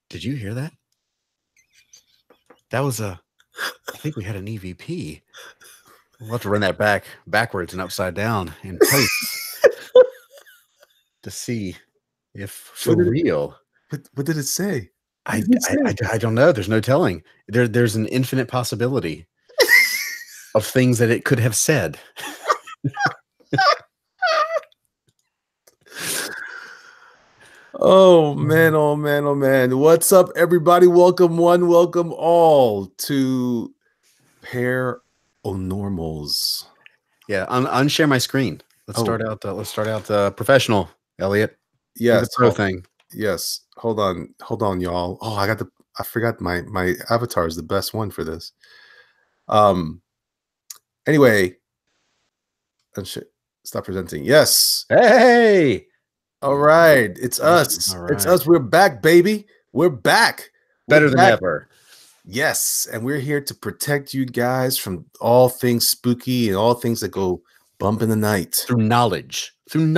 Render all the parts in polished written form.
Did you hear that? That was I think we had an EVP. We'll have to run that backwards and upside down in post to see if for real. What did it say? I don't know. There's no telling. There's an infinite possibility of things that it could have said. Oh man, oh man, oh man. What's up, everybody? Welcome one, welcome all to Paranormals. Yeah, unshare my screen. Let's start out professional, Elliot. Yes, the pro thing. Yes. Hold on, y'all. Oh, I forgot my avatar is the best one for this. Anyway, stop presenting. Yes. Hey. All right, it's us. All right. It's us. We're back, baby. We're back. Better than ever. Yes, and we're here to protect you guys from all things spooky and all things that go bump in the night. Through knowledge and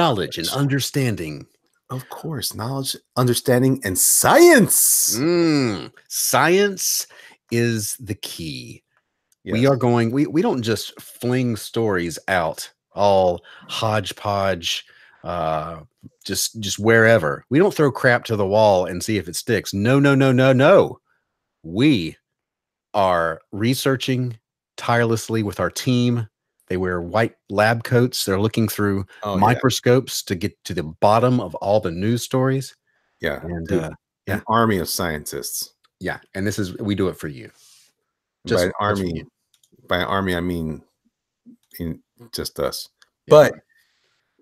understanding. Of course, knowledge, understanding, and science. Science is the key. Yes. We don't just fling stories out all hodgepodge, just wherever. We don't throw crap to the wall and see if it sticks. No. We are researching tirelessly with our team. They wear white lab coats. They're looking through microscopes to get to the bottom of all the news stories. Yeah. And an army of scientists. Yeah. And we do it for you. By an army, I mean just us. Yeah. But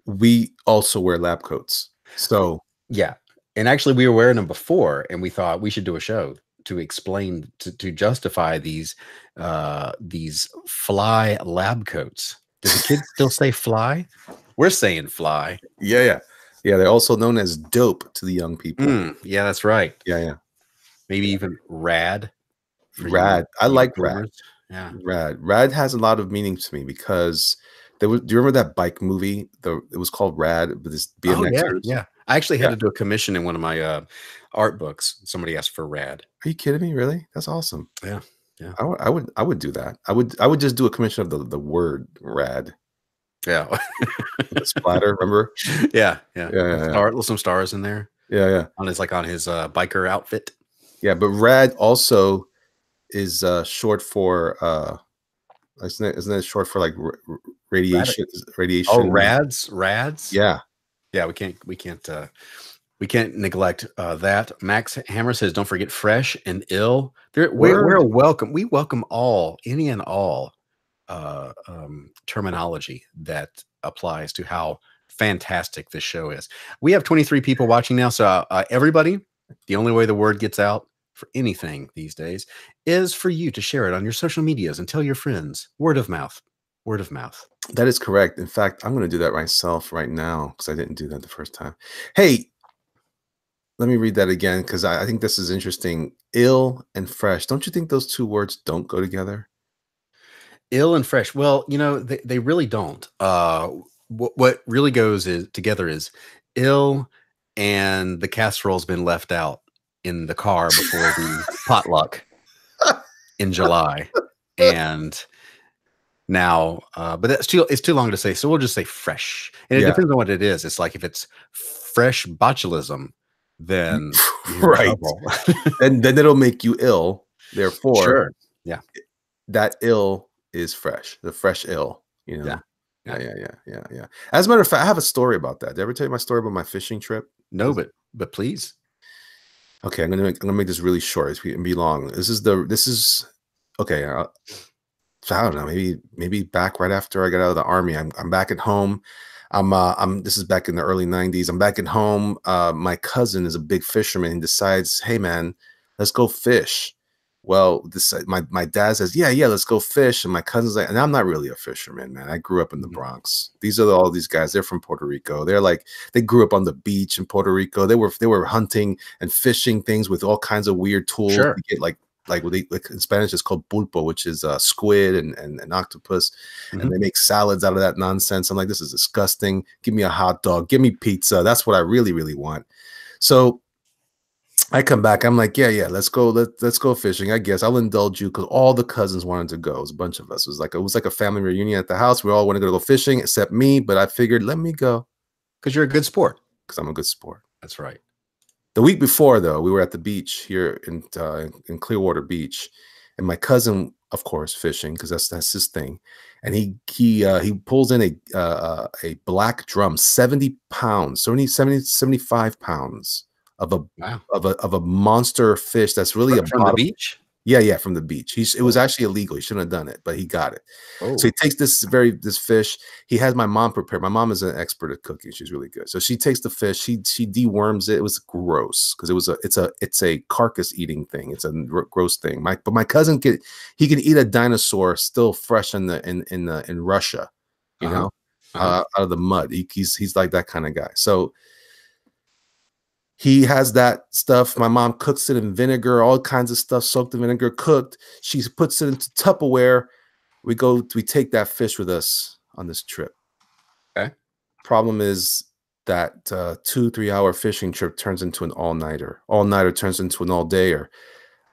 we also wear lab coats. So yeah. And actually we were wearing them before, and we thought we should do a show to explain, to justify these fly lab coats. Do the kids still say fly? We're saying fly. Yeah. They're also known as dope to the young people. Yeah, that's right. Yeah. Maybe even rad. I like rad. Yeah. Rad has a lot of meaning to me because do you remember that bike movie? It was called Rad, but this BMX. Yeah. I actually had to do a commission in one of my art books. Somebody asked for rad. Are you kidding me? Really? That's awesome. Yeah. I would do that. I would just do a commission of the word rad. Yeah. The splatter, remember? Yeah. Some stars in there. Yeah. On his biker outfit. Yeah, but rad also is short for isn't it short for like radiation? Oh, rads. Yeah. We can't neglect that. Max Hammer says, don't forget fresh and ill. We're welcome. We welcome any and all terminology that applies to how fantastic this show is. We have 23 people watching now. So everybody, the only way the word gets out for anything these days is for you to share it on your social medias and tell your friends. Word of mouth. That is correct. In fact, I'm going to do that myself right now because I didn't do that the first time. Hey, let me read that again because I think this is interesting. Ill and fresh. Don't you think those two words don't go together? Ill and fresh. Well, they really don't. What really goes together is ill and the casserole's been left out in the car before the potluck in July. And now, but it's too long to say. So we'll just say fresh. And it depends on what it is. It's like if it's fresh botulism, then right. then it'll make you ill. Therefore, sure. Yeah. That ill is fresh. The fresh ill, Yeah. As a matter of fact, I have a story about that. Did I ever tell you my story about my fishing trip? No, but please. Okay, I'm gonna make this really short. It's gonna be long. This is okay. So I don't know. Maybe back right after I got out of the army. I'm back at home. This is back in the early 90s. I'm back at home. My cousin is a big fisherman. He decides, hey man, let's go fish. Well, my dad says, yeah, let's go fish. And my cousin's like, and I'm not really a fisherman, man. I grew up in the Bronx. These are all these guys. They're from Puerto Rico. They grew up on the beach in Puerto Rico. They were hunting and fishing things with all kinds of weird tools. Sure. To get like in Spanish, it's called pulpo, which is squid and octopus. And they make salads out of that nonsense. I'm like, this is disgusting. Give me a hot dog. Give me pizza. That's what I really, really want. So I come back. I'm like, yeah, let's go. Let's go fishing. I guess I'll indulge you because all the cousins wanted to go. It was a bunch of us. It was like a family reunion at the house. We all wanted to go fishing except me. But I figured, let me go Because you're a good sport. because I'm a good sport. That's right. The week before, though, we were at the beach here in Clearwater Beach, and my cousin, of course, fishing because that's his thing. And he pulls in a black drum, 70 pounds, 75 pounds of a Wow. of a monster fish that's really From the beach? Yeah, from the beach. It was actually illegal. He shouldn't have done it, but he got it. Oh. So he takes this fish. He has my mom prepare. My mom is an expert at cooking. She's really good. So she takes the fish. She deworms it. It was gross because it's a carcass eating thing. It's a gross thing. But my cousin can eat a dinosaur still fresh in Russia, you know, out of the mud. He's like that kind of guy. So he has that stuff. My mom cooks it in vinegar, all kinds of stuff, soaked in vinegar, cooked. She puts it into Tupperware. We take that fish with us on this trip. Okay. Problem is that 2-3 hour fishing trip turns into an all-nighter. All-nighter turns into an all-dayer.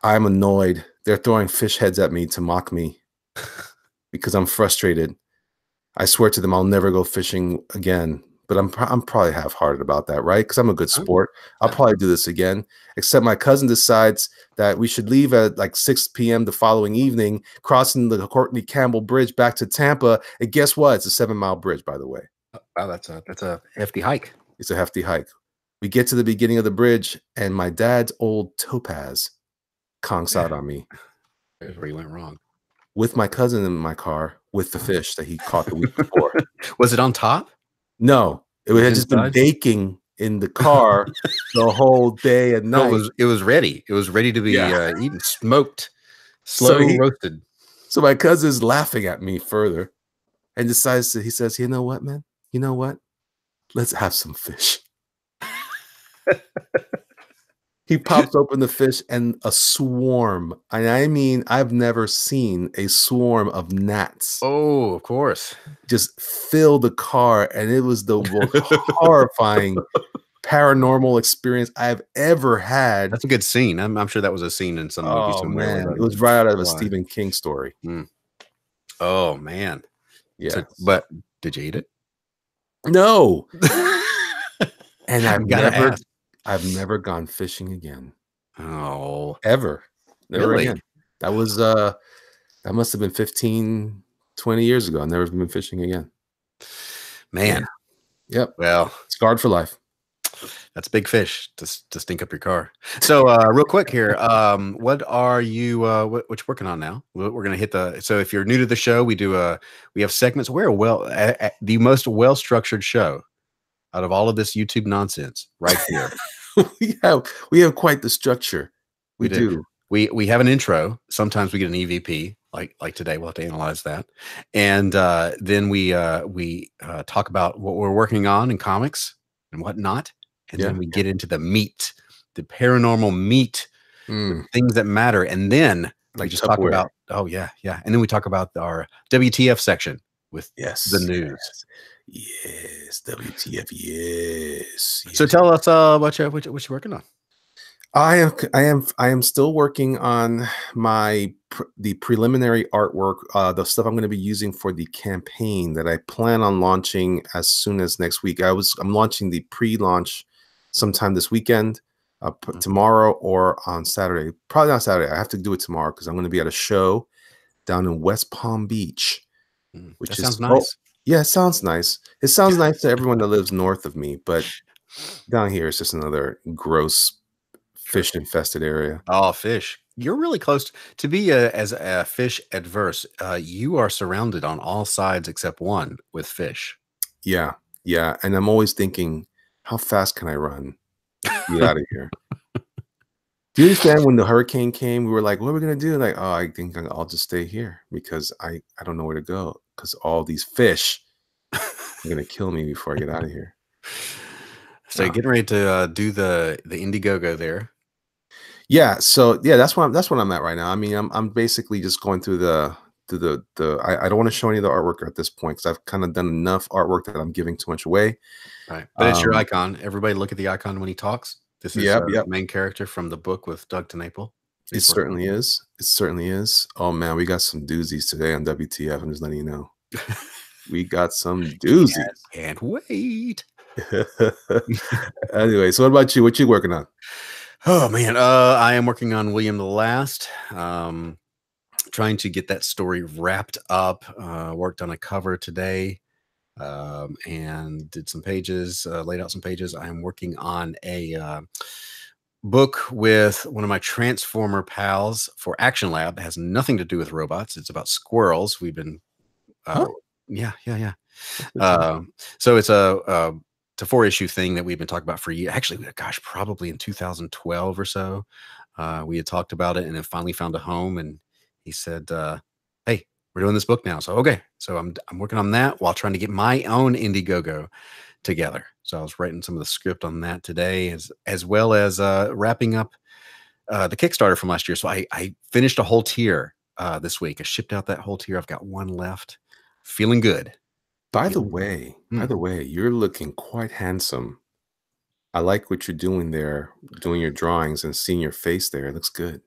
I'm annoyed. They're throwing fish heads at me to mock me because I'm frustrated. I swear to them I'll never go fishing again. But I'm probably half-hearted about that, right? Because I'm a good sport. I'll probably do this again. Except my cousin decides that we should leave at like 6 p.m. the following evening, crossing the Courtney Campbell Bridge back to Tampa. And guess what? It's a 7-mile bridge, by the way. Wow, that's a hefty hike. It's a hefty hike. We get to the beginning of the bridge, and my dad's old Topaz conks out on me. There's where you went wrong. With my cousin in my car with the fish that he caught the week before. Was it on top? No, it had just been baking in the car the whole day and night. It was ready. It was ready to be eaten, smoked, slow roasted. So my cousin's laughing at me further and he says, you know what, man? You know what? Let's have some fish. He pops open the fish and a swarm. And I mean, I've never seen a swarm of gnats. Oh, of course. Just fill the car. And it was the most horrifying paranormal experience I've ever had. That's a good scene. I'm sure that was a scene in some movie somewhere. Man. It was right out of a Stephen King story. Mm. Oh, man. Yeah. So, but did you eat it? No. And I've never gone fishing again. Oh, ever. Never really? Again. That was that must have been 15, 20 years ago. I've never been fishing again. Man. Yeah. Yep. Well, scarred for life. That's big fish to stink up your car. So real quick here, what are you what you working on now? We're gonna hit so if you're new to the show, we have segments. We're the most well-structured show out of all of this YouTube nonsense right here. we have quite the structure. We do. We have an intro. Sometimes we get an EVP, like today. We'll have to analyze that, and then we talk about what we're working on in comics and whatnot, and then we get into the meat, the paranormal meat, the things that matter, and then we just talk about and then we talk about our WTF section with the news. Yes, WTF. Yes. So tell us what you're working on. I am still working on the preliminary artwork, the stuff I'm going to be using for the campaign that I plan on launching as soon as next week. I'm launching the pre-launch sometime this weekend, tomorrow or on Saturday. Probably not Saturday. I have to do it tomorrow because I'm going to be at a show down in West Palm Beach, which sounds nice. Yeah, it sounds nice. It sounds nice to everyone that lives north of me, but down here it's just another gross fish infested area. Oh, fish. You're really close to be as a fish adverse. You are surrounded on all sides except one with fish. Yeah. And I'm always thinking, how fast can I run? Get out of here. Do you understand when the hurricane came, we were like, what are we going to do? Like, oh, I think I'll just stay here because I don't know where to go because all these fish are going to kill me before I get out of here. So you're getting ready to do the Indiegogo there. Yeah. So that's what I'm at right now. I mean, I'm basically just going through I don't want to show any of the artwork at this point because I've kind of done enough artwork that I'm giving too much away. Right. But it's your icon. Everybody look at the icon when he talks. This is Yep, the yep. main character from the book with Doug TenNapel. It certainly is. It certainly is. Oh man, we got some doozies today on WTF. I'm just letting you know. We got some doozies. Can't wait. Anyway, so what about you? What you working on? Oh man, I am working on William the Last. Trying to get that story wrapped up. Worked on a cover today, and did some pages, laid out some pages. I am working on a book with one of my Transformer pals for Action Lab. It has nothing to do with robots. It's about squirrels. We've been, Huh? yeah. So it's a 4-issue thing that we've been talking about for years. Actually, gosh, probably in 2012 or so. We had talked about it and then finally found a home. And he said, "Hey, we're doing this book now." So okay, so I'm working on that while trying to get my own Indiegogo together. So I was writing some of the script on that today, as well as wrapping up the Kickstarter from last year. So I finished a whole tier this week. I shipped out that whole tier. I've got one left. Feeling good. By the way, you're looking quite handsome. I like what you're doing there, doing your drawings and seeing your face there. It looks good.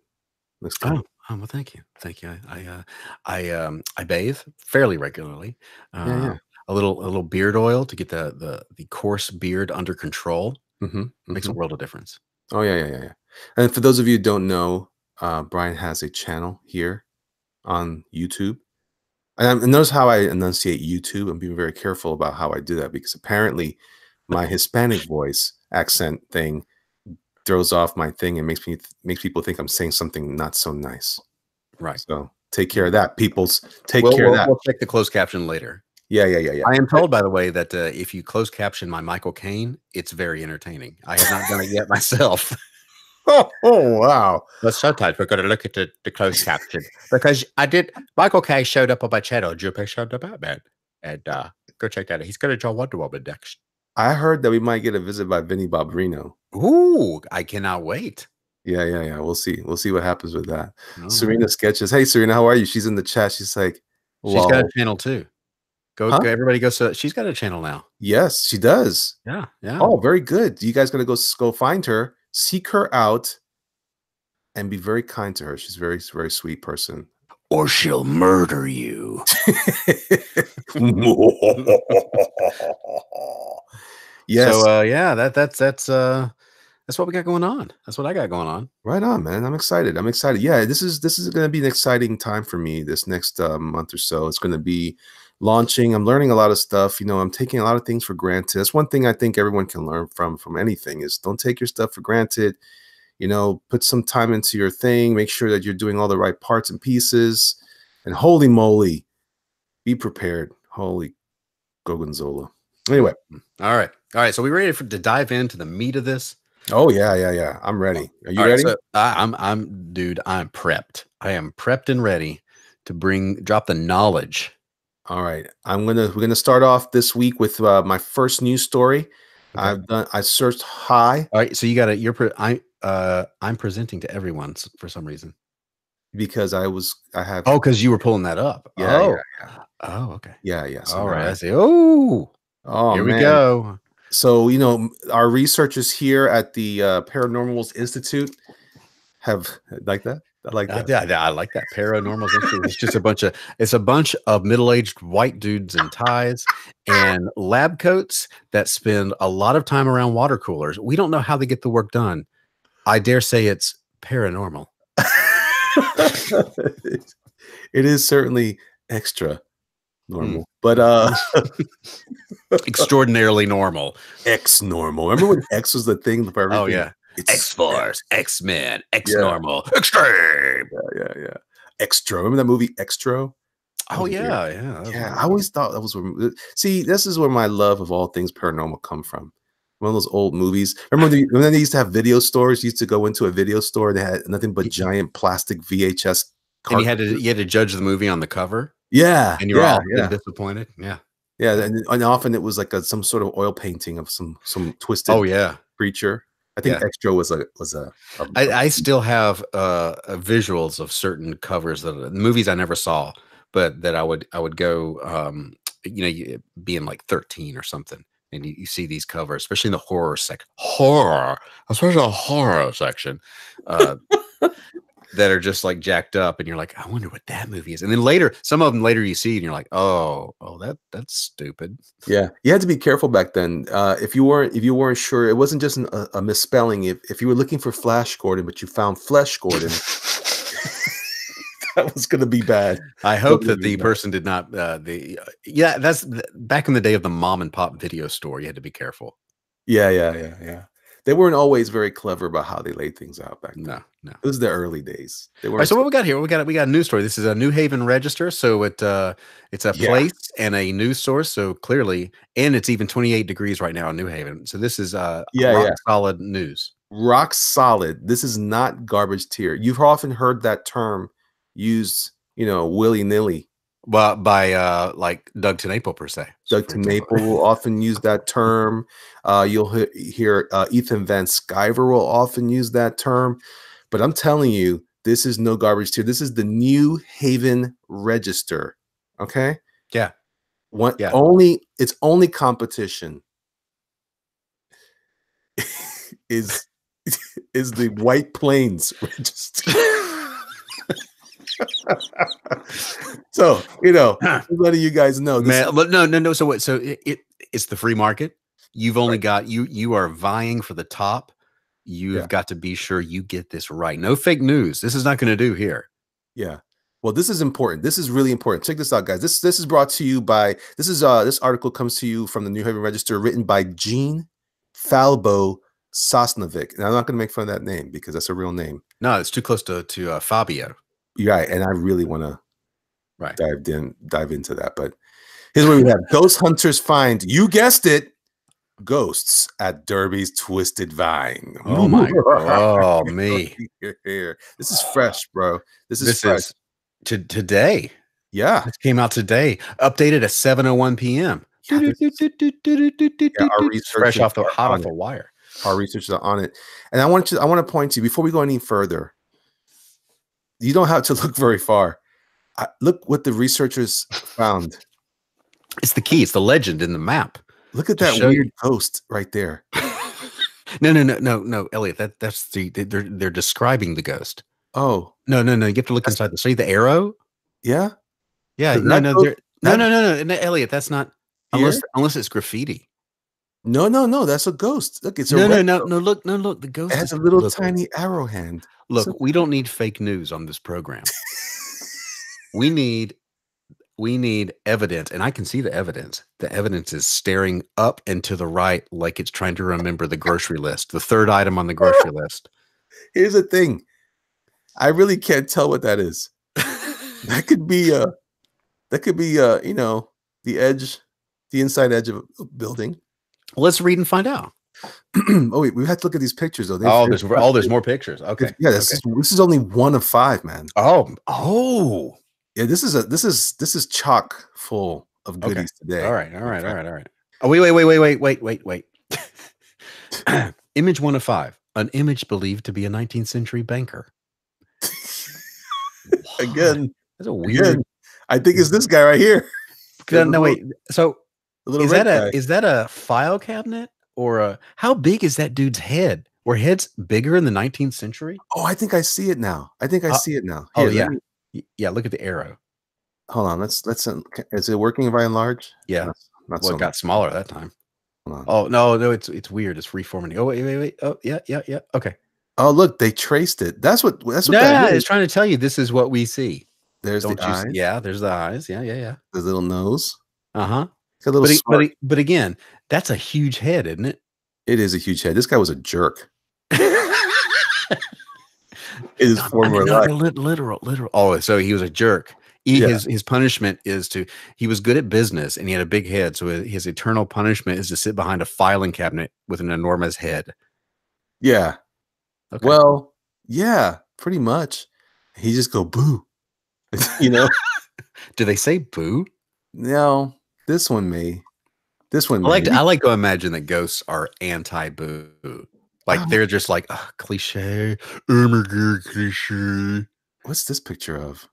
Looks good. Oh, well, thank you. Thank you. I bathe fairly regularly. Yeah. A little beard oil to get the coarse beard under control. Makes a world of difference. Oh yeah. And for those of you who don't know, Brian has a channel here on YouTube. And notice how I enunciate YouTube. I'm being very careful about how I do that because apparently my Hispanic voice accent thing throws off my thing and makes people think I'm saying something not so nice. Right. So take care of that, peoples. Take care of that. We'll check the closed caption later. Yeah. I am told, by the way, that if you close caption my Michael Caine, it's very entertaining. I have not done it yet myself. Oh wow. But sometimes we're going to look at the closed caption because Michael Caine showed up on my channel, Jupe showed up Batman, and go check that out. He's going to draw Wonder Woman next. I heard that we might get a visit by Vinny Barbarino. Ooh, I cannot wait. Yeah. We'll see. We'll see what happens with that. Serena Sketches. Hey, Serena, how are you? She's in the chat. She's like, she's got a channel too. Go, everybody go. So she's got a channel now. Yes, she does. Yeah. Oh, very good. You guys got to go find her, seek her out, and be very kind to her. She's a very, very sweet person. Or she'll murder you. Yes. So yeah, that's what we got going on. That's what I got going on. Right on, man. I'm excited. Yeah, this is going to be an exciting time for me this next month or so. It's going to be launching. I'm learning a lot of stuff. I'm taking a lot of things for granted. That's one thing I think everyone can learn from anything is don't take your stuff for granted. Put some time into your thing. Make sure that you're doing all the right parts and pieces. And holy moly, be prepared. Holy Gorgonzola. Anyway. All right. So we ready to dive into the meat of this? Oh yeah. I'm ready. Are you ready? So I'm prepped. I am prepped and ready to drop the knowledge. All right. We're gonna start off this week with my first news story. Okay. I searched high. All right. So I'm presenting to everyone for some reason. Because because you were pulling that up. Yeah. Oh, okay. Yeah. So all right. I see. Oh, here we go. So, our researchers here at the Paranormals Institute have like that. I like that. Yeah, I like that. Paranormals Institute. It's a bunch of middle-aged white dudes in ties and lab coats that spend a lot of time around water coolers. We don't know how they get the work done. I dare say it's paranormal. It is certainly extra normal, but extraordinarily normal. X-normal. Remember when X was the thing for everything? Oh yeah. X-Force, X-Men, X-Normal, Extreme. Yeah. Extra. Remember that movie Extra? Oh yeah. I always thought that was see, this is where my love of all things paranormal come from. One of those old movies. Remember when they used to have video stores? You used to go into a video store and they had nothing but giant plastic VHS cartridges. And you had to judge the movie on the cover. Yeah. And you were all disappointed. Yeah. Yeah. And often it was like some sort of oil painting of some twisted creature. I think Extra was a I still have visuals of certain covers that movies I never saw, but that I would go being like 13 or something, and you see these covers, especially in the horror, especially the horror section, that are just like jacked up, and you're like, I wonder what that movie is. And then later, some of them later you see, and you're like, oh, that's stupid. Yeah, you had to be careful back then. If you weren't sure, it wasn't just a misspelling. If you were looking for Flash Gordon, but you found Flesh Gordon, that was going to be bad. I hope that the person did not. Yeah, that's back in the day of the mom and pop video store. You had to be careful. Yeah. They weren't always very clever about how they laid things out back then. No. It was the early days. They All weren't. right, so what we got here? We got a news story. This is a New Haven Register, so it's a place and a news source. So clearly, and it's even 28 degrees right now in New Haven. So this is rock solid news. Rock solid. This is not garbage tier. You've often heard that term used, willy nilly. Well, by like Doug TenNapel per se. Doug TenNapel will often use that term. You'll hear Ethan Van Sciver will often use that term. But I'm telling you, this is no garbage tier. This is the New Haven Register. Okay? Yeah. Its only competition is the White Plains Register. So letting you guys know, but no. So what? So it's the free market. You've only got you are vying for the top. You've got to be sure you get this right. No fake news. This is not going to do here. Yeah. Well, this is important. This is really important. Check this out, guys. This is brought to you by this article comes to you from the New Haven Register, written by Gene Falbo Sosnovic. And I'm not going to make fun of that name because that's a real name. No, it's too close to Fabio. Right, and I really want to dive into that. But here's what we have: Ghost hunters find, you guessed it, ghosts at Derby's Twisted Vine. Oh my! Oh me! This is fresh, bro. This is fresh. Today. Yeah, it came out today. Updated at 7:01 p.m. Our research fresh off the wire. Our researchers are on it, and I want to point to you before we go any further. You don't have to look very far. Look what the researchers found. It's the key. It's the legend in the map. Look at that weird ghost right there. No, Elliot. That's they're describing the ghost. Oh no. You have to look inside the. See the arrow? Yeah. No, Elliot. That's not unless it's graffiti. No. That's a ghost. Look, it's no. Look, the ghost has a little tiny arrow hand. Look, we don't need fake news on this program. we need evidence, and I can see the evidence. The evidence is staring up and to the right like it's trying to remember the grocery list, the third item on the grocery list. Here's the thing. I really can't tell what that is. That could be the inside edge of a building. Let's read and find out. Oh wait, we have to look at these pictures though. There's more pictures. Okay. Yeah, this is only 1 of 5, man. Oh. Yeah, this is chock full of goodies today. All right. Oh, wait. Image 1 of 5. An image believed to be a 19th century banker. Again. That's a weird. I think it's this guy right here. No, wait. So is that a file cabinet? Or how big is that dude's head? Were heads bigger in the 19th century? Oh, I think I see it now. Here, Yeah. Look at the arrow. Hold on. Let's. Is it working if I enlarge? Yeah. It got smaller that time. Hold on. Oh no, it's weird. It's reformatting. Oh wait. Oh yeah. Okay. Oh look, they traced it. That's what. Yeah, it's trying to tell you this is what we see. There's the eyes. Yeah, there's the eyes. Yeah. The little nose. It's a little. But again, that's a huge head, isn't it? It is a huge head. This guy was a jerk. His former life. Literal. Oh, so he was a jerk. His punishment is he was good at business and he had a big head. So his eternal punishment is to sit behind a filing cabinet with an enormous head. Yeah. Okay. Well, yeah, pretty much. He just go boo. Do they say boo? No, this one may. I like to imagine that ghosts are anti-boo. Like they're just like cliche. Oh my god, cliche. What's this picture of?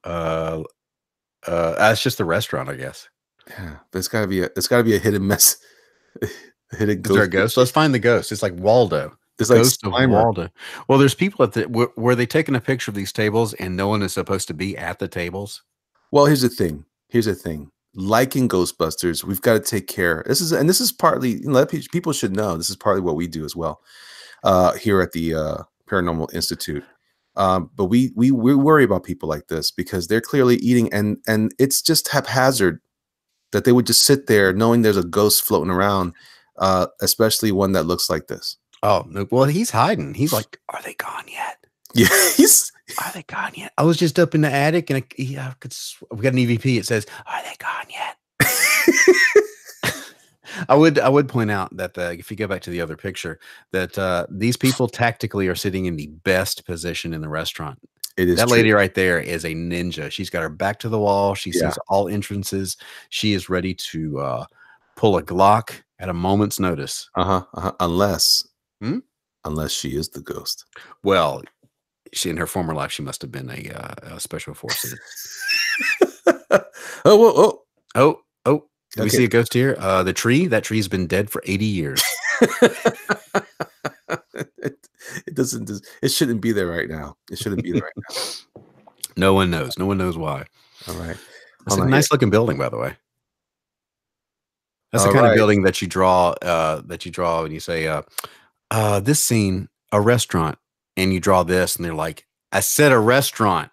That's just the restaurant, I guess. Yeah, there's gotta be a hidden mess. Hidden Is there a ghost. ghost? Let's find the ghost. It's like Waldo. The It's like ghost of Slimer. Waldo. Well, there's people at the were they taking a picture of these tables and no one is supposed to be at the tables? Well, here's the thing. Here's the thing. Like in Ghostbusters, we've got to take care. This is partly, people should know. This is partly what we do as well here at the Paranormal Institute. But we worry about people like this because they're clearly eating, and it's just haphazard that they would just sit there knowing there's a ghost floating around, especially one that looks like this. Oh, no, well, he's hiding. He's like, are they gone yet? Yeah, Are they gone yet? I was just up in the attic and we got an EVP. It says, are they gone yet? I would point out that if you go back to the other picture, that these people tactically are sitting in the best position in the restaurant. it is That true. lady right there is a ninja. She's got her back to the wall. She sees all entrances. She is ready to pull a Glock at a moment's notice. Unless she is the ghost. Well, she in her former life, she must have been a special forces. Oh. Do we see a ghost here? The tree. That tree's been dead for 80 years. It doesn't. It shouldn't be there right now. It shouldn't be there right now. No one knows. No one knows why. All right. That's a nice looking building, by the way. That's the kind of building that you draw. When you say, "This scene, a restaurant," and you draw this, and they're like, "I said a restaurant."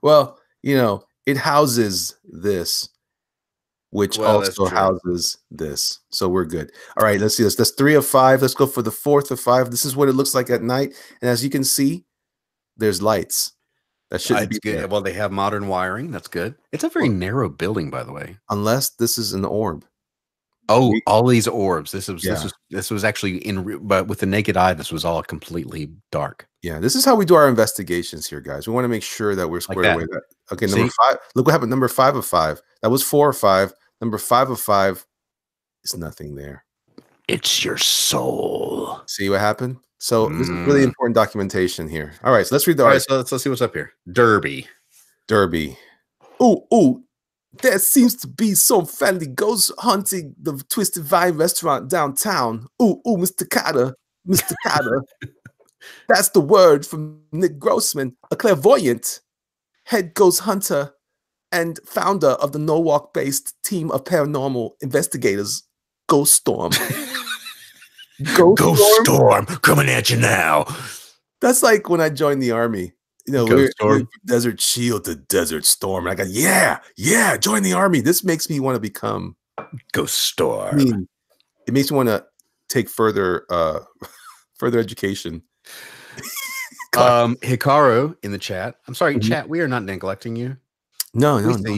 Well, it houses this, which also houses this. So we're good. All right, let's see this. That's 3 of 5. Let's go for the 4th of 5. This is what it looks like at night. And as you can see, there's lights. That shouldn't be good. there. Well, they have modern wiring. That's good. It's a very narrow building, by the way. Unless this is an orb. Oh, all these orbs. This was actually but with the naked eye, this was all completely dark. Yeah, this is how we do our investigations here, guys. We want to make sure that we're squared away. Okay, number 5. Look what happened. Number 5 of 5. That was 4 of 5. Number 5 of 5 is nothing there. It's your soul. See what happened? So this is really important documentation here. All right, so let's read the article. So let's see what's up here. Derby. Oh, there seems to be some family ghost hunting the Twisted Vine restaurant downtown. Mr. Carter. That's the word from Nick Grossman, a clairvoyant, head ghost hunter, and founder of the Norwalk-based team of paranormal investigators, Ghost Storm. Ghost Storm coming at you now. That's like when I joined the Army. We're Desert Shield to Desert Storm. And I got, yeah, join the Army. This makes me want to become Ghost Storm. I mean, it makes me want to take further education. Hikaru in the chat. I'm sorry, chat. We are not neglecting you. No,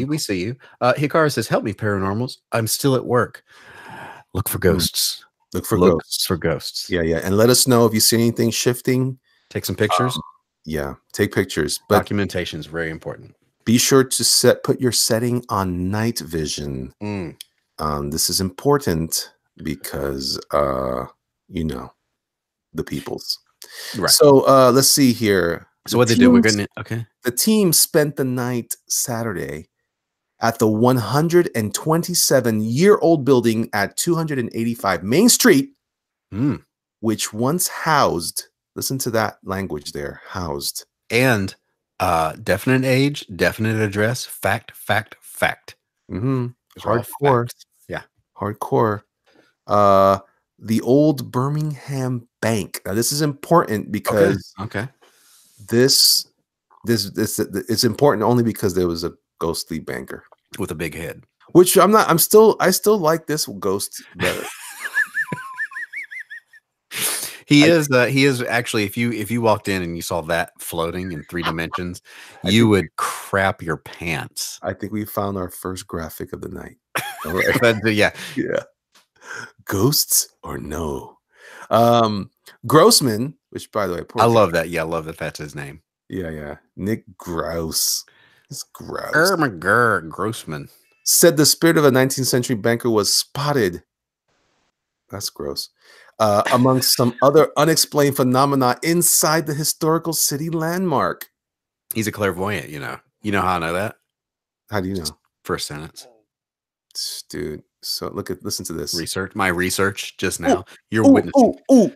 we see you. Hikaru says, "Help me, paranormals. I'm still at work. Look for ghosts. Look for ghosts. Yeah. And let us know if you see anything shifting. Take some pictures. Take pictures. But documentation is very important. Be sure to put your setting on night vision. This is important because the peoples. Right. So let's see here. So what they do? We're gonna The team spent the night Saturday at the 127-year-old building at 285 Main Street, which once housed. Listen to that language there. Housed. And definite age, definite address, fact. Hardcore. Yeah. Hardcore. The old Birmingham Bank. Now this is important because this it's important only because there was a ghostly banker with a big head. Which I still like this ghost better. He is actually, if you walked in and you saw that floating in 3 dimensions, you would crap your pants. I think we found our first graphic of the night. All right. Yeah. Ghosts or no? Grossman, which by the way, I love that. Yeah, I love that that's his name. Yeah. Nick Grouse. It's gross. Grossman said the spirit of a 19th century banker was spotted. That's gross. Among some other unexplained phenomena inside the historical city landmark. He's a clairvoyant, You know how I know that? How do you know? First sentence. Dude, So listen to this. My research just now. You're ooh, witnessing. Ooh,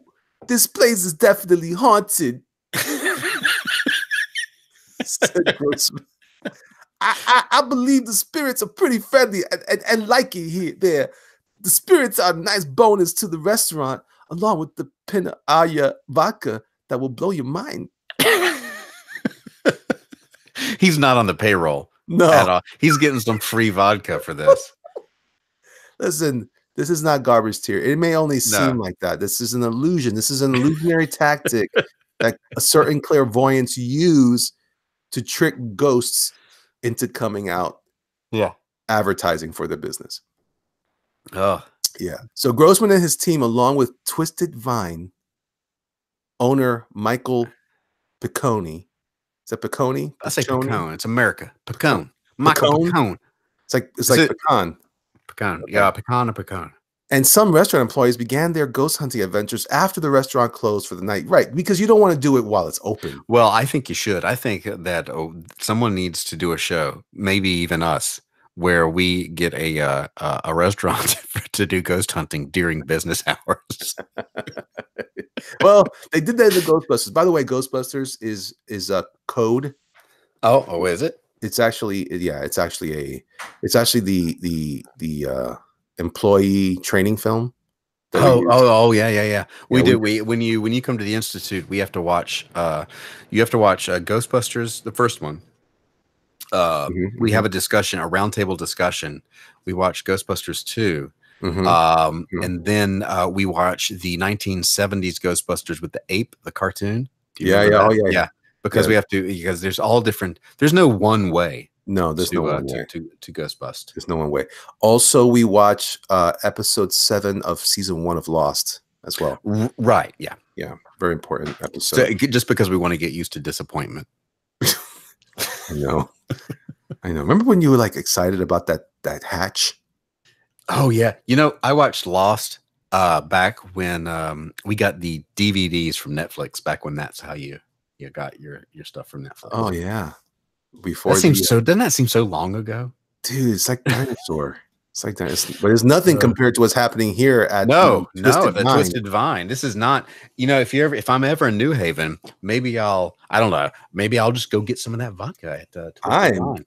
this place is definitely haunted. Said Grossman. I believe the spirits are pretty friendly and like it here. There, the spirits are a nice bonus to the restaurant, along with the Pinaya vodka that will blow your mind. He's not on the payroll. No, at all. He's getting some free vodka for this. Listen, this is not garbage tier. It may only seem like that. This is an illusion. This is an illusionary tactic that a certain clairvoyants use to trick ghosts into coming out. Yeah. Advertising for their business. Oh. Yeah. So Grossman and his team, along with Twisted Vine owner Michael Piccone. Is that Piccone? I say Piccone. It's America. Piccone. Michael Piccone. It's like pecan. Pecan. Okay. Yeah, pecan or pecan. And some restaurant employees began their ghost hunting adventures after the restaurant closed for the night. Right, because you don't want to do it while it's open. Well, I think you should. I think that someone needs to do a show, maybe even us, where we get a restaurant to do ghost hunting during business hours. Well, they did that in the Ghostbusters. By the way, Ghostbusters is a code. Oh, is it? It's actually it's actually the employee training film. Yeah. We do. When you come to the Institute, we have to watch. You have to watch Ghostbusters, the first one. We have a discussion, a roundtable discussion. We watch Ghostbusters 2. And then we watch the 1970s Ghostbusters with the ape, the cartoon. Yeah. Because we have to, because there's all different. There's no one way. No, there's no one way to Ghostbust. There's no one way. Also, we watch episode 7 of season 1 of Lost as well. Right. Yeah. Very important episode. So, just because we want to get used to disappointment. I know. Remember when you were like excited about that hatch? Oh yeah. I watched Lost back when we got the DVDs from Netflix, back when that's how you got your stuff from Netflix. Oh yeah. Before that seems doesn't that seem so long ago? Dude, it's like Dinosaur. It's like Dinosaur. But it's nothing compared to what's happening here at Twisted Vine. This is not, if I'm ever in New Haven, maybe I'll just go get some of that vodka at Twisted Vine.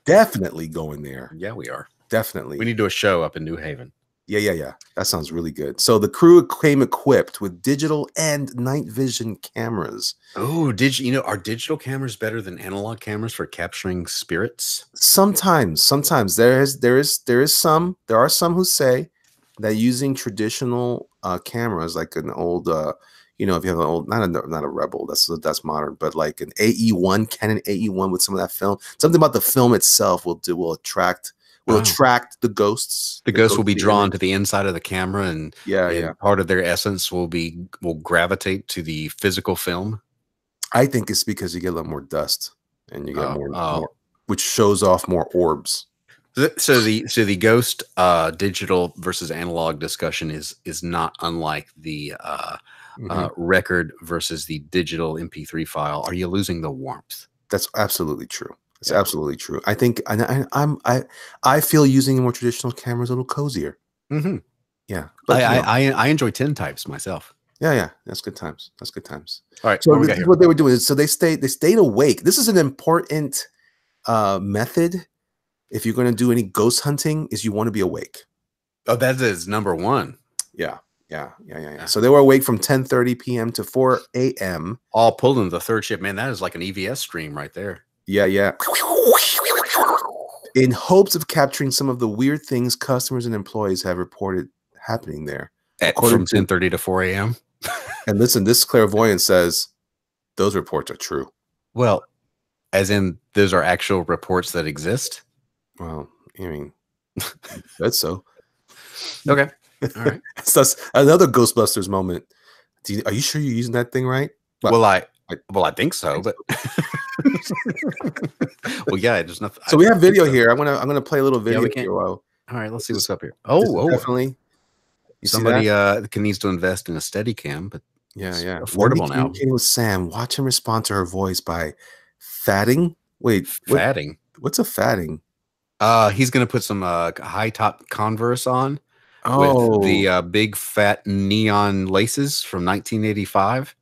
Definitely going there. Yeah, we are. Definitely. We need to do a show up in New Haven. Yeah. That sounds really good. So the crew came equipped with digital and night vision cameras. Oh, are digital cameras better than analog cameras for capturing spirits? Sometimes there are some who say that using traditional cameras, like an old if you have an old, not a Rebel, that's modern, but like an AE1, Canon AE1 with some of that film, something about the film itself will attract the ghosts. The ghosts will be drawn to the inside of the camera, and part of their essence will gravitate to the physical film. I think it's because you get a lot more dust and you get more, which shows off more orbs. So the ghost digital versus analog discussion is not unlike the record versus the digital MP3 file. Are you losing the warmth? That's absolutely true. It's absolutely true. I think I feel using a more traditional camera is a little cozier. Yeah, but I enjoy tintypes myself. Yeah, that's good times. All right, so what they were doing is, so they stayed awake. This is an important method if you're going to do any ghost hunting, is you want to be awake. Oh, that is number one. Yeah. So they were awake from 10:30 p.m. to 4 a.m. all pulled into the third shift. Man, that is like an EVS stream right there. Yeah. In hopes of capturing some of the weird things customers and employees have reported happening there. From 10:30 to 4 a.m. And listen, this clairvoyant says those reports are true. Well, as in those are actual reports that exist? Well, I mean, that's so. Okay. All right. So that's another Ghostbusters moment. Are you sure you're using that thing right? Well, I think so, but well, yeah, there's nothing. So we have video here. I'm gonna play a little video here. All right, let's see what's up here. Oh, definitely. Somebody needs to invest in a Steadicam, but yeah, affordable now. With Sam, watch him respond to her voice by fatting. Wait, fatting. What's a fatting? He's gonna put some high top Converse on with Oh, the big fat neon laces from 1985.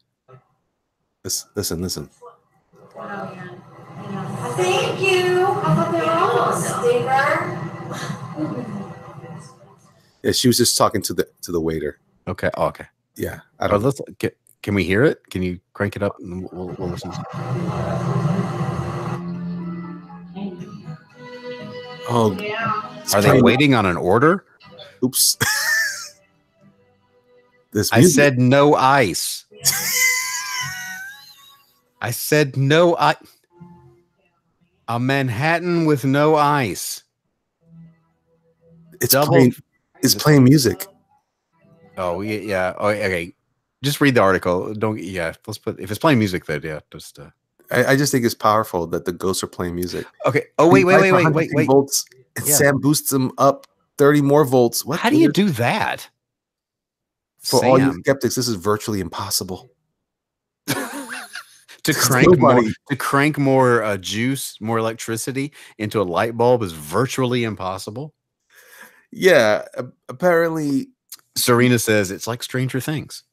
listen. Thank you. I thought they were all a sticker. Yeah, she was just talking to the waiter. Okay. Oh, okay. Yeah, I don't. Let's can we hear it? Can you crank it up and we'll listen to it? Oh, Yeah. Are they waiting on an order? Oops. I said no ice. I said no ice. A Manhattan with no ice. It's playing music. Oh yeah. Oh, okay. Just read the article. Don't. Yeah. Let's put. If it's playing music, then yeah. Just. I just think it's powerful that the ghosts are playing music. Okay. Oh wait. Volts. And Yeah. Sam boosts them up 30 more volts. What? How do you do that? For all you skeptics, this is virtually impossible. to crank more juice, more electricity into a light bulb is virtually impossible. Yeah, apparently. Serena says it's like Stranger Things.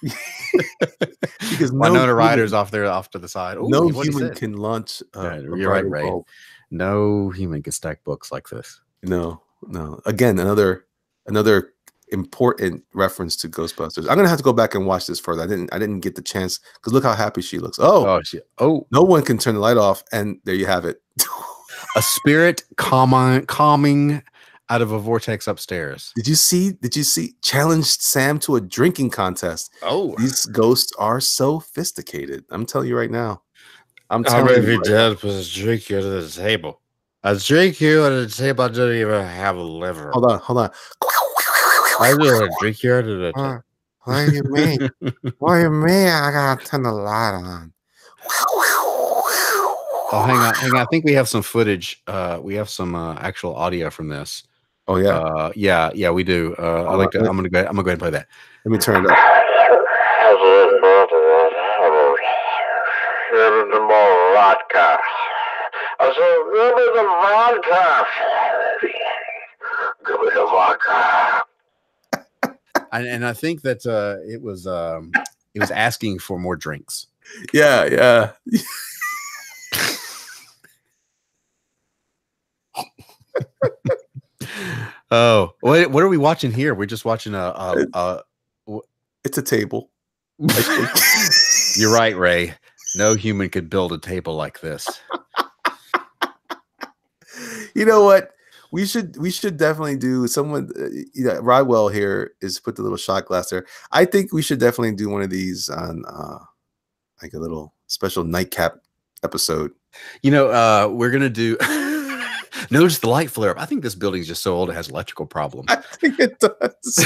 Because Winona Ryder's off to the side. Ooh, no human can launch. You're right, Ray. Bulb. No human can stack books like this. No. Again, another important reference to Ghostbusters. I'm gonna have to go back and watch this further. I didn't get the chance because look how happy she looks. Oh, no one can turn the light off, and there you have it. A spirit calming out of a vortex upstairs. Did you see? Challenged Sam to a drinking contest. Oh, these ghosts are sophisticated. I'm telling you right now. I'm telling you. Dad was drink you under the table. I drink you under the table. I don't even have a liver. Hold on. I do drink you under the table. What do you mean? What do you mean? I gotta turn the light on. Oh, hang on. I think we have some footage. We have some actual audio from this. Oh yeah. Yeah, we do. I'm gonna go ahead and play that. Let me turn it up. Vodka. I said, give me the vodka. Give me the vodka. And I think that it was asking for more drinks. Yeah. Oh, what are we watching here? We're just watching it's a table. You're right, Ray. No human could build a table like this. You know what? We should definitely do someone. Rodwell here is put the little shot glass there. I think we should definitely do one of these on like a little special nightcap episode. We're gonna do. Notice the light flare up. I think this building is just so old it has electrical problems. I think it does.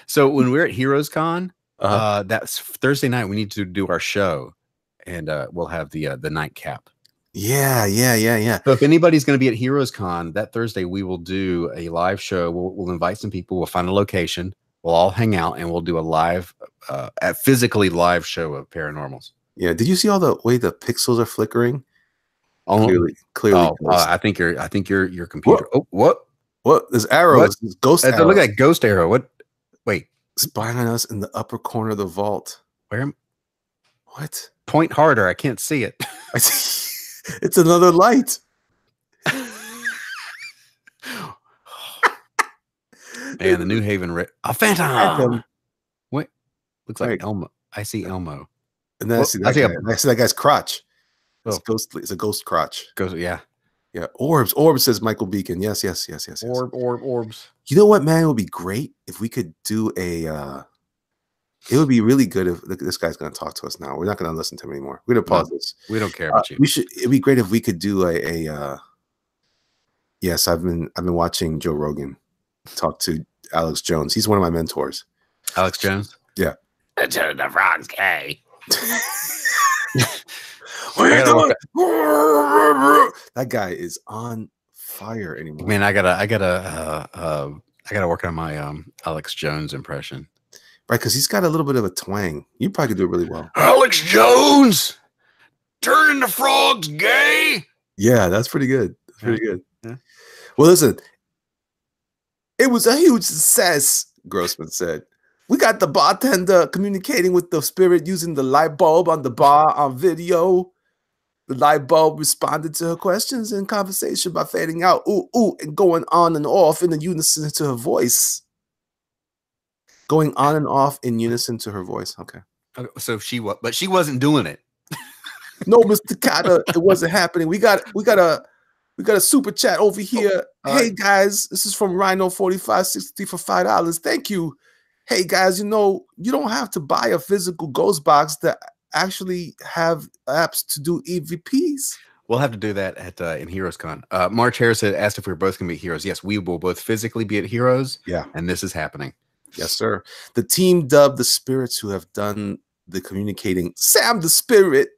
So when we're at Heroes Con, that's Thursday night. We need to do our show, and we'll have the nightcap. Yeah. So if anybody's going to be at Heroes Con that Thursday, we will do a live show. We'll invite some people. We'll find a location. We'll all hang out, and we'll do a live, physically live show of paranormals. Yeah. Did you see all the way the pixels are flickering? Clearly. Oh, I think your computer. What? There's arrows. There's ghost arrows. Look at that ghost arrow. What? Wait. Spying on us in the upper corner of the vault. Where? What? Point harder. I can't see it. I see. It's another light. Man, the New Haven. A phantom. What? Looks like Elmo. I see Elmo. And then I see that guy's crotch. It's ghostly. It's a ghost crotch. Yeah. Orbs, says Michael Beacon. Yes. Orbs. You know what, man? It would be great if we could do a. It would be really good if this guy's going to talk to us now. We're not going to listen to him anymore. We're going to pause this. We don't care about you. It'd be great if we could do a. Yes, I've been watching Joe Rogan talk to Alex Jones. He's one of my mentors. Alex Jones. Yeah. The frog's gay. That guy is on fire anymore. Man, I gotta work on my Alex Jones impression. Right, because he's got a little bit of a twang. You probably could do it really well. Alex Jones turning the frogs gay. Yeah, that's pretty good. That's pretty good. Yeah. Well, listen, it was a huge success, Grossman said. We got the bartender communicating with the spirit using the light bulb on the bar on video. The light bulb responded to her questions and conversation by fading out, ooh, ooh, and going on and off in unison to her voice. Going on and off in unison to her voice. Okay. So she was, but she wasn't doing it. No, Mr. Cotter, it wasn't happening. We got a super chat over here. Hey guys, this is from Rhino 4560 for $5. Thank you. Hey guys, you know, you don't have to buy a physical ghost box that actually have apps to do EVPs. We'll have to do that at in Heroes Con. March Harris asked if we were both going to be Heroes. Yes, we will both physically be at Heroes. Yeah. And this is happening. Yes, sir. The team dubbed the spirits who have done the communicating Sam the Spirit.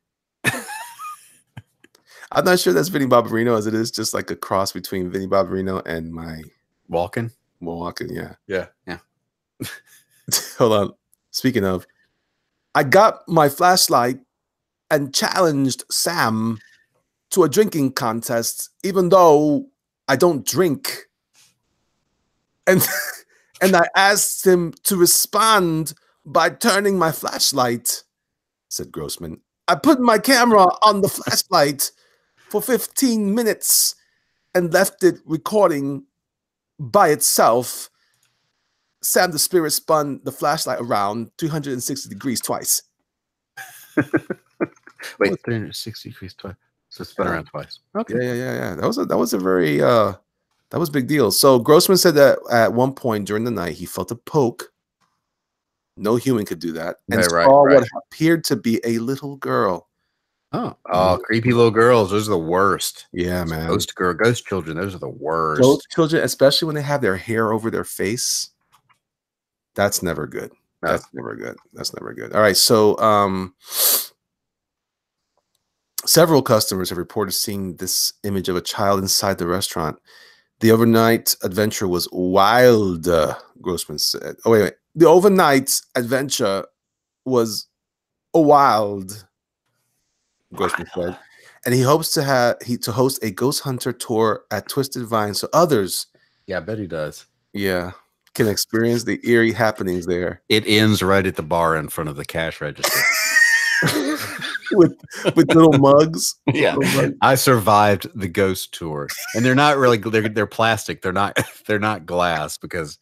I'm not sure that's Vinny Barbarino, as it is just like a cross between Vinny Barbarino and my Walken. Yeah. Yeah. Hold on. Speaking of, I got my flashlight and challenged Sam to a drinking contest, even though I don't drink. And I asked him to respond by turning my flashlight, said Grossman. I put my camera on the flashlight for 15 minutes and left it recording by itself. Sam the Spirit spun the flashlight around 360 degrees twice. Wait, 360 degrees twice. So spun around twice. Okay. Yeah. That was a very that was a big deal. So Grossman said that at one point during the night he felt a poke. No human could do that. And saw what appeared to be a little girl. Oh, creepy little girls. Those are the worst. Yeah, man. Ghost children. Those are the worst. Ghost children, especially when they have their hair over their face. That's never good. No. That's never good. That's never good. All right. So several customers have reported seeing this image of a child inside the restaurant. The overnight adventure was wild, Grossman said. Oh, wait. The overnight adventure was wild, Grossman said. And he hopes to host a ghost hunter tour at Twisted Vine so others, yeah, I bet he does. Yeah, can experience the eerie happenings there. It ends right at the bar in front of the cash register. with little mugs. Yeah, I survived the ghost tour, and they're not really they're plastic. They're not glass because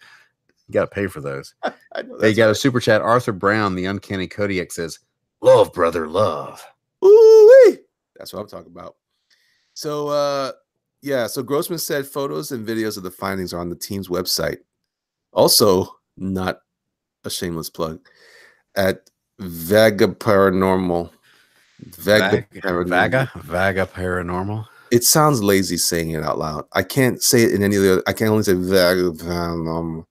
you got to pay for those. They got a super chat. Arthur Brown, the Uncanny Kodiak, says, "Love, brother, love." Ooh-wee. That's what I'm talking about. So yeah, so Grossman said photos and videos of the findings are on the team's website. Also, not a shameless plug, at Vaga Paranormal. Vaga Paranormal. It sounds lazy saying it out loud. I can't say it in any of the other. I can only say Vaga Paranormal.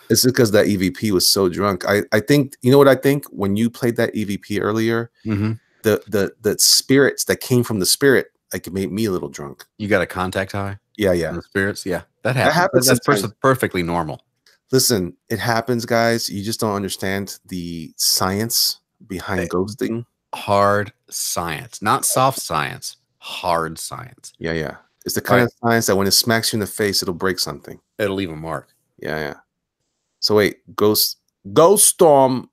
It's because that EVP was so drunk. I think, you know what I think? When you played that EVP earlier, the spirits that came from the spirit, like, it made me a little drunk. You got a contact high? Yeah. The spirits? Yeah. That happens. That's perfectly normal. Listen, it happens, guys. You just don't understand the science behind ghosting. Hard science, not soft science. Hard science. Yeah. It's the kind of science that when it smacks you in the face, it'll break something. It'll leave a mark. Yeah. So wait, Ghost Storm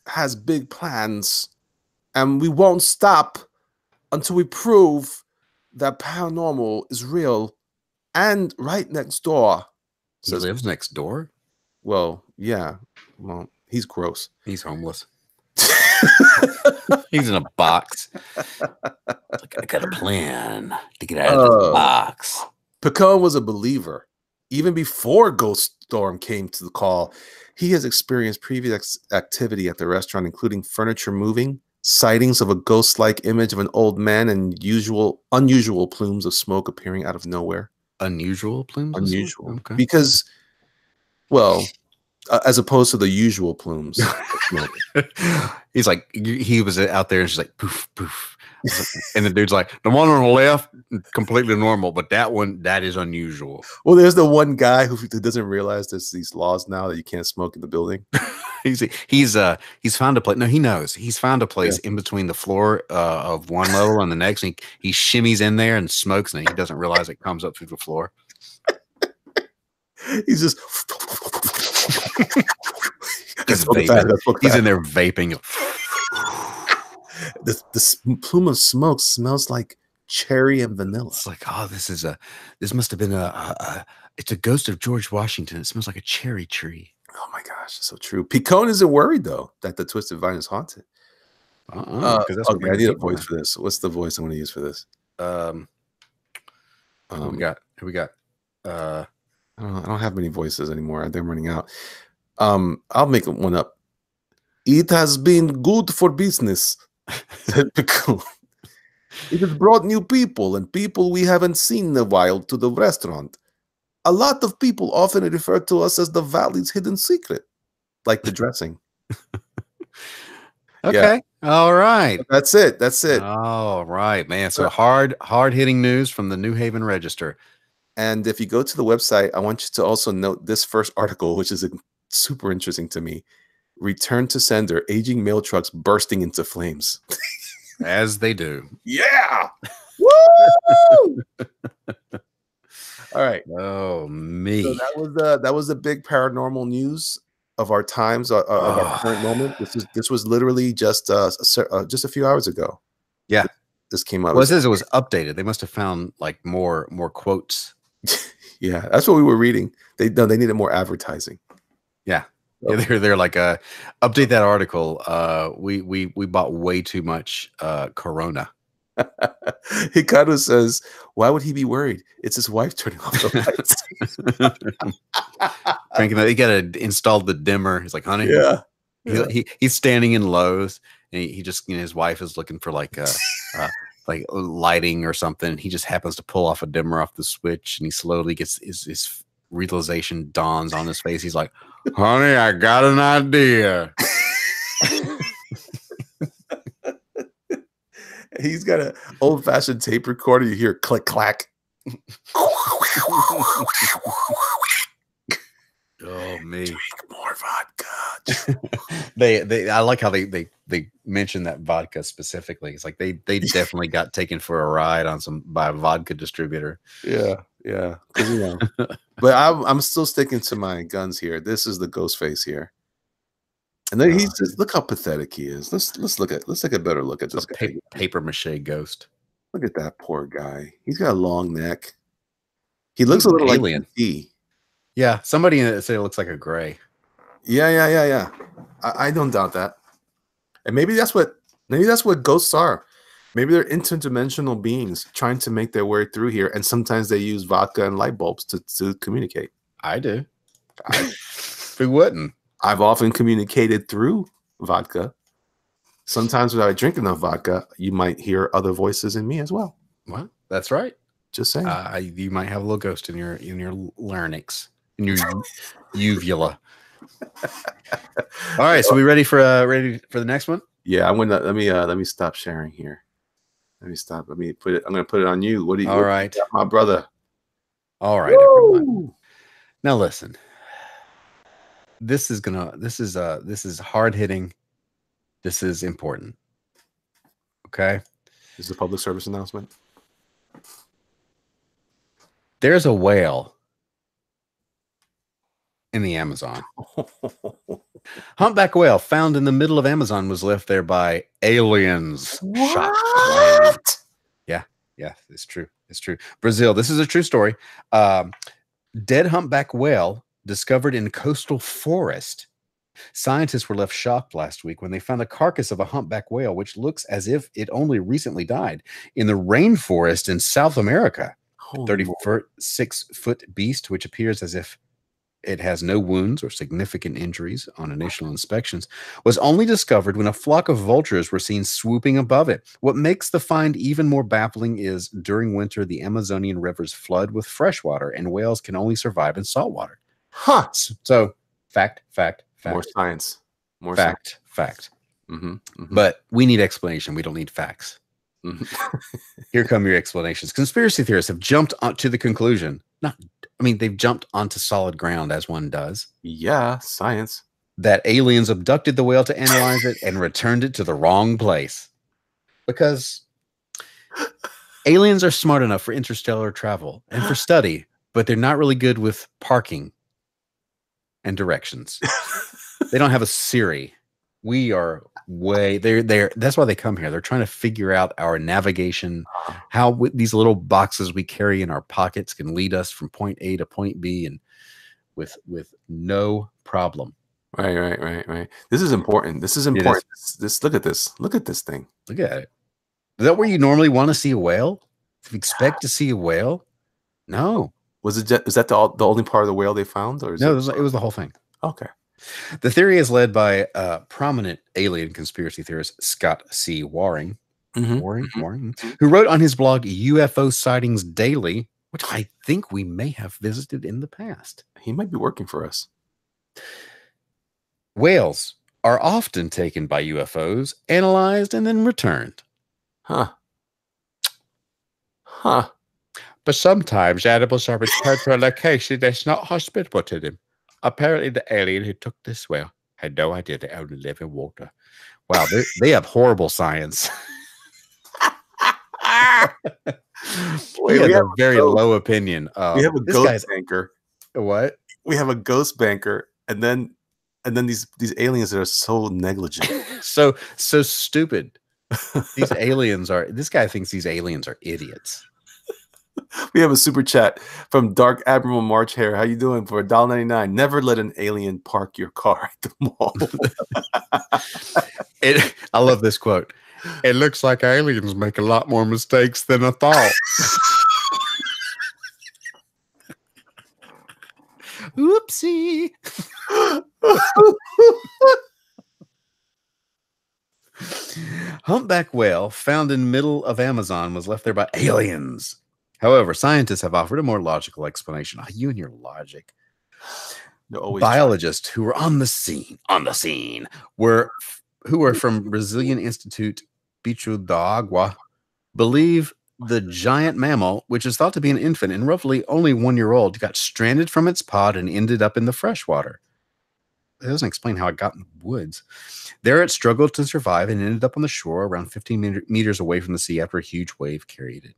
has big plans, and we won't stop until we prove that paranormal is real. And right next door. He lives next door? Well, yeah. Well, he's gross. He's homeless. He's in a box. Like, I got a plan to get out of this box. Picone was a believer. Even before Ghost Storm came to the call, he has experienced previous activity at the restaurant, including furniture moving, sightings of a ghost-like image of an old man, and unusual plumes of smoke appearing out of nowhere. Unusual plumes? Unusual. Okay. Because, well, as opposed to the usual plumes. He's like, he was out there and she's like, poof, poof. And the dude's like, the one on the left, completely normal, but that one, that is unusual. Well, there's the one guy who doesn't realize there's these laws now that you can't smoke in the building. he's found a place. No, he knows he's found a place in between the floor of one level and the next. And he shimmies in there and smokes, and he doesn't realize it comes up through the floor. He's just he's in there vaping. The plume of smoke smells like cherry and vanilla. It's like, oh, this must have been it's a ghost of George Washington. It smells like a cherry tree. Oh my gosh, so true. Picone isn't worried though that the Twisted Vine is haunted. That's okay, I need a voice for this. What's the voice I'm going to use for this? We got. I don't have many voices anymore. I think I'm running out. I'll make one up. It has been good for business, said Picone. It has brought new people and people we haven't seen in a while to the restaurant. A lot of people often refer to us as the Valley's hidden secret, like the dressing. Okay. Yeah. All right. That's it. That's it. All right, man. So hard-hitting news from the New Haven Register. And if you go to the website, I want you to also note this first article, which is super interesting to me. Return to sender, aging mail trucks bursting into flames. As they do. Yeah. Woo! All right. Oh, me. So that was the big paranormal news of our times, of our current moment. This was literally just a few hours ago. Yeah. This came out. Well, it says it was updated. They must have found like more quotes. Yeah, that's what we were reading. They needed more advertising. Yeah. Yeah, they're like update that article. We bought way too much Corona. Hikaru says, why would he be worried? It's his wife turning off the lights. Cranking that, he got to install the dimmer. He's like, honey, yeah. He's standing in Lowe's, and he just, his wife is looking for like like lighting or something. He just happens to pull off a dimmer off the switch, and he slowly gets his realization dawns on his face. He's like, honey, I got an idea. He's got an old-fashioned tape recorder. You hear click clack. Oh me. Drink more vodka. I like how they mention that vodka specifically. It's like they definitely got taken for a ride by a vodka distributor. Yeah. But I'm still sticking to my guns here. This is the ghost face here. And then he's just, look how pathetic he is. Let's take a better look at this guy. Paper mache ghost. Look at that poor guy. He's got a long neck. He looks a little alien. Like E. Yeah, somebody said it looks like a gray. Yeah. I don't doubt that. And maybe that's what ghosts are. Maybe they're interdimensional beings trying to make their way through here, and sometimes they use vodka and light bulbs to communicate. I do. Who wouldn't? I've often communicated through vodka. Sometimes when I drink enough vodka, you might hear other voices in me as well. Well, that's right. Just saying. You might have a little ghost in your larynx, in your uvula. All right, so we ready for the next one? Yeah, I'm gonna let me stop sharing here. Let me stop. Let me put it. I'm gonna put it on you. What do you? All right, my brother. All right, everyone. Now listen. This is hard hitting. This is important. Okay. This is a public service announcement. There's a whale in the Amazon. Humpback whale found in the middle of Amazon was left there by aliens. What? Yeah, it's true. It's true. Brazil. This is a true story. Dead humpback whale discovered in coastal forest. Scientists were left shocked last week when they found the carcass of a humpback whale, which looks as if it only recently died, in the rainforest in South America. 36-foot beast, which appears as if it has no wounds or significant injuries on initial inspections, was only discovered when a flock of vultures were seen swooping above it. What makes the find even more baffling is during winter, the Amazonian rivers flood with fresh water, and whales can only survive in salt water. Huh. So, fact. More science. More fact. Mm-hmm. But we need explanation. We don't need facts. Mm-hmm. Here come your explanations. Conspiracy theorists have jumped to the conclusion. They've jumped onto solid ground as one does. Yeah, science. that aliens abducted the whale to analyze it and returned it to the wrong place. Because aliens are smart enough for interstellar travel and for study, but they're not really good with parking and directions. They don't have a Siri. We are they're that's why they come here. They're trying to figure out our navigation, how these little boxes we carry in our pockets can lead us from point A to point B, and with no problem. Right. This is important. This is important. This look at this. Look at this thing. Look at it. Is that where you normally want to see a whale? Do you expect to see a whale? No. Is that the only part of the whale they found, or no? It was the whole thing. Okay. The theory is led by prominent alien conspiracy theorist Scott C. Waring, who wrote on his blog UFO Sightings Daily, which I think we may have visited in the past. He might be working for us. Whales are often taken by UFOs, analyzed, and then returned. Huh. But sometimes animals are returned to a location that's not hospitable to them. Apparently, the alien who took this whale had no idea they only live in water. Wow, they have horrible science. We have a very low opinion. We have a ghost banker. What? We have a ghost banker, and then these aliens that are so negligent, so stupid. These aliens are. This guy thinks these aliens are idiots. We have a super chat from Dark Admiral March Hair. How you doing? For $1.99. Never let an alien park your car at the mall. I love this quote. It looks like aliens make a lot more mistakes than I thought. Oopsie. Humpback whale found in middle of Amazon was left there by aliens. However, scientists have offered a more logical explanation. You and your logic. Biologists who were on the scene, who were from Brazilian Institute Bicho d'Agua, believe the giant mammal, which is thought to be an infant and roughly only 1 year old, got stranded from its pod and ended up in the freshwater. It doesn't explain how it got in the woods. There it struggled to survive and ended up on the shore around 15 meters away from the sea after a huge wave carried it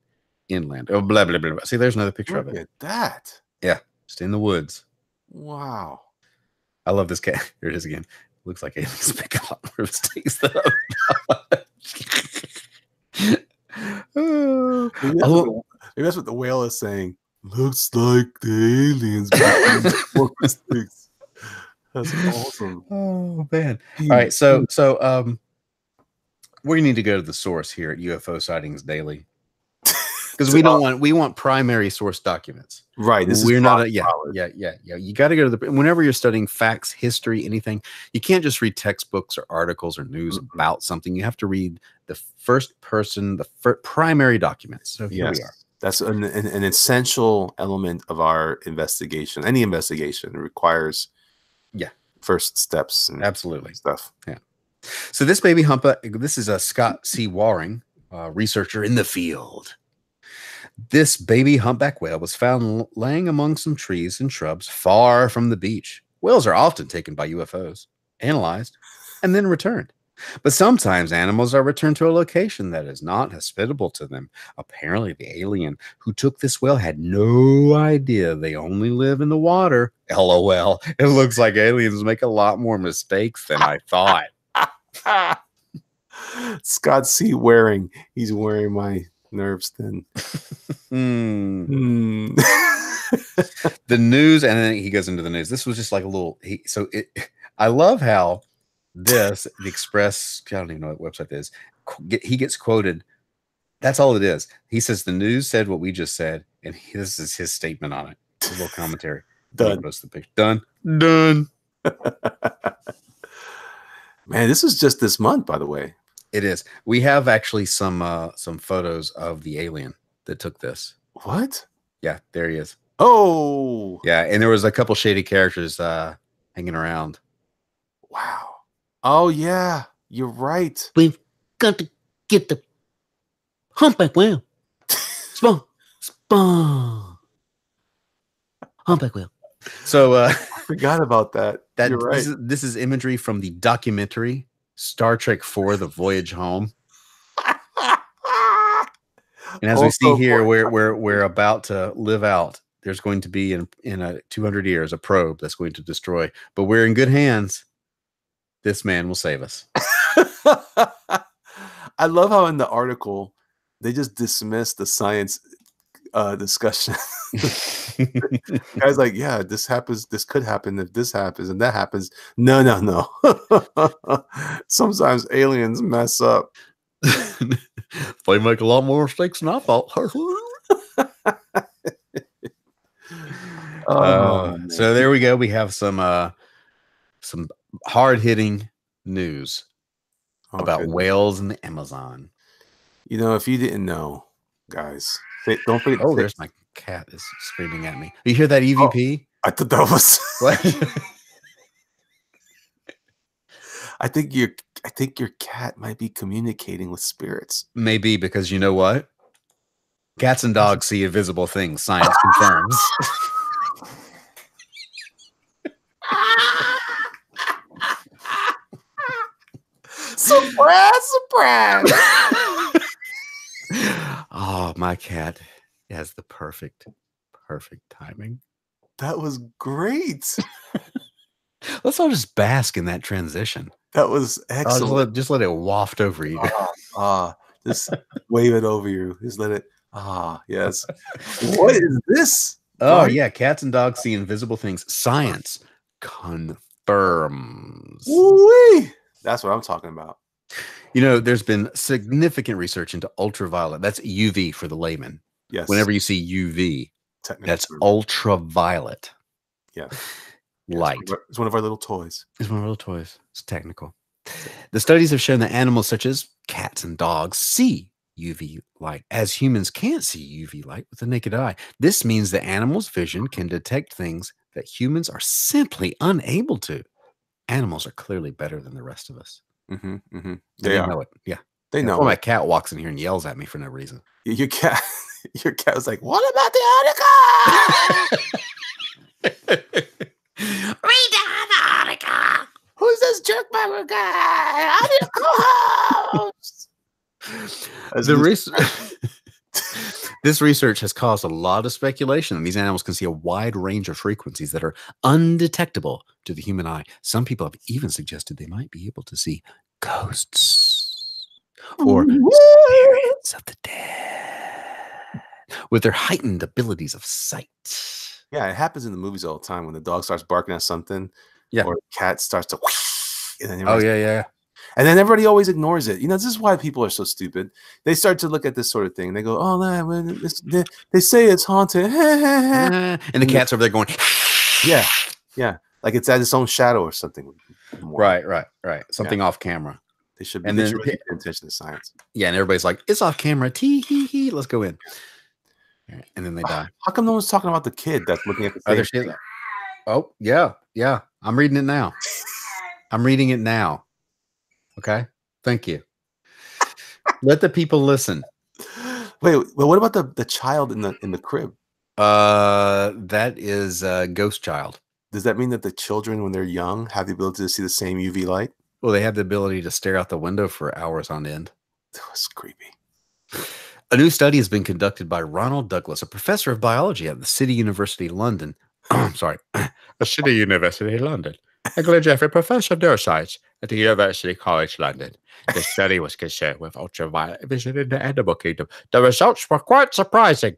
inland. Oh, blah, blah, blah, blah. See, there's another picture of it. Look at that. Yeah, just in the woods. Wow. I love this cat. Here it is again. Looks like aliens make a lot more mistakes than maybe that's what the whale is saying. Looks like the aliens make more mistakes. That's awesome. Oh man. All right, so we need to go to the source here at UFO Sightings Daily. Because we want primary source documents. Right. We're not yeah. You got to go to whenever you're studying facts, history, anything, you can't just read textbooks or articles or news about something. You have to read the first person, primary documents. So here we are. That's an essential element of our investigation. Any investigation requires first steps and absolutely stuff. Yeah. So this baby humpback, this is a Scott C. Waring, researcher in the field. This baby humpback whale was found laying among some trees and shrubs far from the beach. Whales are often taken by UFOs, analyzed, and then returned. But sometimes animals are returned to a location that is not hospitable to them. Apparently, the alien who took this whale had no idea they only live in the water. LOL. It looks like aliens make a lot more mistakes than I thought. Scott C. Waring. He's wearing my nerves thin. The news, and then he goes into the news. This was just like a little. I love how the Express. I don't even know what website it is. He gets quoted. That's all it is. He says the news said what we just said, and this is his statement on it. A little commentary. Done. Post the picture. Done. Man, this is just this month, by the way. It is. We have actually some photos of the alien that took this. What? Yeah, there he is. Oh, yeah, and there was a couple shady characters hanging around. Wow. Oh yeah, you're right. We've got to get the humpback whale. Spawn. Humpback whale. So forgot about that. You're right. This is imagery from the documentary Star Trek IV: The Voyage Home. And as we see here, we're about to live out. There's going to be in a 200 years a probe that's going to destroy, but we're in good hands. This man will save us. I love how in the article they just dismiss the science discussion. Guys, like, yeah, this happens. This could happen if this happens and that happens. No, no, no. Sometimes aliens mess up. They make a lot more mistakes than I thought. So there we go. We have some hard-hitting news about whales in the Amazon. You know, if you didn't know, guys, don't forget. Oh, there's my cat is screaming at me. You hear that EVP? Oh, I thought that was what? I think your cat might be communicating with spirits. Maybe, because you know what? Cats and dogs see invisible things. Science confirms. Surprise, surprise. Oh, my cat has the perfect timing. That was great. Let's all just bask in that transition. That was excellent. Just let it waft over you. Just wave it over you. Just let it. Yes. What is this? Oh, yeah. Cats and dogs see invisible things. Science confirms. Woo-wee. That's what I'm talking about. You know, there's been significant research into ultraviolet. That's UV for the layman. Yes. Whenever you see UV, that's ultraviolet. Yeah. Light. It's one of our little toys. It's one of our little toys. It's technical. The studies have shown that animals such as cats and dogs see UV light, as humans can't see UV light with the naked eye. This means that animals' vision can detect things that humans are simply unable to. Animals are clearly better than the rest of us. They know it. Yeah. They know. My cat walks in here and yells at me for no reason. Your cat was like, "What about the article?" Read the article. Who's this jerk burger guy? I'm your co-host. This research has caused a lot of speculation, and these animals can see a wide range of frequencies that are undetectable to the human eye. Some people have even suggested they might be able to see ghosts or spirits of the dead with their heightened abilities of sight. Yeah, it happens in the movies all the time when the dog starts barking at something, or the cat starts to. And then and then everybody always ignores it. You know, this is why people are so stupid. They start to look at this sort of thing. They go, "Oh, man, they say it's haunted," and the cat's over there going, yeah, like it's at its own shadow or something. Right. Something off camera. They should be. And then pay attention to science. Yeah, and everybody's like, "It's off camera." Tee hee hee. Let's go in. And then they die. How come no one's talking about the kid that's looking at the other shit? Oh, yeah. I'm reading it now. Okay. Thank you. Let the people listen. Wait, well, what about the child in the crib? That is a ghost child. Does that mean that the children, when they're young, have the ability to see the same UV light? Well, they have the ability to stare out the window for hours on end. That was creepy. A new study has been conducted by Ronald Douglas, a professor of biology at the City University London. Sorry, the City University London. England Jeffrey, professor of neuroscience at the University College London. The study was concerned with ultraviolet vision in the animal kingdom. The results were quite surprising.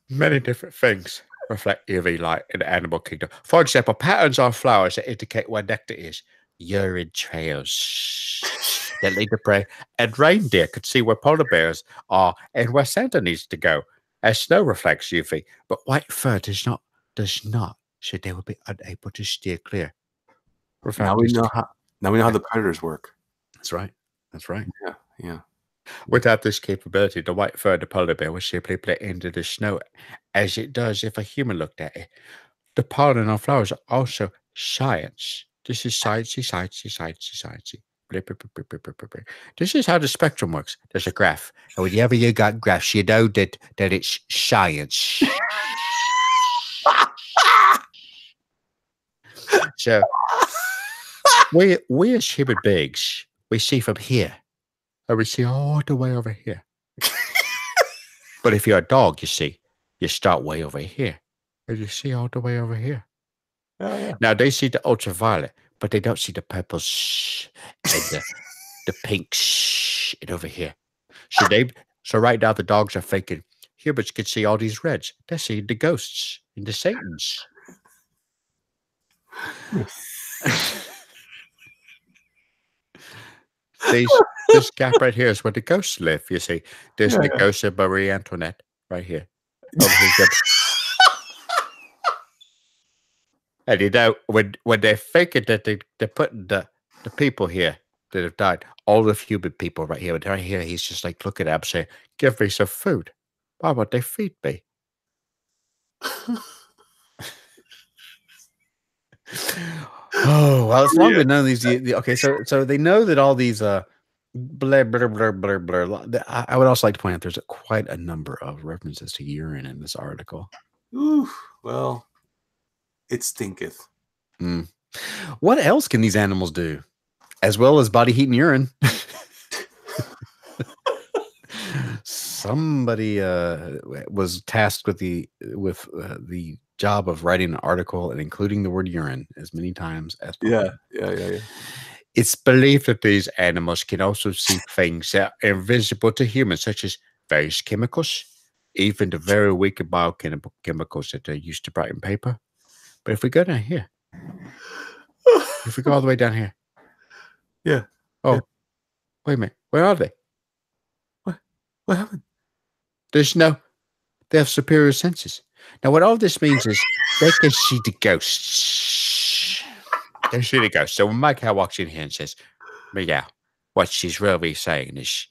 Many different things reflect UV light in the animal kingdom. For example, patterns on flowers that indicate where nectar is, urine trails that lead to prey, and reindeer could see where polar bears are and where Santa needs to go, as snow reflects UV, but white fur does not, so they will be unable to steer clear. Now we know how the predators work. That's right. Yeah. Without this capability, the white fur of the polar bear would simply blend into the snow, as it does if a human looked at it. The pollen on flowers are also science. This is sciencey. This is how the spectrum works. There's a graph. And whenever you got graphs, you know that it's science. So we as human beings, we see from here, and we see all the way over here. But if you're a dog, you see, you start way over here, and you see all the way over here. Oh, yeah. Now they see the ultraviolet, but they don't see the purple and the pink and over here. So right now the dogs are thinking humans can see all these reds. They're seeing the ghosts and the Satans. This gap right here is where the ghosts live. You see, there's the ghost of Marie Antoinette right here. And you know, when they're thinking that they're putting the people here that have died, all the human people right here, and right here, he's just like looking at them saying, "Give me some food. Why won't they feed me?" Oh, well, it's long been none of these. Okay, so they know that all these blah blah blah blah blah. I would also like to point out there's quite a number of references to urine in this article. Ooh, well, it stinketh. What else can these animals do, as well as body heat and urine? Somebody was tasked with the job of writing an article and including the word urine as many times as possible. Yeah. It's believed that these animals can also see things that are invisible to humans, such as various chemicals, even the very weak biochemicals that are used to brighten paper. But if we go down here, if we go all the way down here, wait a minute, where are they? What happened? They have superior senses. Now, what all this means is they can see the ghosts. They see the ghosts. So when my cat walks in here and says, "Meow," what she's really saying is,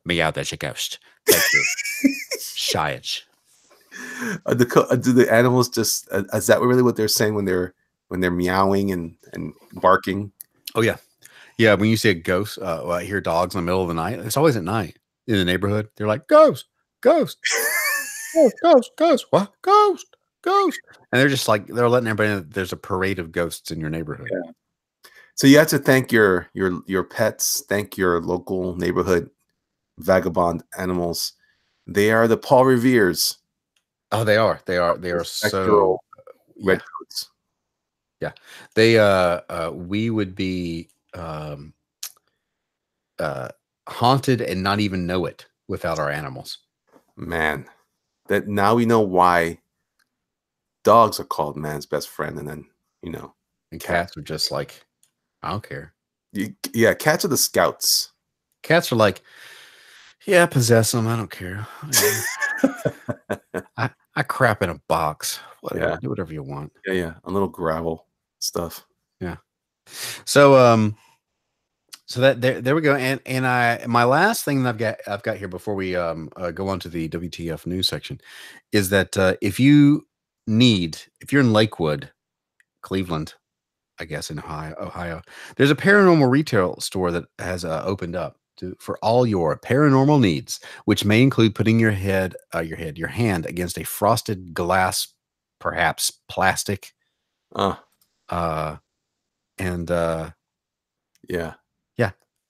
"Meow, there's a ghost." Thank you. Science. Do the animals just is that really what they're saying when they're meowing and barking? Oh yeah. When you see a ghost, I hear dogs in the middle of the night. It's always at night in the neighborhood. They're like, "Ghost, ghost, ghost, what? Ghost, ghost," and they're just like they're letting everybody know that there's a parade of ghosts in your neighborhood. Yeah. So you have to thank your pets, thank your local neighborhood vagabond animals. They are the Paul Revere's. Oh, they are so redcoats. Yeah, they we would be haunted and not even know it without our animals. Man, that now we know why dogs are called man's best friend, and then and cats are just like, I don't care. Yeah, cats are the scouts. Cats are like, yeah, possess them. I don't care. I crap in a box. Whatever, do whatever you want. Yeah, a little gravel stuff. Yeah. So so that there we go. And my last thing that I've got here before we go on to the WTF news section is that if you're in Lakewood, Cleveland, I guess in Ohio, there's a paranormal retail store that has opened up for all your paranormal needs, which may include putting your hand against a frosted glass, perhaps plastic.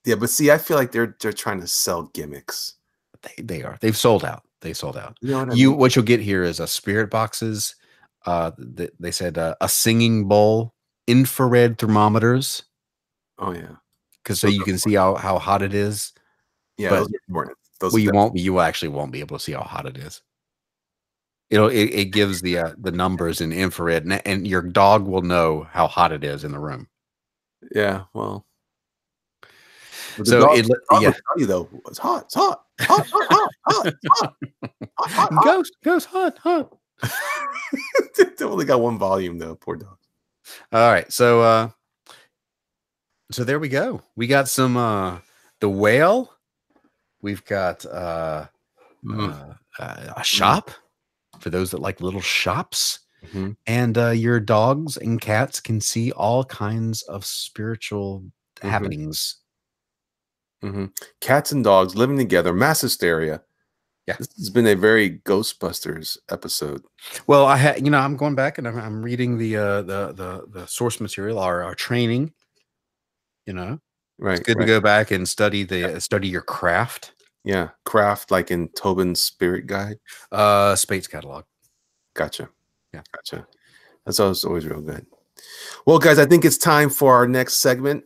Yeah, but see, I feel like they're trying to sell gimmicks. They are. They've sold out. They sold out. You know what I mean? What you'll get here is a spirit boxes. They said a singing bowl, infrared thermometers. Oh yeah, because so you can see how hot it is. Yeah, but those are important. You actually won't be able to see how hot it is. It gives the numbers in infrared, and your dog will know how hot it is in the room. Yeah, well. So dog will tell you though, it's hot, it's hot, hot, hot, hot, hot, hot. Ghost, hot. They only got one volume though, poor dog. All right, so there we go. We got some the whale. We've got a shop for those that like little shops. And your dogs and cats can see all kinds of spiritual happenings. Cats and dogs living together, mass hysteria. Yeah, this has been a very Ghostbusters episode. Well, I had, I'm going back and I'm reading the source material, our training. Right. It's good to go back and study study your craft. Yeah, craft, like in Tobin's Spirit Guide. Spates catalog. Gotcha. Yeah, gotcha. That's always real good. Well, guys, I think it's time for our next segment.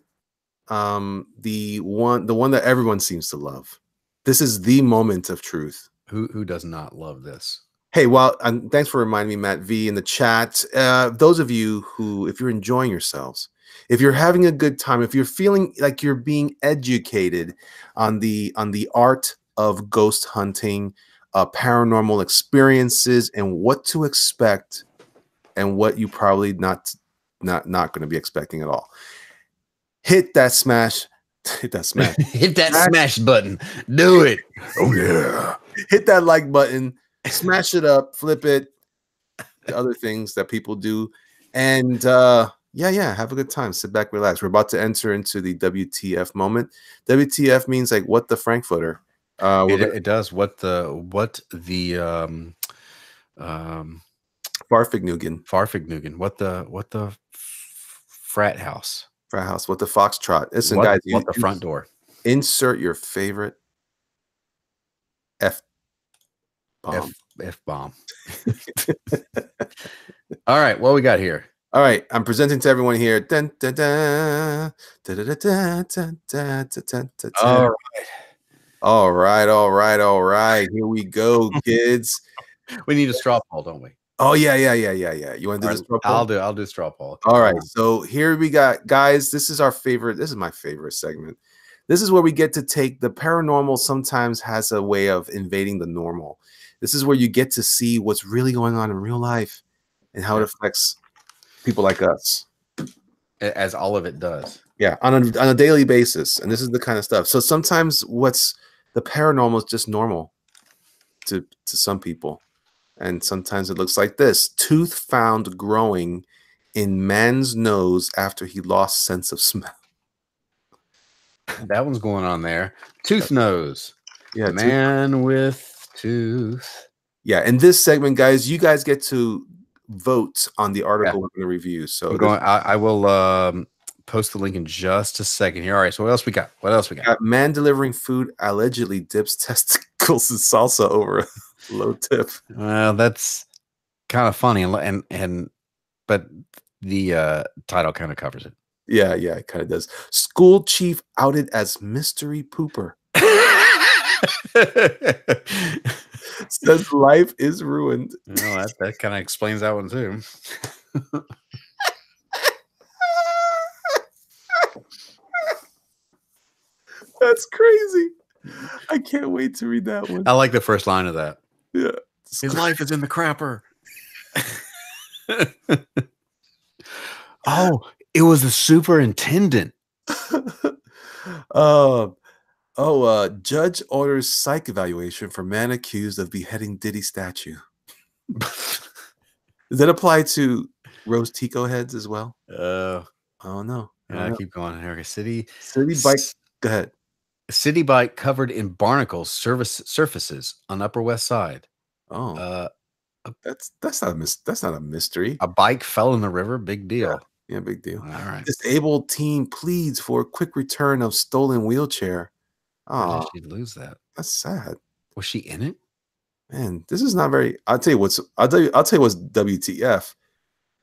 The one that everyone seems to love. This is the moment of truth. Who does not love this? Hey, well, thanks for reminding me, Matt V, in the chat. Those of you who, if you're enjoying yourselves, if you're having a good time, if you're feeling like you're being educated on the art of ghost hunting, paranormal experiences, and what to expect, and what you probably not going to be expecting at all, hit that smash hit that smash button. Do it. Oh yeah. Hit that like button, smash it up, flip it, the other things that people do, and yeah, have a good time. Sit back, relax. We're about to enter into the WTF moment. WTF means like what the Frankfurter. It does. What the Farfignugan. What the frat house. What the foxtrot. Listen, guys, what the front door. Insert your favorite F-bomb. F-bomb. All right, what we got here? All right, I'm presenting to everyone here. All right. Here we go, kids. We need a straw poll, don't we? Oh yeah. You want to do the straw poll? I'll do straw poll. All right. So here we got, guys. This is our favorite. This is my favorite segment. This is where we get to take the paranormal. Sometimes has a way of invading the normal. This is where you get to see what's really going on in real life and how it affects people like us, as all of it does. Yeah, on a daily basis. And this is the kind of stuff. So sometimes what's the paranormal is just normal to some people. And sometimes it looks like this. Tooth found growing in man's nose after he lost sense of smell. That one's going on there. Tooth nose. Yeah, man with tooth. Yeah, in this segment, guys, you guys get to vote on the article we're going to review. So I will post the link in just a second here. All right, so what else we got? Man delivering food allegedly dips testicles in salsa over a low tip. Well, that's kind of funny, but the title kind of covers it. Yeah, it kind of does. School chief outed as mystery pooper. Says life is ruined. Well, that kind of explains that one too. That's crazy. I can't wait to read that one. I like the first line of that. Yeah. His life is in the crapper. Oh, it was the superintendent. Judge orders psych evaluation for man accused of beheading Diddy statue. Does that apply to Rose Tico heads as well? Oh no. Yeah, keep going here. City bike. Go ahead. City bike covered in barnacles surfaces on Upper West Side. Oh, that's not a mystery. A bike fell in the river. Big deal. Yeah, big deal. All right. Disabled teen pleads for a quick return of stolen wheelchair. How did she lose that? That's sad. Was she in it? Man, this is not very. I'll tell you what's WTF.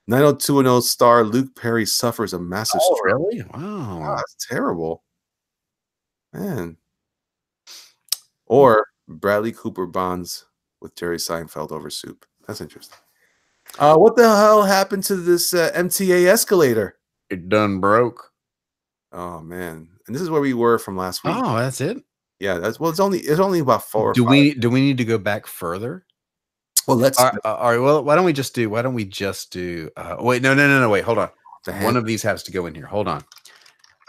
90210 star Luke Perry suffers a massive stroke. Really? Wow. That's terrible. Man. Or Bradley Cooper bonds with Jerry Seinfeld over soup. That's interesting. What the hell happened to this MTA escalator? It done broke. Oh man. And this is where we were from last week. Oh, that's it? Yeah, it's only about 4 or 5. Do we need to go back further? Well, let's all right. Well, why don't we just do wait, no, wait, hold on. One of these has to go in here. Hold on.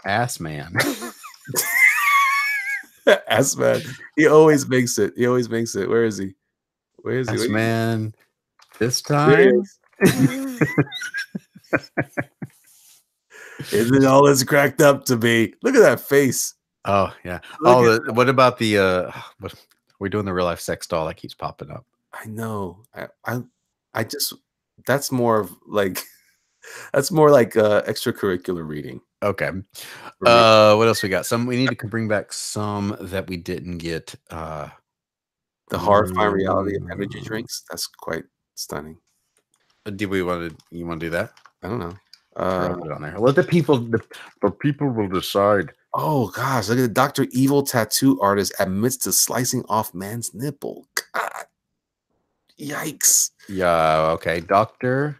Ass man. Ass man. He always makes it. Where is he? Ass man. This time. It Isn't it all it's cracked up to be? Look at that face. Oh yeah. Look What about the what we're doing the real life sex doll that keeps popping up? I know. I just that's more of like that's more like extracurricular reading. Okay. For me. What else we got? We need to bring back some that we didn't get. The horrifying reality of energy drinks. That's quite stunning. Do we want to? You want to do that? I don't know. Sure, I'll put it on there. Let the people will decide. Oh gosh, look at the Dr. Evil tattoo artist admits to slicing off man's nipple. God. Yikes. Yeah, okay. Dr.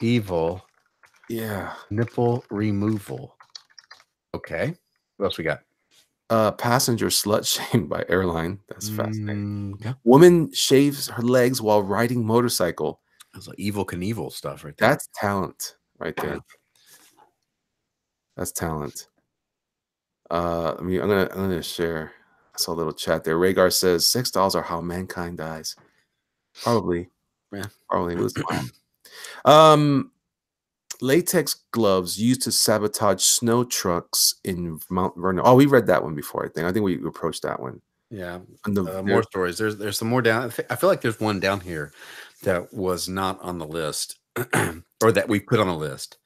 Evil. Yeah. Nipple removal. Okay. What else we got? Passenger slut shamed by airline. That's fascinating. Yeah. Woman shaves her legs while riding motorcycle. That's like Evil Knievel stuff right there. That's talent right there. That's talent. I'm gonna share. I saw a little chat there. Rhaegar says sex dolls are how mankind dies. Probably. Yeah. Probably. It was fine. Latex gloves used to sabotage snow trucks in Mount Vernon. Oh, we read that one before, I think. I think we approached that one. Yeah. And More stories. There's some more down. I feel like there's one down here that was not on the list or that we put on the list.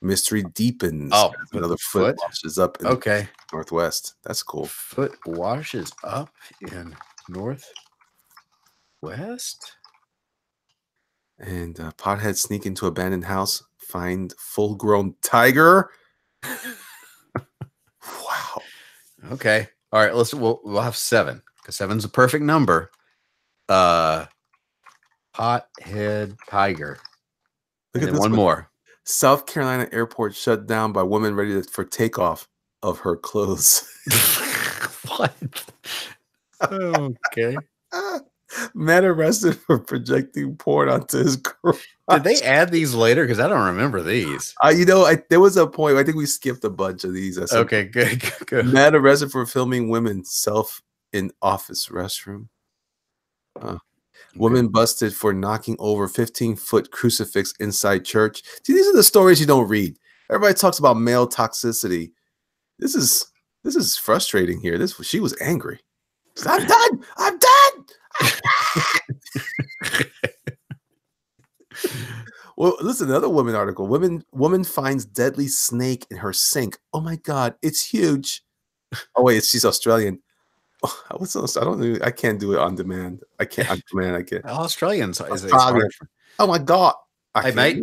Mystery deepens. Oh, another foot washes up in okay. Northwest. That's cool. Foot washes up in Northwest. And potheads sneak into abandoned house, find full-grown tiger. Wow. Okay. All right. We'll have 7 because 7's a perfect number. Pothead tiger. Look And at then one more. South Carolina airport shut down by woman ready for takeoff of her clothes. What? Okay. Man arrested for projecting porn onto his garage. Did they add these later? Because I don't remember these. There was a point. I think we skipped a bunch of these. Okay, good. Man arrested for filming women self in office restroom. Woman busted for knocking over 15-foot crucifix inside church. See, these are the stories you don't read. Everybody talks about male toxicity. This is frustrating here. She was angry. I'm done. I'm done. Well, listen, another woman article. Woman finds deadly snake in her sink. Oh my God, it's huge. Oh wait, she's Australian. Oh, what's else? I can't do it on demand. I can't on demand. I can't. Australians is Australian. Oh my God. Hey mate.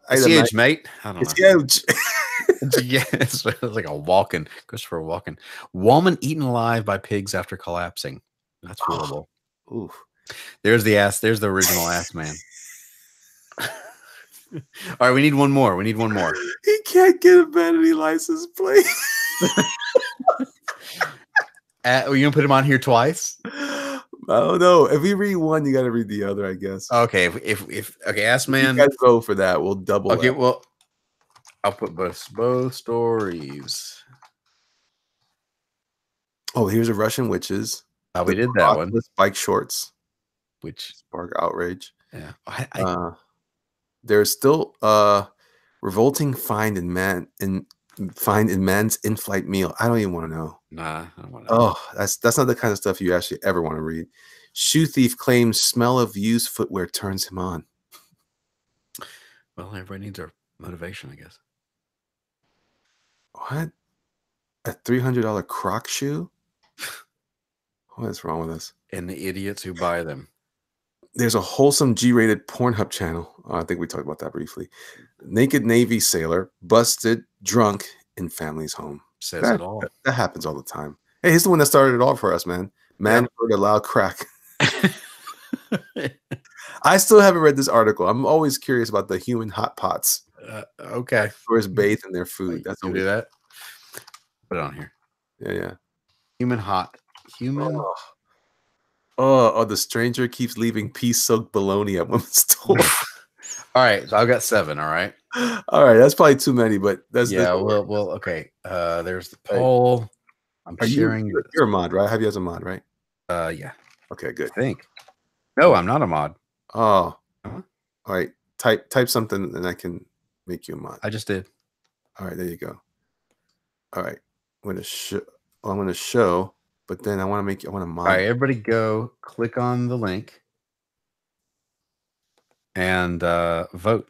It's huge, mate. I don't know. Huge. Yeah, it's like a walking Christopher Walken. Woman eaten alive by pigs after collapsing. That's horrible. Ooh. There's the original ass man. All right, we need one more. He can't get a vanity license plate. Are you gonna put him on here twice? I don't know. If we read one, you got to read the other, I guess. Okay. If ass man. You guys go for that. We'll double. Okay. That. Well, I'll put both stories. Oh, here's a Russian witches. We did that one. Bike shorts, which spark outrage. Yeah. There's still revolting find in man's in-flight meal. I don't even want to know. Nah, I don't want to know. Oh, that's not the kind of stuff you actually ever want to read. Shoe thief claims smell of used footwear turns him on. Well, everybody needs their motivation, I guess. What? A $300 Croc shoe? What is wrong with us? And the idiots who buy them. There's a wholesome G-rated Pornhub channel. I think we talked about that briefly. Naked Navy sailor busted drunk in family's home. Says it all. That happens all the time. Hey, he's the one that started it all for us, man. Man heard a loud crack. I still haven't read this article. I'm always curious about the human hot pots. Okay. Tourists bathe in their food. That's do that. Put it on here. Yeah. Human. Oh, the stranger keeps leaving pea-soaked bologna at women's store. All right, so I've got 7. All right. All right, that's probably too many, but that's Well, okay. There's the poll. I'm sharing. You're a mod, right? I have you as a mod, right? Yeah. Okay, good. I think. No, I'm not a mod. Oh. All right. Type something and I can make you a mod. I just did. All right, there you go. All right, I'm gonna show. Well, I'm gonna show, but then I want to make. I want to mod. All right, everybody, go click on the link and vote.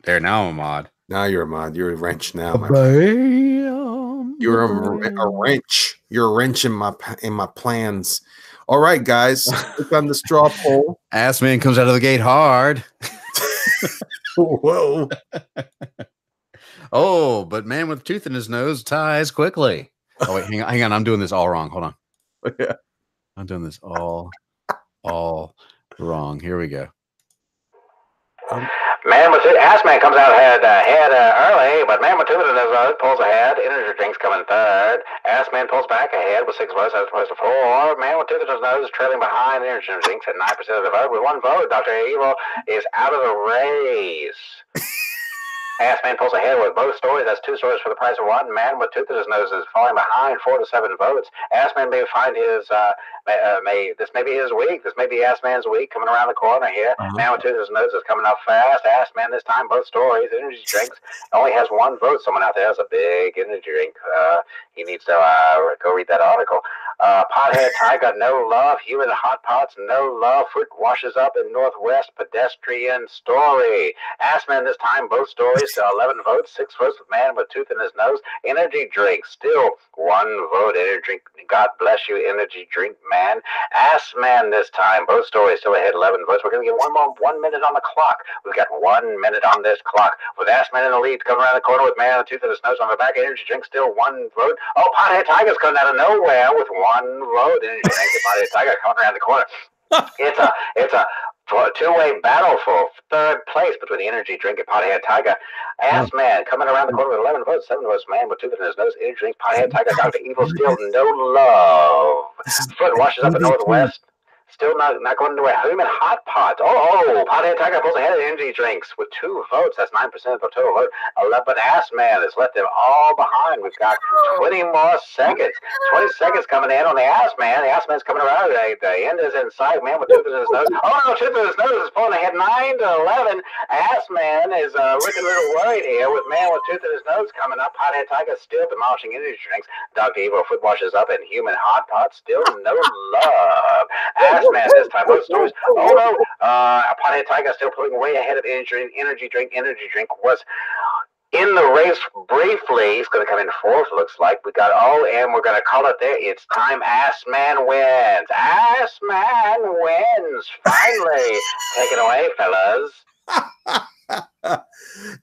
There, now I'm a mod. Now you're a mod. You're a wrench now. Bam, You're a wrench. You're a wrench in my plans. All right, guys, click on the straw poll. Ass man comes out of the gate hard. Whoa. Oh, but man with tooth in his nose ties quickly. Oh wait, hang on. I'm doing this all wrong. Hold on. Yeah. I'm doing this all wrong. Here we go. Man with ass man comes out ahead early, but man with tooth in his nose pulls ahead. Energy drinks coming third. Ass man pulls back ahead with 6 votes as opposed to 4. Man with tooth in his nose is trailing behind. Energy drinks at 9% of the vote. With 1 vote, Dr. Evil is out of the race. Ass man pulls ahead with both stories. That's 2 stories for the price of 1. Man with tooth in his nose is falling behind 4 to 7 votes. Ass man may find his this may be his week. This may be Ass man's week coming around the corner here. Man with tooth in his nose is coming up fast. Ass man this time both stories. Energy drinks only has 1 vote. Someone out there has a big energy drink. He needs to go read that article. Pothead Tiger, no love. Human hot pots, no love. Foot washes up in Northwest. Pedestrian story. Ass man this time both stories. 11 votes, 6 votes with man with tooth in his nose. Energy drink, still 1 vote. Energy drink, God bless you, energy drink man. Ass man this time, both stories still ahead, 11 votes. We're going to get 1 minute on the clock. We've got 1 minute on this clock. With ass man in the lead, coming around the corner with man with tooth in his nose on the back. Energy drink, still 1 vote. Oh, Pothead Tiger's coming out of nowhere with 1 vote. Energy drink, Pothead Tiger coming around the corner. It's a 2-way battle for 3rd place between the energy drink and Pothead Tiger. Ass man coming around the corner with 11 votes, 7 votes. Man with tooth in his nose. Energy drink, Pothead Tiger, Dr. Evil, still no love. Foot washes up in Northwest. Still not going to a human hot pot. Oh, Pothead Tiger pulls ahead of energy drinks with 2 votes. That's 9% of the total vote. But Ass Man has left them all behind. We've got 20 more seconds. 20 seconds coming in on the Ass Man. The Ass Man's coming around. The end is in sight. Man with tooth in his nose. Oh, no, tooth in his nose is pulling ahead 9 to 11. Ass Man is looking a little worried here with man with tooth in his nose coming up. Pothead Tiger still demolishing energy drinks. Dr. Evil foot washes up in human hot pot. Still no love. Ass Man this time. Both stories. Oh no. Pothead Tiger still pulling way ahead of energy drink. Energy drink was in the race briefly. He's going to come in 4th, looks like. We got, and we're going to call it there. It's time. Ass Man wins. Ass Man wins. Finally. Take it away, fellas.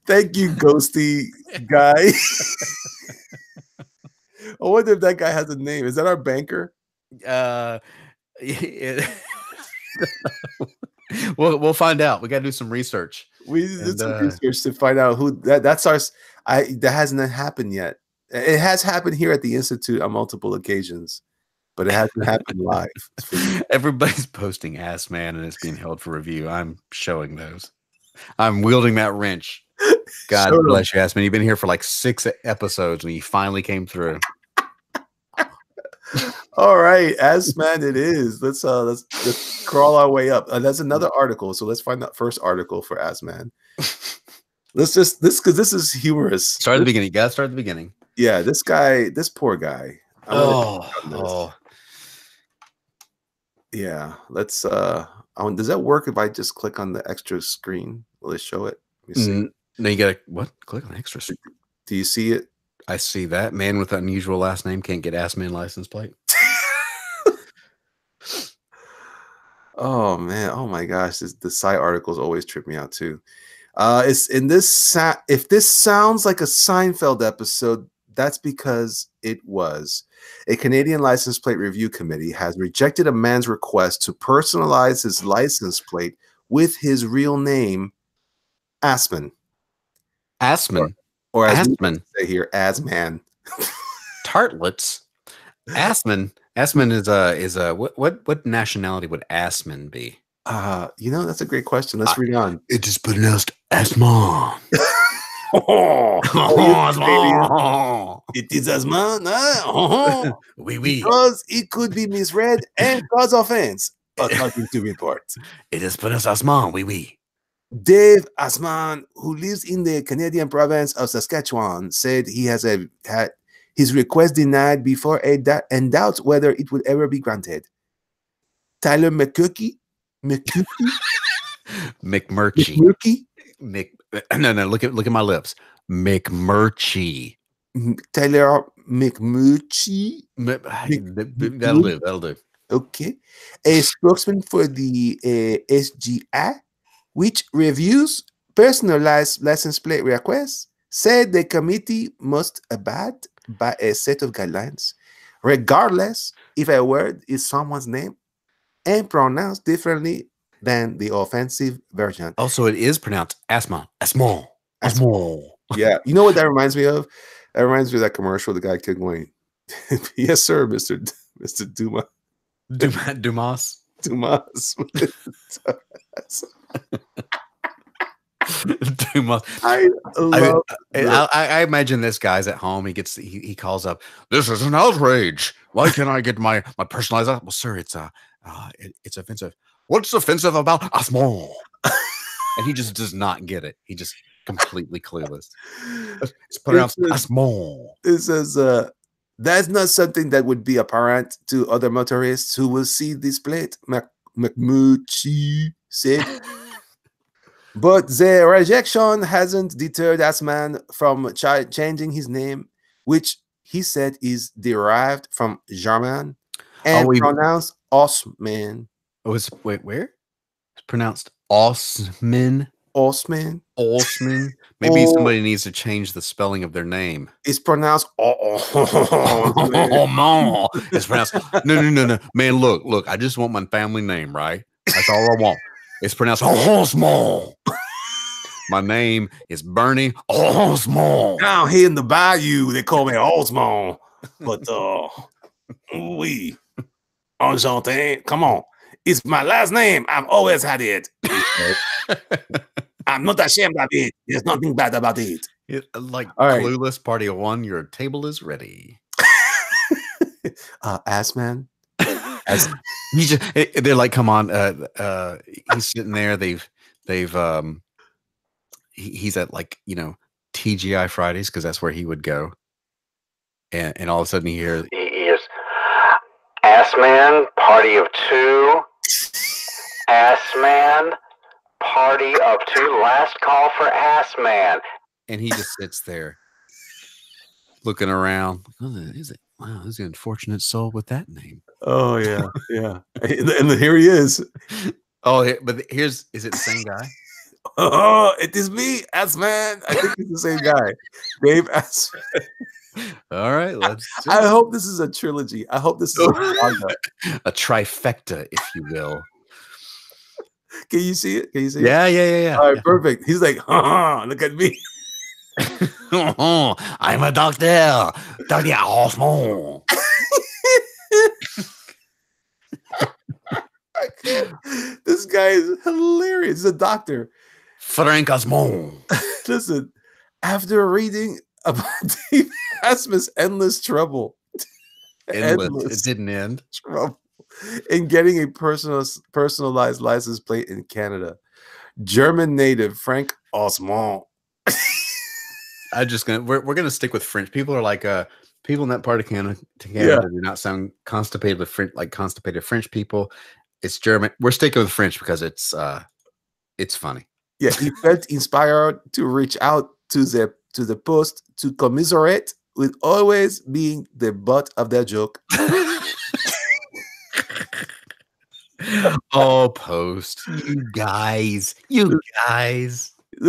Thank you, ghosty guy. I wonder if that guy has a name. Is that our banker? We'll find out. We got to do some research. We did some research to find out who that's our. That hasn't happened yet. It has happened here at the Institute on multiple occasions, but it hasn't happened live. Everybody's posting Ass Man and it's being held for review. I'm showing those. I'm wielding that wrench. God bless you, Ass Man. You've been here for like 6 episodes when you finally came through. All right, Ass Man, it is. Let's crawl our way up. That's another article. So let's find that first article for Ass Man. Let's just because this is humorous. Start at the beginning. Gotta start at the beginning. Yeah, this poor guy. Yeah. Let's. Does that work if I just click on the extra screen? Will it show it? Let me see. No, you gotta click on extra screen. Do you see it? I see that. Man with unusual last name can't get Ass Man license plate. Oh man! Oh my gosh! The side articles always trip me out too. It's in this. If this sounds like a Seinfeld episode, that's because it was. A Canadian license plate review committee has rejected a man's request to personalize his license plate with his real name, Assman. Assman. Or as Assman. Say here, Asman. Tartlets. Assman. Assman is a what nationality would Assman be? That's a great question. Let's read on. It is pronounced Asman. It is Asman. Oui. Because it could be misread and cause offense, according to reports. It is pronounced Asman. Oui. Dave Asman, who lives in the Canadian province of Saskatchewan, said he has had his request denied before and doubts whether it would ever be granted. Tyler McMurky, McMurchie. No, look at my lips. McMurchie. Tyler McMurchie. That'll do. Okay. A spokesman for the SGI, which reviews personalized license plate requests, said the committee must abide by a set of guidelines, regardless if a word is someone's name and pronounced differently than the offensive version. Also, it is pronounced asthma. Yeah. You know what that reminds me of? That reminds me of that commercial, the guy kept going, yes, sir, Mr. Dumas. Dumas. Dumas. Dumas. I imagine this guy's at home. He calls up. This is an outrage. Why can't I get my personalized? Well, sir, it's offensive. What's offensive about asthma? And he just does not get it. He just completely clueless. It's pronounced asthma. It says that's not something that would be apparent to other motorists who will see this plate, McMurchie said. But the rejection hasn't deterred Asman from changing his name, which he said is derived from German and pronounced Osman. Wait, where? It's pronounced Osman. Osman. Maybe somebody needs to change the spelling of their name. It's pronounced It's pronounced no. Man, look, I just want my family name, right? That's all I want. It's pronounced Osman. My name is Bernie Osman. Down here in the bayou, they call me Osman. But we enchanté. Come on. It's my last name. I've always had it. I'm not ashamed of it. There's nothing bad about it. Clueless Party of One, your table is ready. Assman. They're like, come on. He's sitting there. He's at TGI Fridays because that's where he would go. And all of a sudden he hears Assman, party of two. Assman, party of two. Last call for Assman. And he just sits there looking around. Is it? Wow, who's the unfortunate soul with that name? Oh, yeah. And here he is. Oh, but is it the same guy? Oh, it is me, Assman. I think it's the same guy. Dave Assman. All right, I hope this is a trilogy. I hope this is a trifecta, if you will. Can you see it? Yeah. All right, perfect. He's like, look at me. I'm a doctor. Dr. Hoffman. This guy is hilarious. He's a doctor. Frank Osmond. Listen, after reading about Dave Asman's endless trouble, it didn't end. Trouble in getting a personalized license plate in Canada, German native Frank Osmond. We're gonna stick with French. People are like people in that part of Canada do not sound constipated with French, like constipated French people. It's German. We're sticking with French because it's funny. Yeah, he felt inspired to reach out to the Post to commiserate with always being the butt of their joke. Oh, Post, you guys. Look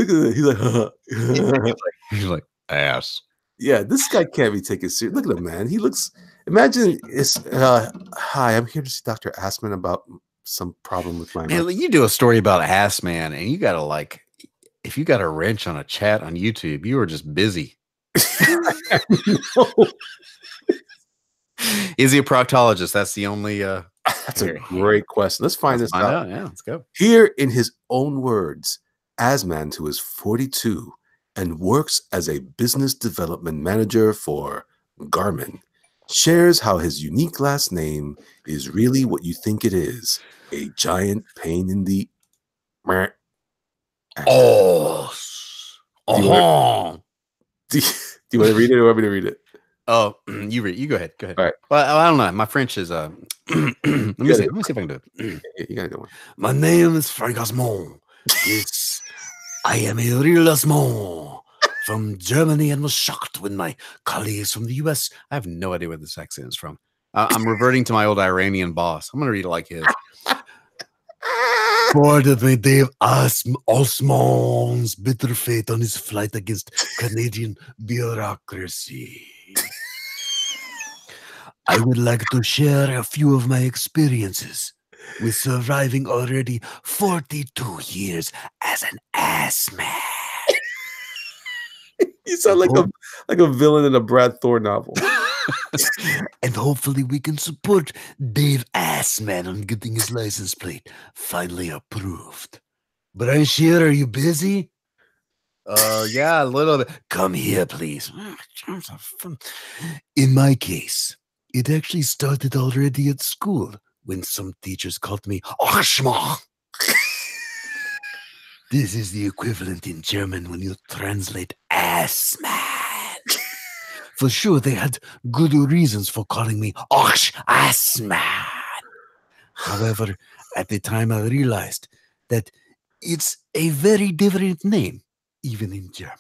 at it. He's like ass. Yeah, this guy can't be taken serious. Look at him, man. He looks. Imagine it's hi. I'm here to see Dr. Assman about some problem with my. Man, you do a story about Assman, and you gotta if you got a wrench on a chat on YouTube, you are just busy. Is he a proctologist? That's the only. That's a great question. Let's find this out. Yeah, let's go. Here, in his own words, Assman, who is 42 and works as a business development manager for Garmin, shares how his unique last name is really what you think it is: a giant pain in the. Oh. Do you want to read it or want me to read it? Oh, you read. You go ahead. Go ahead. All right. Well, I don't know. My French is let me see. Let me see if I can do it. You got to go. My name is Frank Osmond. Yes, I am a real Osmond from Germany, and was shocked when my colleagues from the U.S. I have no idea where this accent is from. I'm reverting to my old Iranian boss. I'm gonna read it like his. Boarded with Dave Osmond's bitter fate on his flight against Canadian bureaucracy. I would like to share a few of my experiences with surviving already 42 years as an ass man. You sound like a villain in a Brad Thor novel. And hopefully we can support Dave Assman on getting his license plate finally approved. Brian Shear, are you busy? Yeah, a little bit. Come here, please. In my case, it actually started already at school when some teachers called me Arschmann. This is the equivalent in German when you translate ass man. For sure, they had good reasons for calling me ass man. However, at the time I realized that it's a very different name, even in German.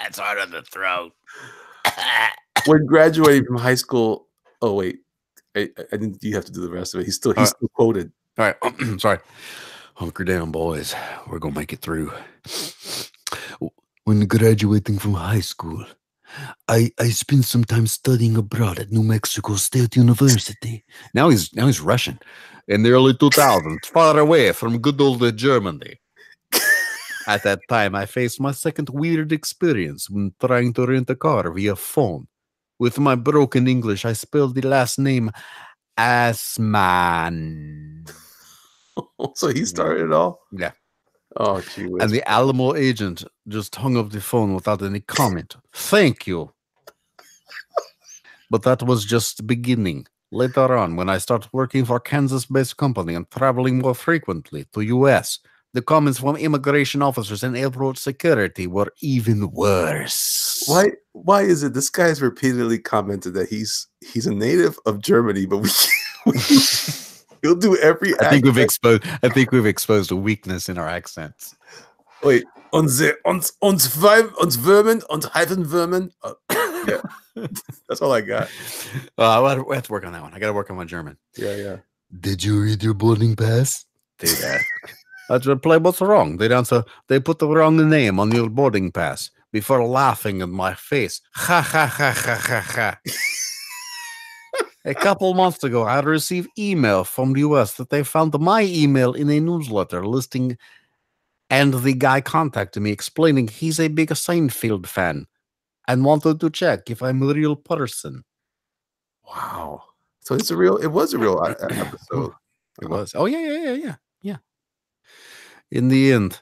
It's hard on the throat. When graduating from high school, oh wait, I think you have to do the rest of it. He's still quoted. All right, sorry. Hunker down, boys. We're gonna make it through. When graduating from high school, I spent some time studying abroad at New Mexico State University. Now he's Russian. In the early 2000s, far away from good old Germany. At that time, I faced my second weird experience when trying to rent a car via phone. With my broken English, I spelled the last name Assman. So he started it all? Yeah. Oh, gee whiz. And the Alamo agent just hung up the phone without any comment. Thank you. But that was just the beginning. Later on, when I started working for a Kansas-based company and traveling more frequently to U.S., the comments from immigration officers and airport security were even worse. Why is it this guy has repeatedly commented that he's a native of Germany, but he'll do every I think we've exposed a weakness in our accents. Wait, uns Würmen, uns Heifenwürmen. Yeah. That's all I got. I have to work on that one. I got to work on my German. Yeah. Did you read your boarding pass? They'd ask. I'd reply, what's wrong? They'd answer, they put the wrong name on your boarding pass before laughing in my face. Ha, ha, ha, ha, ha, ha. A couple months ago, I received email from the US that they found my email in a newsletter listing, and the guy contacted me explaining he's a big Seinfeld fan and wanted to check if I'm a real person. Wow. So it was a real episode. It was. Oh, yeah. In the end.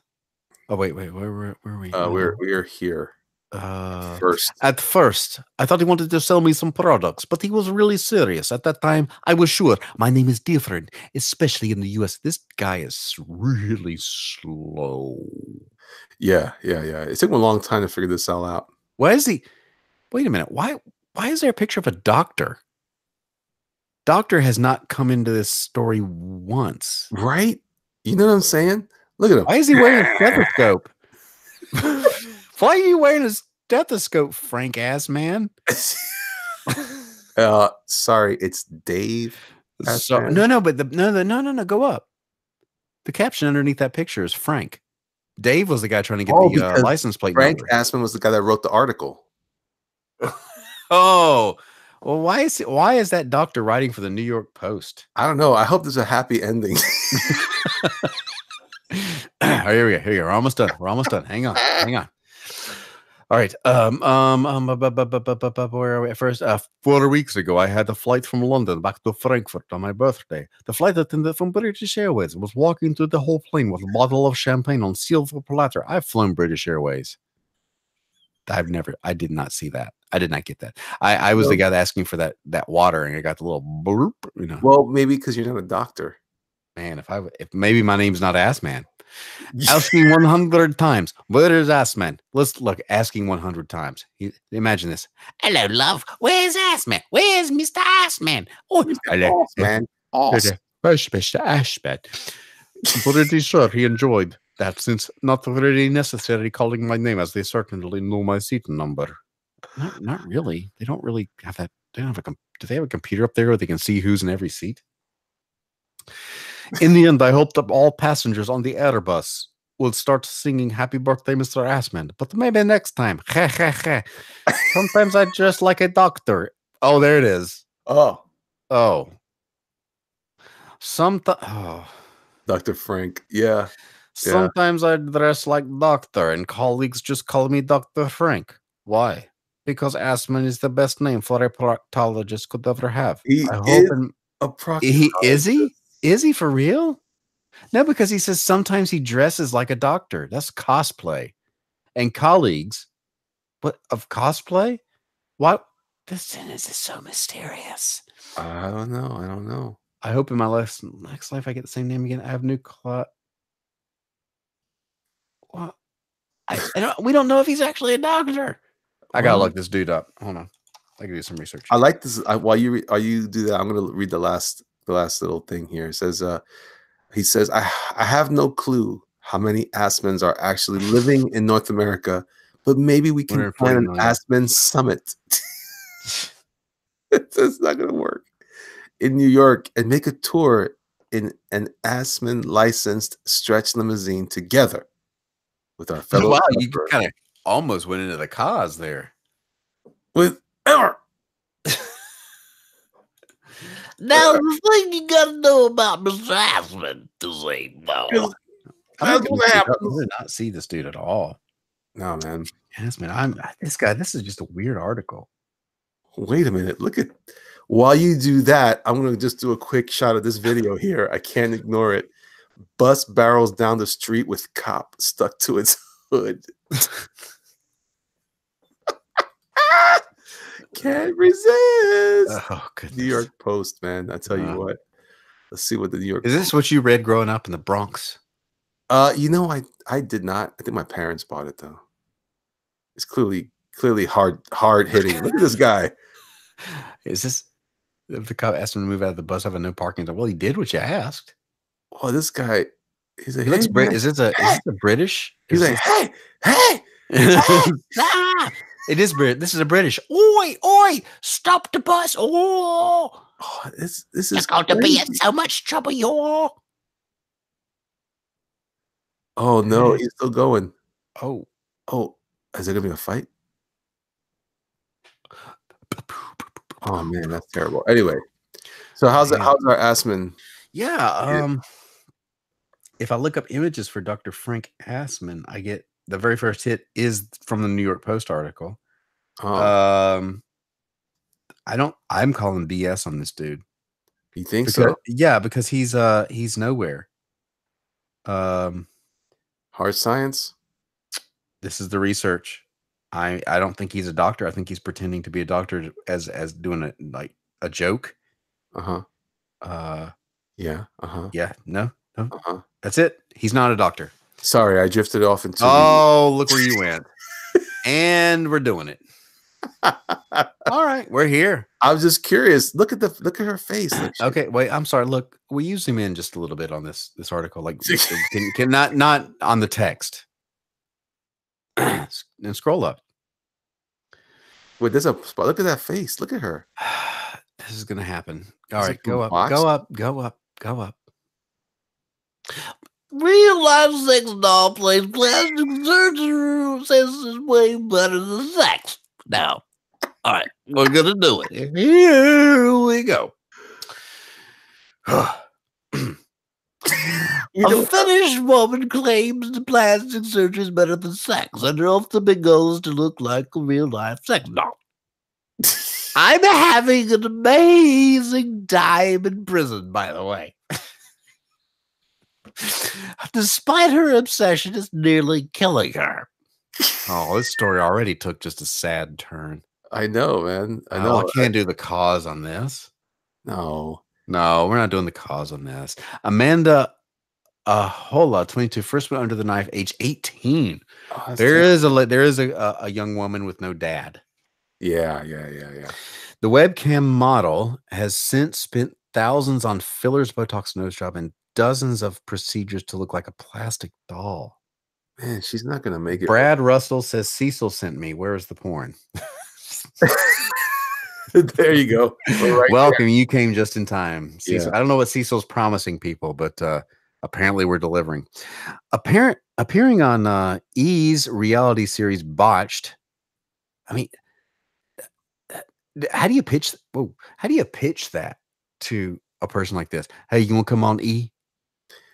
Oh, wait. Where were we? We're here. At first, I thought he wanted to sell me some products, but he was really serious. At that time, I was sure my name is different, especially in the US. This guy is really slow. Yeah. It took him a long time to figure this all out. Why is he? Wait a minute. Why is there a picture of a doctor? Doctor has not come into this story once. Right? You know what I'm saying? Look at him. Why is he wearing a stethoscope? Why are you wearing a stethoscope, Frank ass man? Sorry, it's Dave. No, go up. The caption underneath that picture is Frank. Dave was the guy trying to get the license plate. Frank Assman was the guy that wrote the article. Oh, well, why is that doctor writing for the New York Post? I don't know. I hope there's a happy ending. Here we go. We're almost done. Hang on. All right. Where are we? First, 4 weeks ago, I had a flight from London back to Frankfurt on my birthday. The flight attendant from British Airways was walking through the whole plane with a bottle of champagne on silver platter. I've flown British Airways. I did not see that. I did not get that. I was the guy asking for that water, and I got the little bloop. Well, maybe because you're not a doctor. Man, if maybe my name's not Ass Man. Asking 100 times, where is Ass Man? Let's look, asking 100 times. Imagine this. Hello, love. Where's Ass Man? Where's Mr. Ass Man? Oh, hello, man. Awesome. Where's Mr. Ass Man? Pretty sure he enjoyed that since not really necessary calling my name, as they certainly know my seat number. Not really. They don't really have that. They don't have do they have a computer up there where they can see who's in every seat? In the end, I hope that all passengers on the Airbus will start singing "Happy Birthday, Mr. Assman." But maybe next time. Sometimes I dress like a doctor. Oh, there it is. Oh. Dr. Frank. Yeah. Sometimes I dress like doctor, and colleagues just call me Dr. Frank. Why? Because Assman is the best name for a proctologist could ever have. Is he? Is he for real? No, because he says sometimes he dresses like a doctor. That's cosplay. And colleagues, but of cosplay? What? This is so mysterious. I don't know. I hope in my next life I get the same name again. I have new What? We don't know if he's actually a doctor. I gotta look this dude up. Hold on. I can do some research. I like this. While you do that, I'm gonna read the last little thing here. It says, he says, I have no clue how many Assmans are actually living in North America, but maybe we can plan an Assman summit. It's not gonna work. In New York, and make a tour in an Assman licensed stretch limousine together with our fellow. Wow, you kind of almost went into the cause there. With ever. Now, the thing you got to know about Mr. Assman is I did not see this dude at all. No, man. Assman, this is just a weird article. Wait a minute. Look at, while you do that, I'm going to just do a quick shot of this video here. I can't ignore it. Bus barrels down the street with cop stuck to its hood. Can't resist. Oh, goodness. New York Post, man. I tell you what. Let's see what the New York Is this what you read growing up in the Bronx? You know, I did not. I think my parents bought it though. It's clearly hard hitting. Look at this guy. Is this if the cop asked him to move out of the bus, have a no parking? Well, he did what you asked. Oh, this guy. He looks British. Is this a British? He's like, hey. It is British. This is a British. Oi! Stop the bus! Oh, this is you're going to be in so much trouble, y'all. Oh no, he's still going. Oh, is there gonna be a fight? Oh man, that's terrible. Anyway, so how's our Assman? Yeah. If I look up images for Dr. Frank Assman, I get the very first hit is from the New York Post article. I'm calling BS on this dude. You think so? Yeah, because he's nowhere. Hard science. This is the research. I don't think he's a doctor. I think he's pretending to be a doctor as doing a joke. Yeah. Yeah. No. That's it. He's not a doctor. Sorry, I drifted off into. Oh, look where you went. And we're doing it. All right, we're here. I was just curious. Look at her face. Okay, wait. I'm sorry. Look, will you zoom in just a little bit on this article? Like, can not on the text. And scroll up. Wait, there's a spot. Look at that face. Look at her. This is gonna happen. All right, go up. Real life sex doll plays plastic surgery. Says is way better than sex. Now, all right, we're gonna do it. Here we go. A Finnish woman claims the plastic surgery is better than sex, and her ultimate goal is to look like a real life sex doll. I'm having an amazing time in prison, by the way. Despite her obsession, it's nearly killing her. Oh, this story already took just a sad turn. I know, man. I know. I can't do the cause on this. No. No, we're not doing the cause on this. Amanda Hola, 22, first went under the knife, age 18. Oh, There is a young woman with no dad. Yeah. The webcam model has since spent thousands on fillers, Botox, nose job, and dozens of procedures to look like a plastic doll. Man, she's not gonna make it. Brad Russell says Cecil sent me. Where is the porn? There you go. Right. Welcome. There. You came just in time. Cecil. Yeah. I don't know what Cecil's promising people, but apparently we're delivering. Appearing on E's reality series Botched. I mean, how do you pitch? Whoa, how do you pitch that to a person like this? Hey, you want to come on E?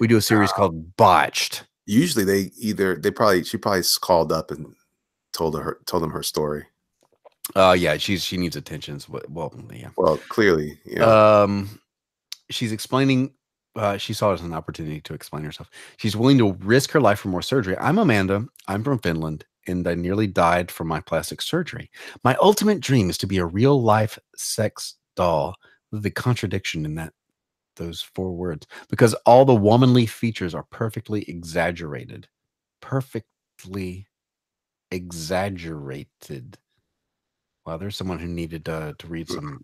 We do a series called Botched. Usually she probably called up and told them her story. Yeah, she needs attention. Well, yeah. Well, clearly, yeah. She's explaining. She saw it as an opportunity to explain herself. She's willing to risk her life for more surgery. I'm Amanda. I'm from Finland, and I nearly died from my plastic surgery. My ultimate dream is to be a real life sex doll. The contradiction in those 4 words, because all the womanly features are perfectly exaggerated. Perfectly exaggerated. Wow, there's someone who needed to read some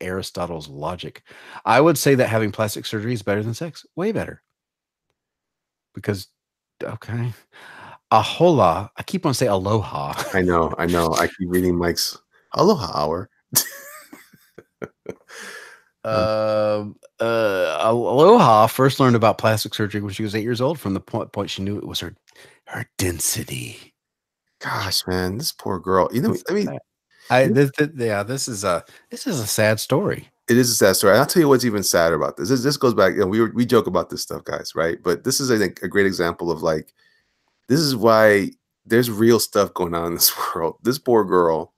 Aristotle's logic. I would say that having plastic surgery is better than sex. Way better. Because, okay. Ahola. I keep on saying aloha. I know. I keep reading Mike's aloha hour. Aloha first learned about plastic surgery when she was 8 years old. From the point she knew it was her density. Gosh, man, this poor girl. You know, I mean, this is a sad story. It is a sad story. And I'll tell you what's even sadder about this. This goes back, we joke about this stuff, guys, right? But this is, I think, a great example of like, this is why there's real stuff going on in this world. This poor girl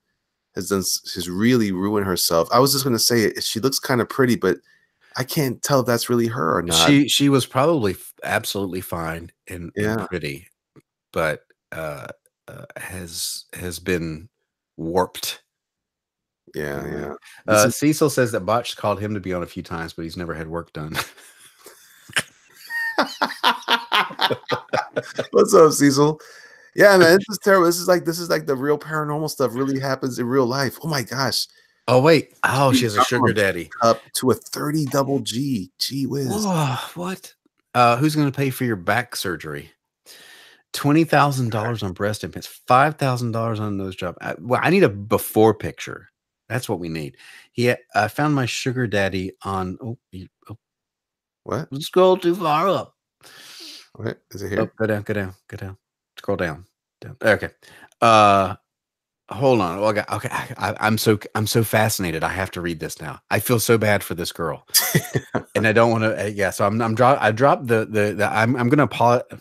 has really ruined herself. I was just going to say it. She looks kind of pretty, but I can't tell if that's really her or not. She was probably absolutely fine and pretty, but has been warped. Yeah. Cecil says that Botch called him to be on a few times, but he's never had work done. What's up, Cecil? Yeah, man, this is terrible. This is like the real paranormal stuff really happens in real life. Oh my gosh. Oh wait. Oh, she has a sugar daddy. Up to a 30 double G. Gee whiz. Whoa, what? Who's going to pay for your back surgery? $20,000 on breast implants, $5,000 on a nose job. I need a before picture. That's what we need. I found my sugar daddy on. What? Scroll too far up. What is it here? Go down. Scroll down. Okay. Hold on. Okay. I'm so fascinated. I have to read this now. I feel so bad for this girl, and I don't want to. So I dropped I'm gonna apologize.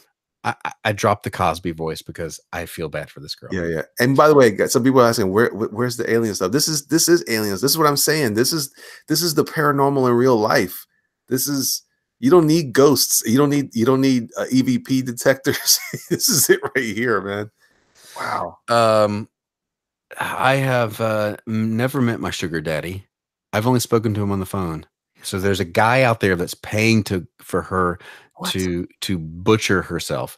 I dropped the Cosby voice because I feel bad for this girl. Yeah. And by the way, guys, some people are asking where's the alien stuff. This is aliens. This is what I'm saying. This is the paranormal in real life. You don't need ghosts. You don't need EVP detectors. This is it right here, man. Wow. I have never met my sugar daddy. I've only spoken to him on the phone. So there's a guy out there that's paying for her to butcher herself.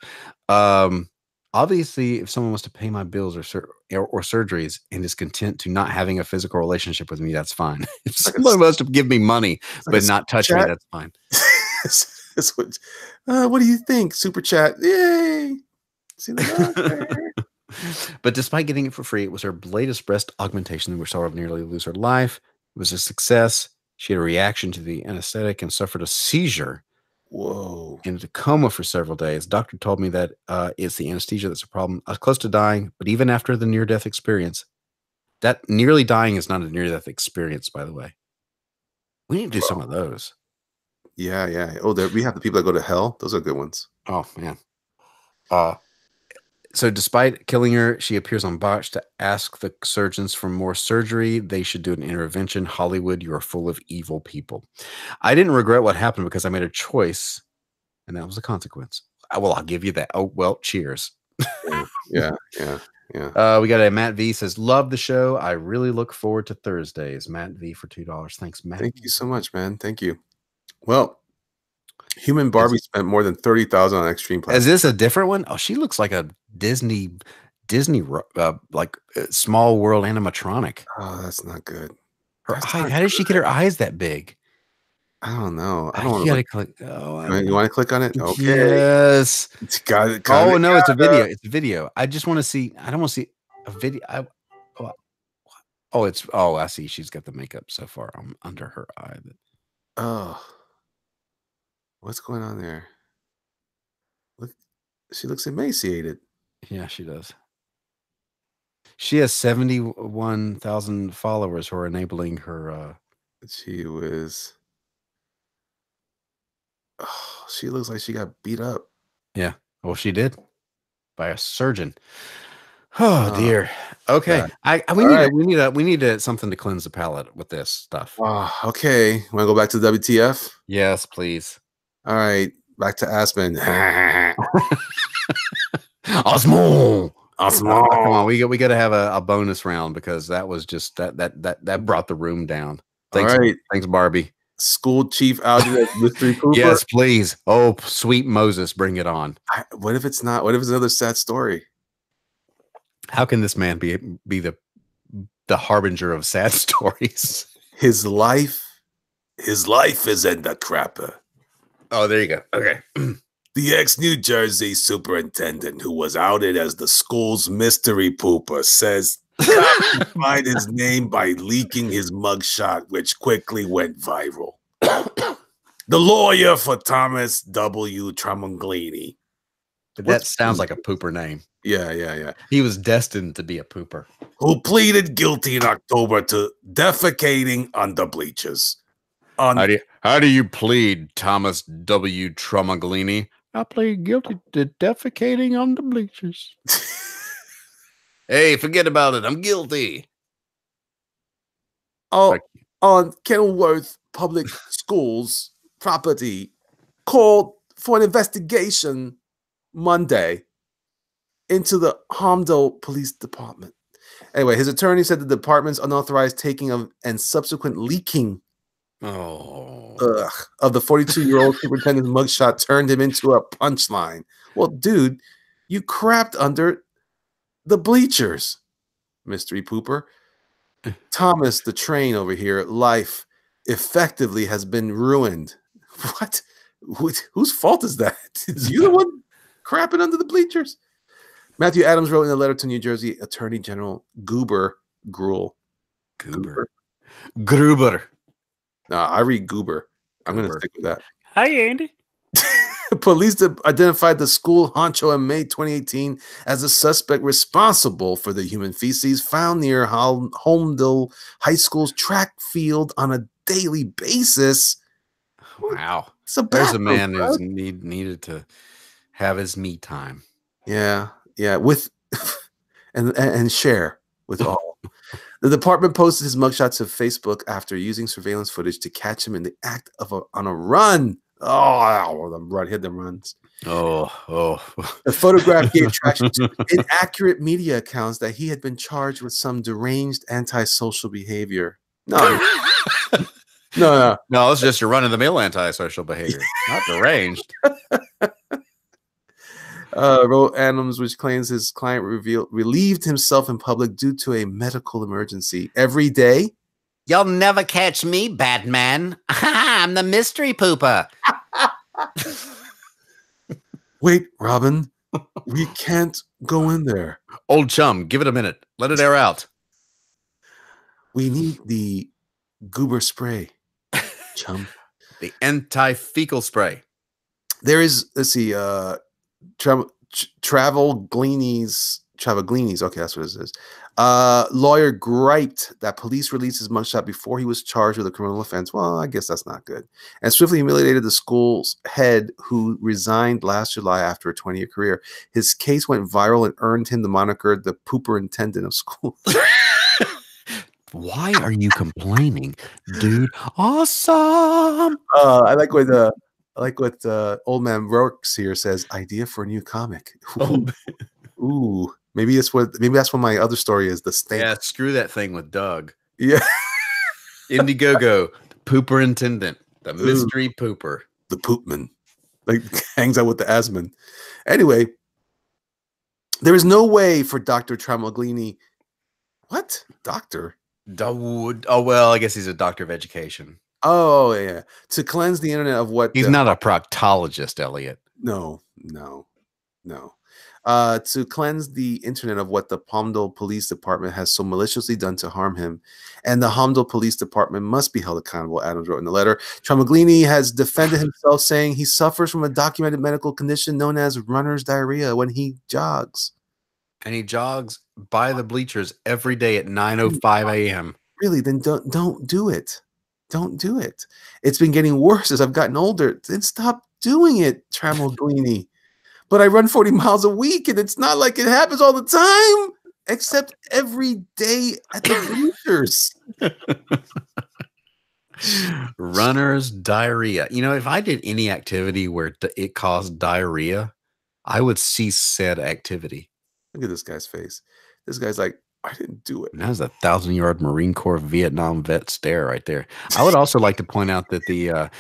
Obviously, if someone wants to pay my bills or surgeries and is content to not having a physical relationship with me, that's fine. If someone wants to give me money but not touch me, that's fine. What do you think? Super chat. Yay. See the But despite getting it for free, it was her latest breast augmentation which saw her nearly lose her life. It was a success. She had a reaction to the anesthetic and suffered a seizure. Whoa. In a coma for several days. Doctor told me that it's the anesthesia that's a problem. I was close to dying, but even after the near-death experience, that nearly dying is not a near-death experience, by the way. We need to do some of those. Yeah. Oh, we have the people that go to hell. Those are good ones. Oh, man. So despite killing her, she appears on Botch to ask the surgeons for more surgery. They should do an intervention. Hollywood, you are full of evil people. I didn't regret what happened because I made a choice, and that was a consequence. I'll give you that. Oh, well, cheers. Yeah. Yeah. We got a Matt V says, love the show. I really look forward to Thursdays. Matt V for $2. Thanks, Matt. Thank you so much, man. Thank you. Well, Human Barbie spent more than 30,000 on Extreme Plastic. Is this a different one? Oh, she looks like a Disney like Small World animatronic. Oh, that's not good. Her eye, how did she get her eyes that big? I don't know. I don't want to to click. Oh, you want to click on it? Okay. Yes. Got it. Oh no, it's a video. It's a video. I just want to see. I don't want to see a video. I see. She's got the makeup so far under her eye. Oh, what's going on there? Look, she looks emaciated. Yeah, she does. She has 71,000 followers who are enabling her. She was. Oh, she looks like she got beat up. Yeah. Well, she did by a surgeon. Oh dear. Okay. Yeah. We need something to cleanse the palate with this stuff. Oh, okay. Want to go back to the WTF? Yes, please. All right. Back to Aspen. Osmo. Awesome. Come on, we got to have a bonus round because that was just that brought the room down. Thanks, all right. Thanks, Barbie. School chief Algebra Mystery Cooper. Yes, please. Oh, sweet Moses, bring it on. What if it's not? What if it's another sad story? How can this man be the harbinger of sad stories? His life is in the crapper. Oh, there you go. Okay. The ex-New Jersey superintendent who was outed as the school's mystery pooper says he find his name by leaking his mugshot, which quickly went viral. The lawyer for Thomas W. Tramaglini. That sounds like a pooper name. Yeah. He was destined to be a pooper. Who pleaded guilty in October to defecating on the bleachers. How do you plead, Thomas W. Tramaglini? I plead guilty to defecating on the bleachers. Hey, forget about it. I'm guilty. On Kenilworth Public Schools property, called for an investigation Monday into the Homdale Police Department. Anyway, his attorney said the department's unauthorized taking of and subsequent leaking of the 42-year-old superintendent's mugshot turned him into a punchline. Well, dude, you crapped under the bleachers, mystery pooper. Thomas the Train over here, life effectively has been ruined. What? Whose fault is that? Is you the one crapping under the bleachers? Matthew Adams wrote in a letter to New Jersey Attorney General Gruber. No, I read Goober. I'm going to stick with that. Hi, Andy. Police identified the school honcho in May 2018 as a suspect responsible for the human feces found near Homedale High School's track field on a daily basis. Wow. There's a man who's needed to have his me time. Yeah. With and share with all. The department posted his mugshot to Facebook after using surveillance footage to catch him in the act of on a run. Oh, the run, hit the runs. Oh. The photograph gave traction to inaccurate media accounts that he had been charged with some deranged antisocial behavior. No, it's just your run-of-the-mill antisocial behavior, not deranged. Wrote Adams, which claims his client relieved himself in public due to a medical emergency. Every day, you'll never catch me, Batman. I'm the mystery pooper. Wait, Robin, we can't go in there. Old chum, give it a minute. Let it air out. We need the goober spray, chum. The anti-fecal spray. There is, let's see, Travaglini's. Okay, that's what it is. Lawyer griped that police released his mugshot before he was charged with a criminal offense. Well, I guess that's not good. And swiftly humiliated the school's head, who resigned last July after a 20-year career. His case went viral and earned him the moniker the pooperintendent of schools. Why are you complaining, dude? Awesome. I like what old man Rourke's here says. Idea for a new comic. Ooh. Maybe that's what my other story is. The stink. Yeah, screw that thing with Doug. Yeah. Indiegogo, the pooperintendent, the mystery pooper. The poopman. Like hangs out with the asman. Anyway, there is no way for Dr. Tramaglini. What? Doctor? Oh, well, I guess he's a doctor of education. Oh, yeah. To cleanse the internet of what... He's not a proctologist, Elliot. No. To cleanse the internet of what the Palmdale Police Department has so maliciously done to harm him. And the Palmdale Police Department must be held accountable, Adams wrote in the letter. Tramaglini has defended himself, saying he suffers from a documented medical condition known as runner's diarrhea when he jogs. And he jogs by the bleachers every day at 9:05 a.m. Really? Then don't do it. Don't do it. It's been getting worse as I've gotten older. Then stop doing it, Tramaglini. But I run 40 miles a week, and it's not like it happens all the time, except every day at the bleachers. Runner's diarrhea. You know, if I did any activity where it caused diarrhea, I would cease said activity. Look at this guy's face. This guy's like, I didn't do it. And that's a 1,000-yard Marine Corps Vietnam vet stare right there. I would also like to point out that the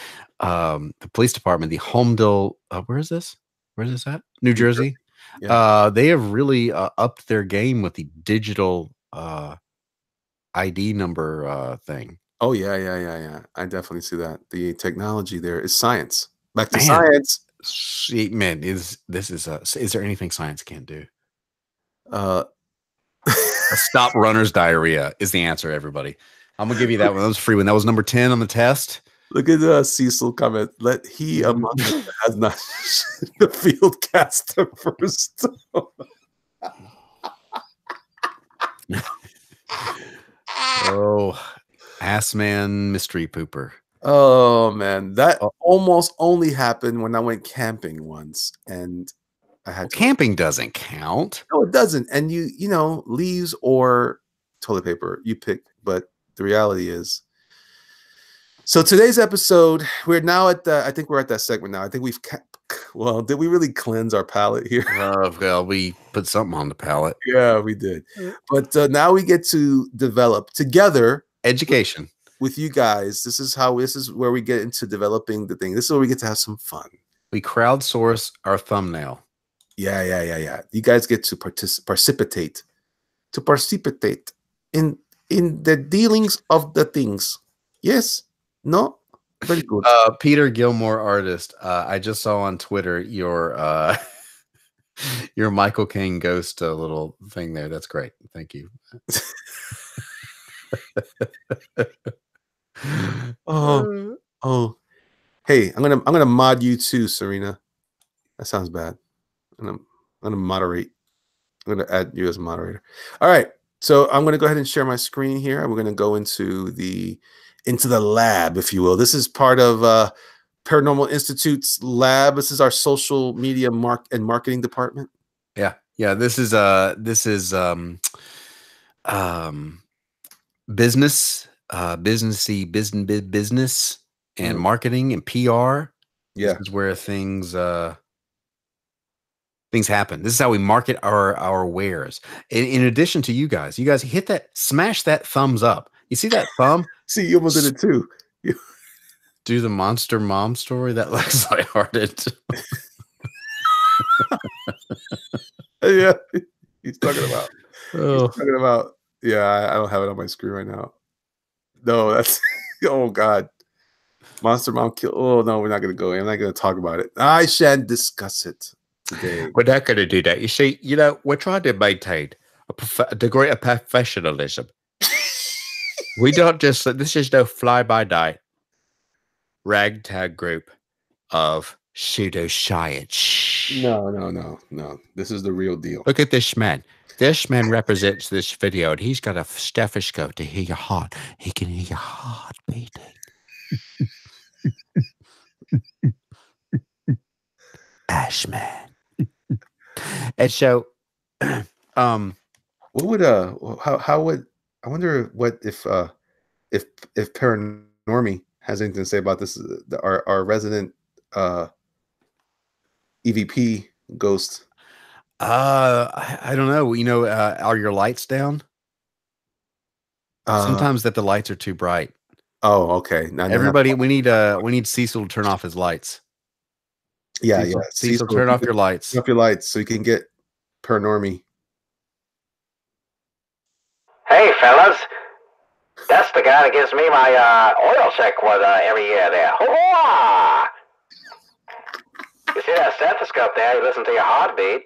police department, the Palmdale, where is this? Where is this at? New Jersey. Yeah. They have really upped their game with the digital ID number thing. Oh, yeah. I definitely see that. The technology there is science. Back to science. Man, is there anything science can't do? Stop runner's diarrhea is the answer, everybody. I'm going to give you that one. That was a free one. That was number 10 on the test. Look at Cecil comment. Let he among us that has not the field cast the first. Oh, ass man mystery pooper. Oh man, that almost only happened when I went camping once, and I had camping doesn't count. No, it doesn't. And you know, leaves or toilet paper, you pick. But the reality is. So today's episode, we're now at I think we're at that segment now. I think we've, well, did we really cleanse our palate here? Well, we put something on the palate. Yeah, we did. But now we get to develop together. Education. With you guys. This is where we get into developing the thing. This is where we get to have some fun. We crowdsource our thumbnail. Yeah. You guys get to participate in the dealings of the things. Yes. No, very good. Peter Gilmore, artist. I just saw on Twitter your Michael Caine ghost little thing there. That's great. Thank you. Oh. Hey, I'm gonna mod you too, Serena. That sounds bad. I'm gonna moderate. I'm gonna add you as a moderator. All right. So I'm gonna go ahead and share my screen here, and we're gonna go into the lab, if you will. This is part of Paranormal Institute's lab. This is our social media marketing department. Yeah. This is business, business and marketing and PR. Yeah, this is where things happen. This is how we market our wares. In addition to you guys smash that thumbs up. You see that thumb? See, you almost did it too. Do the Monster Mom story that looks lighthearted. Yeah, he's talking about. Yeah, I don't have it on my screen right now. No, that's oh god, Monster Mom kill. Oh no, we're not gonna go. I'm not gonna talk about it. I shan't discuss it today. We're not gonna do that. You see, we're trying to maintain a degree of professionalism. We don't just, this is no fly-by-night ragtag group of pseudoscience. No. This is the real deal. Look at this man. This man represents this video, and he's got a stethoscope to hear your heart. He can hear your heart beating. Ashman. And so, what would how would I wonder what if Paranormy has anything to say about this? Our resident EVP ghost. I don't know. You know, are your lights down? Sometimes that the lights are too bright. Oh, okay. Everybody, we need Cecil to turn off his lights. Yeah, Cecil, yeah. Cecil, turn off your lights. Turn off your lights so you can get per normie. Hey, fellas. That's the guy that gives me my oil check every year there. Hoo-ah! You see that stethoscope there? You listen to your heartbeat.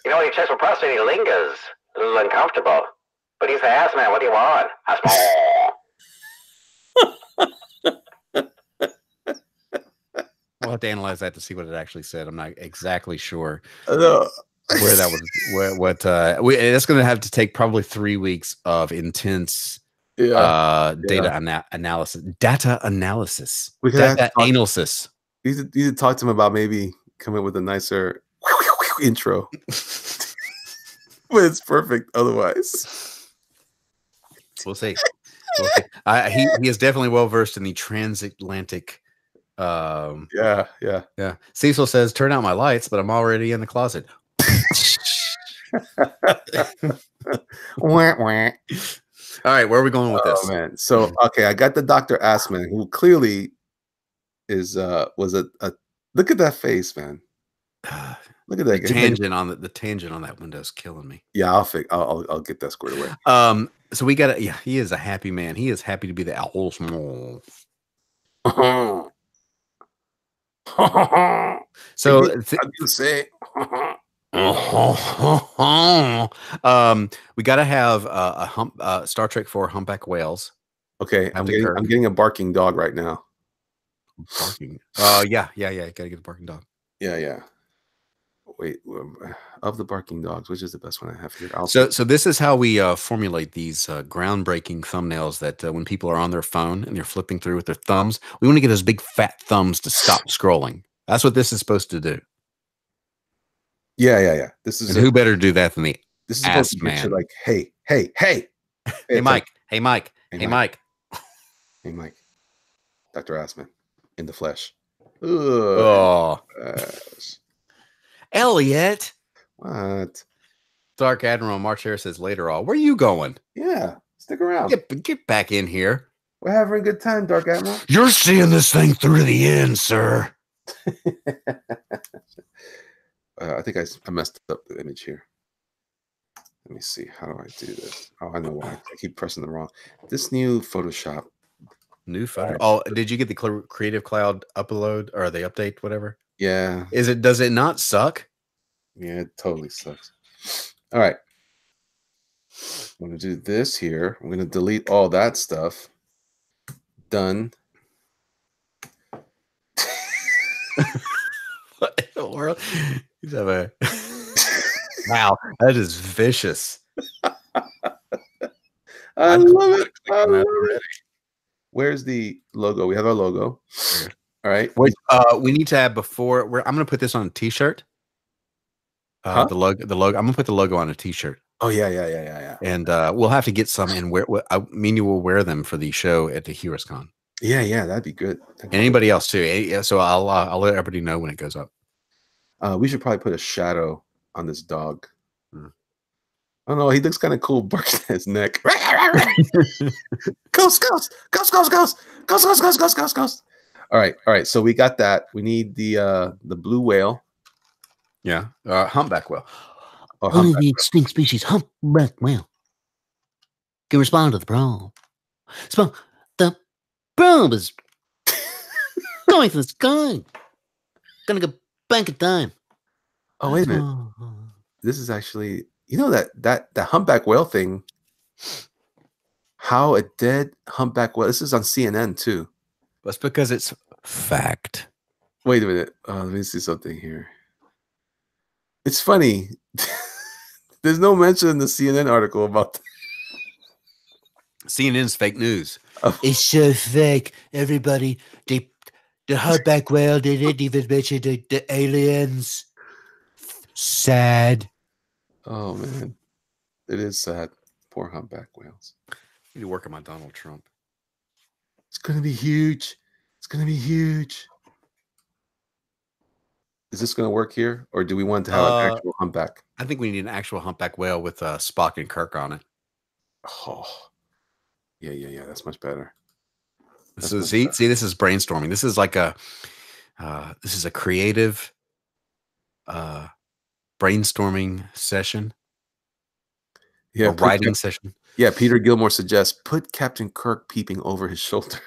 You know, when he checks for prostate, he lingers. A little uncomfortable. But he's the ass man. What do you want? I We'll have to analyze that to see what it actually said. I'm not exactly sure No. where that was. It's going to have to take probably 3 weeks of intense data analysis. Data analysis. We could data analysis. You need to talk to him about maybe coming up with a nicer intro. But it's perfect otherwise. We'll see. He is definitely well versed in the transatlantic. Yeah. Cecil says, "Turn out my lights," but I'm already in the closet. All right, where are we going with this? Man. So okay, I got the Dr. Assman, who clearly is was a look at that face, man. Look at that. The tangent on the tangent on that window is killing me. Yeah, I'll get that squared away. So we got he is a happy man. He is happy to be the owl small. So say we got to have a Star Trek 4 humpback whales. Okay, I'm getting a barking dog right now. Barking. Yeah. Gotta get the barking dog. Yeah. Wait, of the barking dogs, which is the best one I have here? So this is how we formulate these groundbreaking thumbnails that when people are on their phone and they're flipping through with their thumbs, we want to get those big fat thumbs to stop scrolling. That's what this is supposed to do. Yeah. This is who better do that than the this is supposed to get you like, hey, hey, Mike, Dr. Assman in the flesh. Oh, Elliot. What? Dark Admiral March Harris says later on. Where are you going? Yeah, stick around. Get back in here. We're having a good time, Dark Admiral. You're seeing this thing through the end, sir. I think I messed up the image here. Let me see. How do I do this? Oh, I know why. I keep pressing the wrong. This new Photoshop. New photo. Oh, did you get the Creative Cloud upload or the update, whatever? Yeah. Does it not suck? Yeah, it totally sucks. All right. I'm going to do this here. I'm going to delete all that stuff. Done. What in the world? Wow, that is vicious. I love it. Where's the logo? We have our logo. Here. All right. Wait, we need to have before. I'm going to put this on a T-shirt. The logo. I'm going to put the logo on a T-shirt. Oh yeah. And we'll have to get some and wear. You will wear them for the show at the HeroesCon. Yeah, that'd be good. And anybody else too. So I'll let everybody know when it goes up. We should probably put a shadow on this dog. I don't know. He looks kind of cool barking at his neck. Ghost. All right. So we got that. We need the blue whale. Yeah. Humpback whale. Only the extinct species humpback whale can respond to the probe. So the probe is going to the sky. Gonna go back in time. Oh, wait a minute. This is actually, you know, that humpback whale thing. How a dead humpback whale. This is on CNN too. That's because it's fact. Wait a minute. Let me see something here. It's funny. There's no mention in the CNN article about that. CNN's fake news. It's so fake. Everybody, the humpback whale didn't even mention the aliens. Sad. Oh man, it is sad. Poor humpback whales. I need to work on my Donald Trump. It's gonna be huge. It's gonna be huge. Is this going to work here, or do we want to have an actual humpback? I think we need an actual humpback whale with Spock and Kirk on it. Oh, yeah. That's much better. So see, this is brainstorming. This is like a creative brainstorming session. Yeah, a writing session. Yeah, Peter Gilmore suggests put Captain Kirk peeping over his shoulder.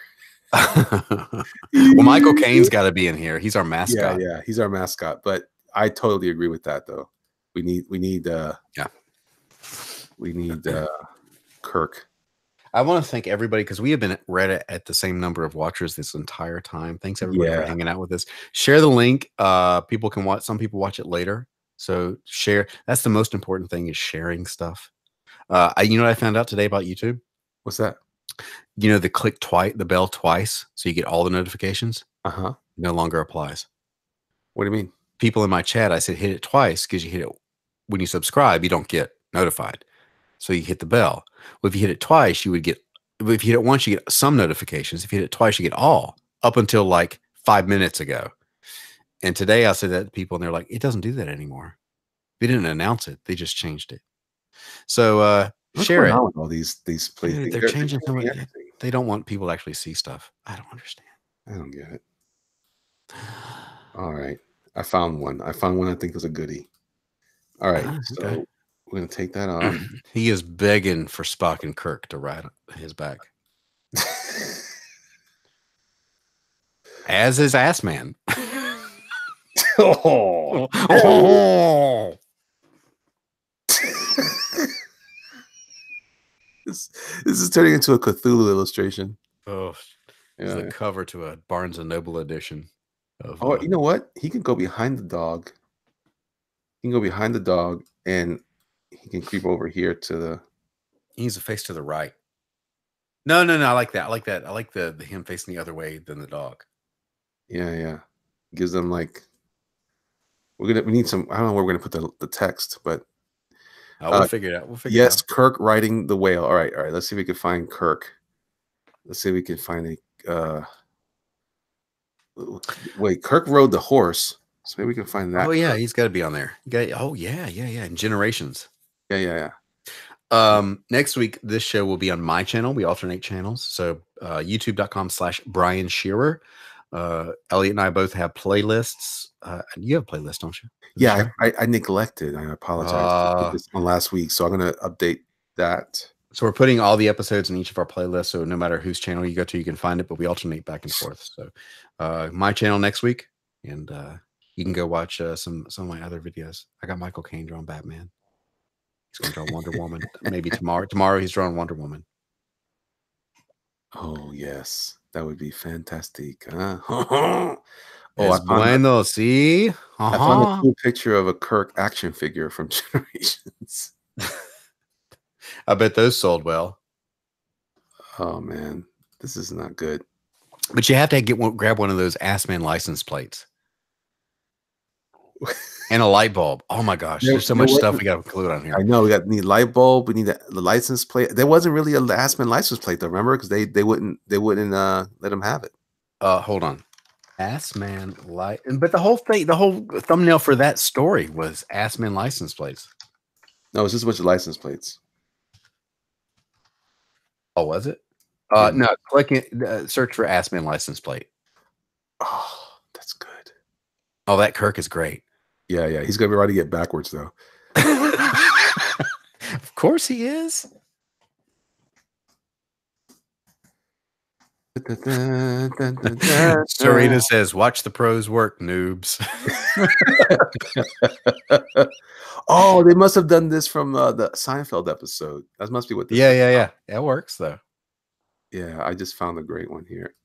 Well, Michael Caine's got to be in here. He's our mascot. Yeah, he's our mascot. But I totally agree with that, though. We need Kirk. I want to thank everybody because we have been right at the same number of watchers this entire time. Thanks everybody for hanging out with us. Share the link. People can watch. Some people watch it later, so share. That's the most important thing is sharing stuff. You know what I found out today about YouTube? What's that? You know, the click twice, the bell twice, so you get all the notifications. No longer applies. What do you mean? People in my chat, I said hit it twice because you hit it when you subscribe, you don't get notified. So you hit the bell. Well, if you hit it twice, you would get. If you hit it once, you get some notifications. If you hit it twice, you get all. Up until like 5 minutes ago. And today I said that to people, and they're like, "It doesn't do that anymore. They didn't announce it. They just changed it." So share it. All these places, they're changing something. They don't want people to actually see stuff. I don't understand. I don't get it. All right, I found one. I think was a goodie. All right, so we're gonna take that off. He is begging for Spock and Kirk to ride his back. As is Ass Man. This is turning into a Cthulhu illustration. Oh, it's the cover to a Barnes and Noble edition. You know what? He can go behind the dog. He can go behind the dog, and he can creep over here to the. He needs a face to the right. No. I like that. I like that. I like the him facing the other way than the dog. Yeah. Gives them like. We need some. I don't know where we're gonna put the text, but. We'll figure it out. Yes, Kirk riding the whale. All right. Let's see if we can find Kirk. Let's see if we can find a. Wait, Kirk rode the horse, so maybe we can find that. Oh yeah, he's got to be on there. Yeah. In Generations. Yeah. Next week, this show will be on my channel. We alternate channels, so youtube.com/Brian Shearer. Elliot and I both have playlists. You have a playlist, don't you? Yeah, I neglected. I apologize. I did this on last week, so I'm going to update that. So we're putting all the episodes in each of our playlists, so no matter whose channel you go to, you can find it, but we alternate back and forth. So my channel next week, and you can go watch some of my other videos. I got Michael Caine drawing Batman. He's going to draw Wonder Woman. Maybe tomorrow. Tomorrow he's drawing Wonder Woman. Oh, yes. That would be fantastic. I found a cool picture of a Kirk action figure from Generations. I bet those sold well. Oh, man. This is not good. But you have to grab one of those Ass Man license plates. And a light bulb. Oh my gosh, there's so much stuff we got to include on here. I know we need light bulb. We need the license plate. There wasn't really a Ass Man license plate though. Remember, because they wouldn't let them have it. Hold on, Ass Man light. But the whole thumbnail for that story was Ass Man license plates. No, it's just a bunch of license plates. Oh, was it? No, click it. Search for Ass Man license plate. Oh, that's good. Oh, that Kirk is great. Yeah. He's gonna be writing it backwards though. Of course he is. Serena says, "Watch the pros work, noobs." Oh, they must have done this from the Seinfeld episode. That must be what. This is. Yeah. That works though. Yeah, I just found a great one here.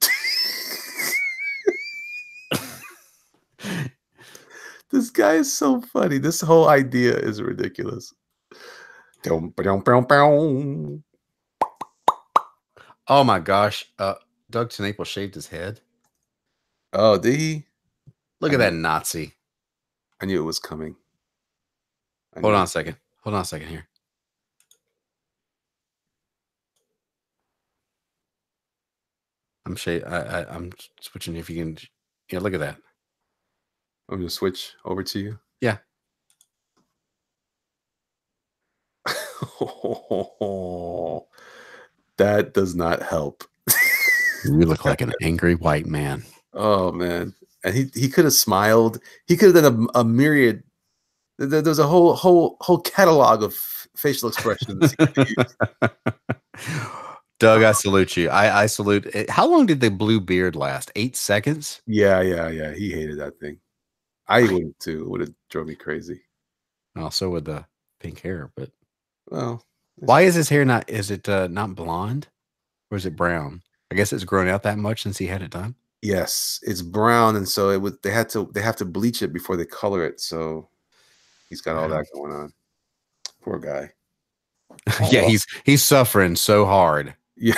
This guy is so funny. This whole idea is ridiculous. Oh my gosh. Doug TenNapel shaved his head. Oh, did he? Look at that Nazi. I knew it was coming. Hold on a second here. I'm switching if you can. Yeah, look at that. I'm gonna switch over to you. Yeah. That does not help. You look like an angry white man. Oh man, and he could have smiled. He could have done a myriad. There's a whole catalog of facial expressions. Doug, I salute you. I salute. How long did the blue beard last? 8 seconds? Yeah. He hated that thing. I would too. It would have drove me crazy. Oh, so would the pink hair. But well, why is his hair not? Is it not blonde, or is it brown? I guess it's grown out that much since he had it done. Yes, it's brown, and so it would. They have to bleach it before they color it. So he's got all that going on. Poor guy. Yeah, he's suffering so hard. Yeah,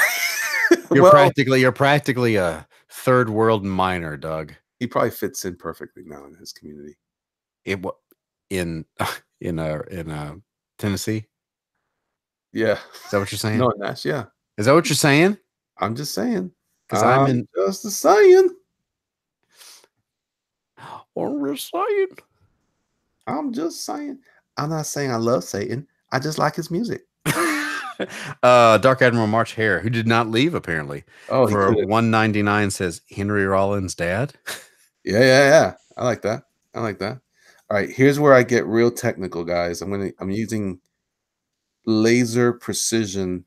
you're practically a third world minor, Doug. He probably fits in perfectly now in his community. In Tennessee. Yeah, is that what you're saying? No, Nash. Yeah, is that what you're saying? I'm just saying. Because I'm just saying. I'm just saying. I'm just saying. I'm not saying I love Satan. I just like his music. Dark Admiral March Hare, who did not leave apparently. Oh, for $1.99 says Henry Rollins' dad. Yeah. I like that. All right, here's where I get real technical, guys. I'm using laser precision.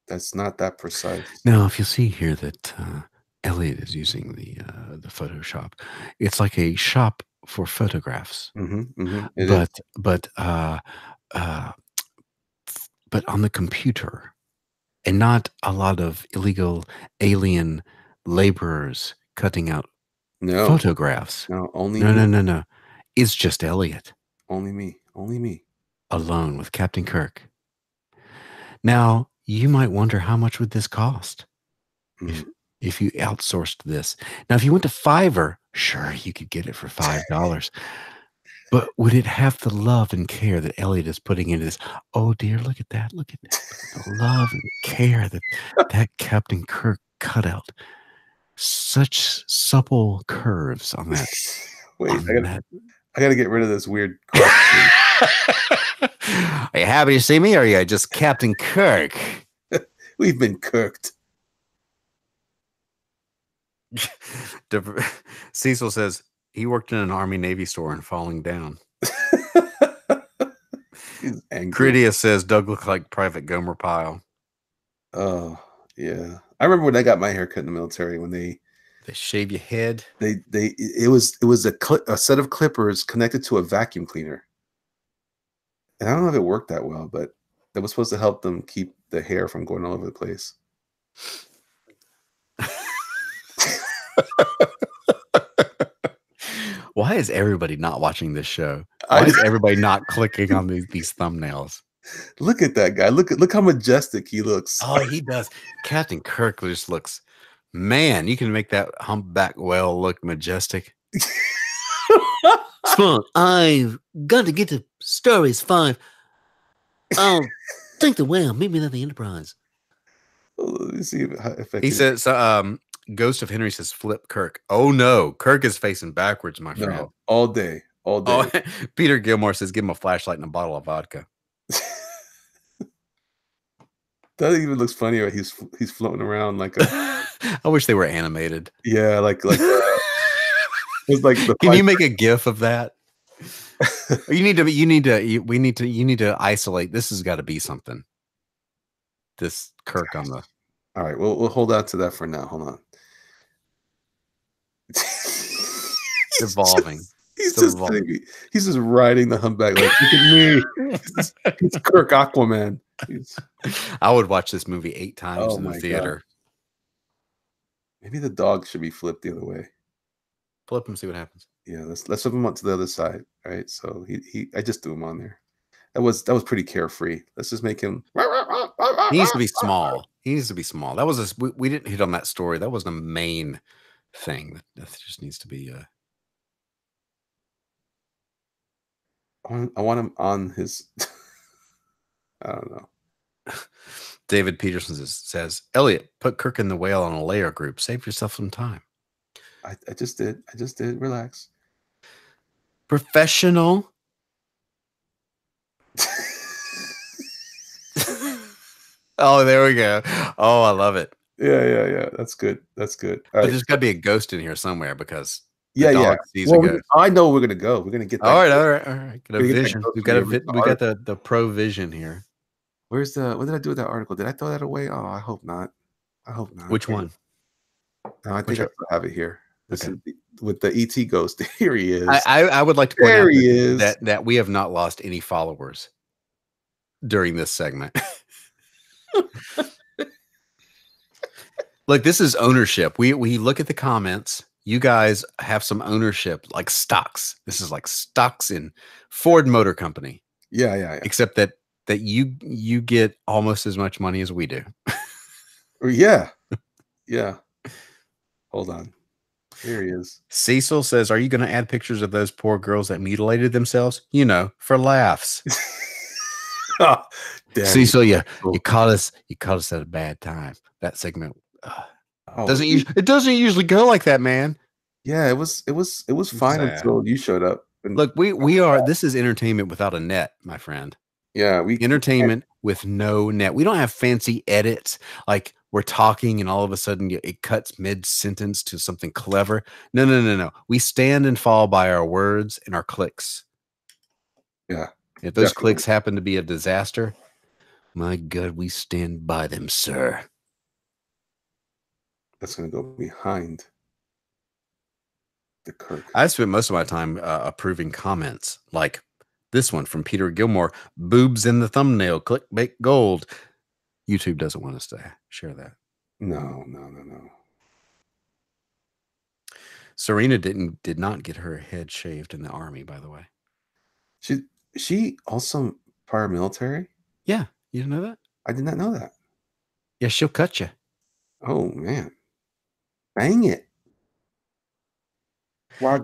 That's not that precise. Now, if you see here that Elliot is using the Photoshop, it's like a shop for photographs. But on the computer, and not a lot of illegal alien laborers cutting out photographs. No, only no. It's just Elliot. Only me. Alone with Captain Kirk. Now, you might wonder how much would this cost if you outsourced this. Now, if you went to Fiverr, sure, you could get it for $5. But would it have the love and care that Elliot is putting into this? Oh dear, look at that. Look at the love and care that Captain Kirk cut out. Such supple curves on that. Wait, I gotta get rid of this weird Are you happy to see me, or are you just Captain Kirk? We've been cooked. Cecil says he worked in an Army Navy store and falling down. Critias says Doug looked like Private Gomer Pyle. Oh yeah, I remember when I got my haircut in the military. When they shave your head. It was a set of clippers connected to a vacuum cleaner, and I don't know if it worked that well, but that was supposed to help them keep the hair from going all over the place. Why is everybody not watching this show? Why is everybody not clicking on these thumbnails? Look at that guy. Look how majestic he looks. Oh, he does. Captain Kirk just looks, man, you can make that humpback whale look majestic. Spawn, I've got to get to Stories 5. I'll take the whale. Meet me at the Enterprise. Let me see if he says, Ghost of Henry says, flip Kirk. Oh, no. Kirk is facing backwards, my friend. No, all day. Oh, Peter Gilmore says, give him a flashlight and a bottle of vodka. That even looks funnier. He's floating around like a. I wish they were animated. Yeah, like it's like. Can you make a GIF of that? You need to isolate. This has got to be something. This Kirk on the. All right, we'll hold on to that for now. Hold on. Evolving. He's just riding the humpback. Like, look at me. He's Kirk Aquaman. I would watch this movie 8 times in the theater. God. Maybe the dog should be flipped the other way. Flip him, see what happens. Yeah, let's flip him up to the other side. All right, so I just threw him on there. That was pretty carefree. Let's just make him. He needs to be small. That was we didn't hit on that story. That wasn't a main thing. That just needs to be. I want him on his. I don't know. David Peterson says, Elliot, put Kirk and the whale on a layer group. Save yourself some time. I just did. I just did. Relax. Professional. Oh, there we go. Oh, I love it. Yeah. That's good. That's good. But there's got to be a ghost in here somewhere because the dog sees a ghost. I know we're gonna go. We're gonna get that. All right. Got a vision. We've got the pro vision here. Where's the? What did I do with that article? Did I throw that away? Oh, I hope not. I hope not. Which one? No, I think I still have it here. This is with the ET ghost. Here he is. I would like to point out that we have not lost any followers during this segment. Look, this is ownership. We look at the comments. You guys have some ownership, like stocks. This is like stocks in Ford Motor Company. Yeah. Except that you get almost as much money as we do. Yeah. Hold on. Here he is. Cecil says, "Are you going to add pictures of those poor girls that mutilated themselves? You know, for laughs." Oh, Cecil, you caught us at a bad time. That segment it doesn't usually go like that, man. Yeah, it was fine until you showed up. Look, this is entertainment without a net, my friend. Yeah, entertainment with no net. We don't have fancy edits like we're talking and all of a sudden it cuts mid-sentence to something clever. No. We stand and fall by our words and our clicks. Yeah. If those clicks happen to be a disaster, my God, we stand by them, sir. That's going to go behind the Kirk. I spent most of my time approving comments like this one from Peter Gilmore, boobs in the thumbnail, clickbait gold. YouTube doesn't want us to share that. No. Serena did not get her head shaved in the army, by the way. She also paramilitary? Yeah, you didn't know that? I did not know that. Yeah, she'll cut you. Oh man. Dang it. All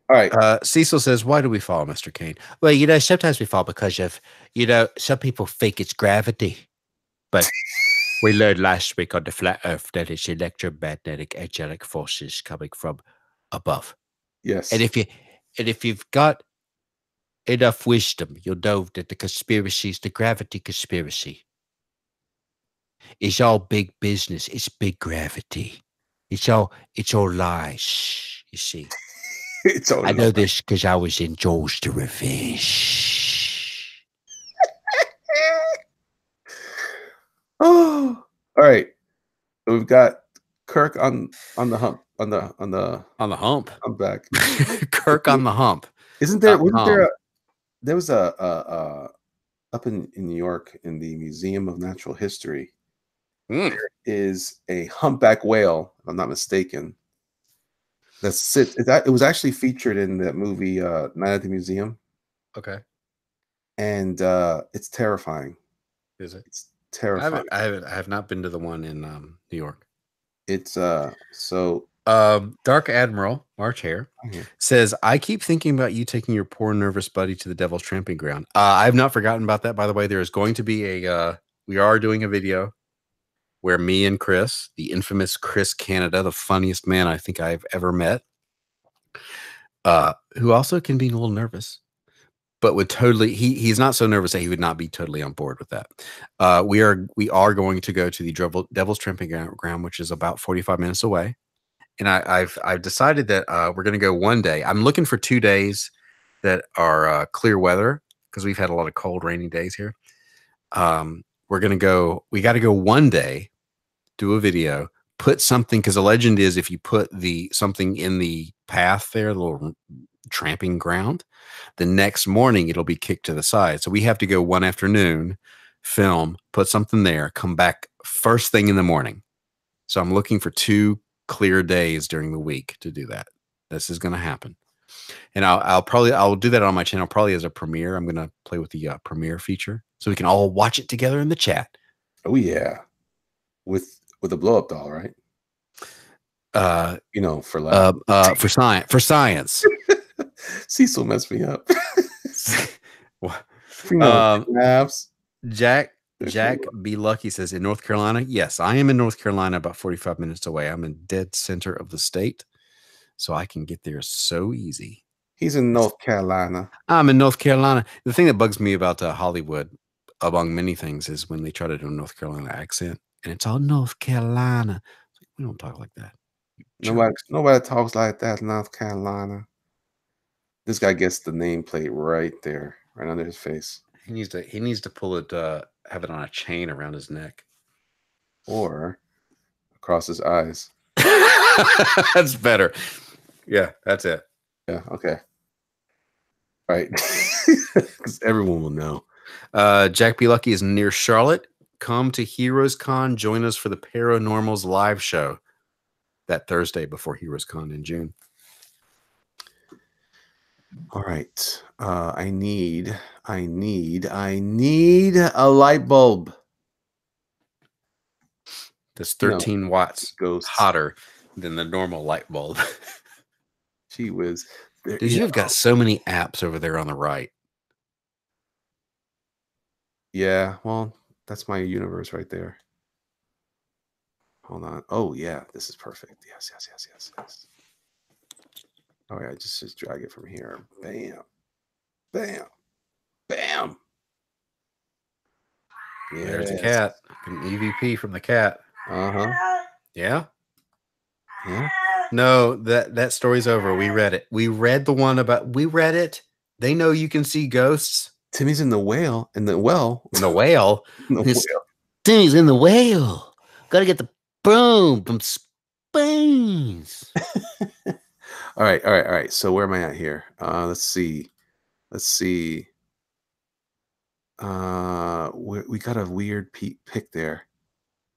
right. Cecil says, "Why do we fall, Mr. Kane?" Well, sometimes we fall because of, some people think it's gravity. But we learned last week on the flat earth that it's electromagnetic angelic forces coming from above. Yes. And if you've got enough wisdom, you'll know that the gravity conspiracy is all big business. It's big gravity. It's all lies, you see. I know this because I was in Jaws the Revenge. Oh, all right. So we've got Kirk on the hump. On the hump. I'm back. Kirk on the hump. Isn't there? There was a up in New York in the Museum of Natural History. There is a humpback whale, if I'm not mistaken. It was actually featured in that movie Night at the Museum. Okay. And it's terrifying. Is it? It's terrifying. I have not been to the one in New York. It's Dark Admiral March Hare says, "I keep thinking about you taking your poor nervous buddy to the Devil's Tramping Ground." I have not forgotten about that, by the way. There is going to be we are doing a video where me and Chris, the infamous Chris Canada, the funniest man I think I've ever met, who also can be a little nervous, but would totally, he's not so nervous that he would not be totally on board with that. We are going to go to the Devil's Tramping Ground, which is about 45 minutes away. And I've decided that we're going to go one day. I'm looking for 2 days that are clear weather because we've had a lot of cold, rainy days here. We're going to go, we got to go one day, do a video, put something, because the legend is if you put something in the path there, the little tramping ground, the next morning it'll be kicked to the side. So we have to go one afternoon, film, put something there, come back first thing in the morning. So I'm looking for 2 clear days during the week to do that. This is going to happen. And I'll do that on my channel, probably as a premiere. I'm going to play with the premiere feature so we can all watch it together in the chat. Oh yeah. With a blow up doll, right? For science. Cecil messed me up. Jack Jack Be Lucky says, in North Carolina? Yes, I am in North Carolina, about 45 minutes away. I'm in dead center of the state, so I can get there so easy. He's in North Carolina. I'm in North Carolina. The thing that bugs me about Hollywood, among many things, is when they try to do a North Carolina accent, and it's all North Carolina. We don't talk like that. Nobody talks like that in North Carolina. This guy gets the nameplate right there, right under his face. He needs to pull it, have it on a chain around his neck, or across his eyes. That's better. Yeah, that's it. Yeah. Okay. All right. Because everyone will know. Jack Be Lucky is near Charlotte. Come to Heroes Con. Join us for the Paranormals live show that Thursday before Heroes Con in June. All right. I need a light bulb. That's 13 watts ghosts. hotter than the normal light bulb. Gee whiz. Dude, you've got so many apps over there on the right. Yeah, well, that's my universe right there. Hold on. Oh, yeah, this is perfect. Yes. All right, just drag it from here. Bam. Bam. Bam. Yeah, there's the cat. An EVP from the cat. Uh-huh. Yeah? Yeah. No, that story's over. We read it. We read it. They know you can see ghosts. Timmy's in the whale. In the well. In the whale? Timmy's in the whale. Gotta get the broom from space. All right. So where am I at here? Let's see. We got a weird pick there.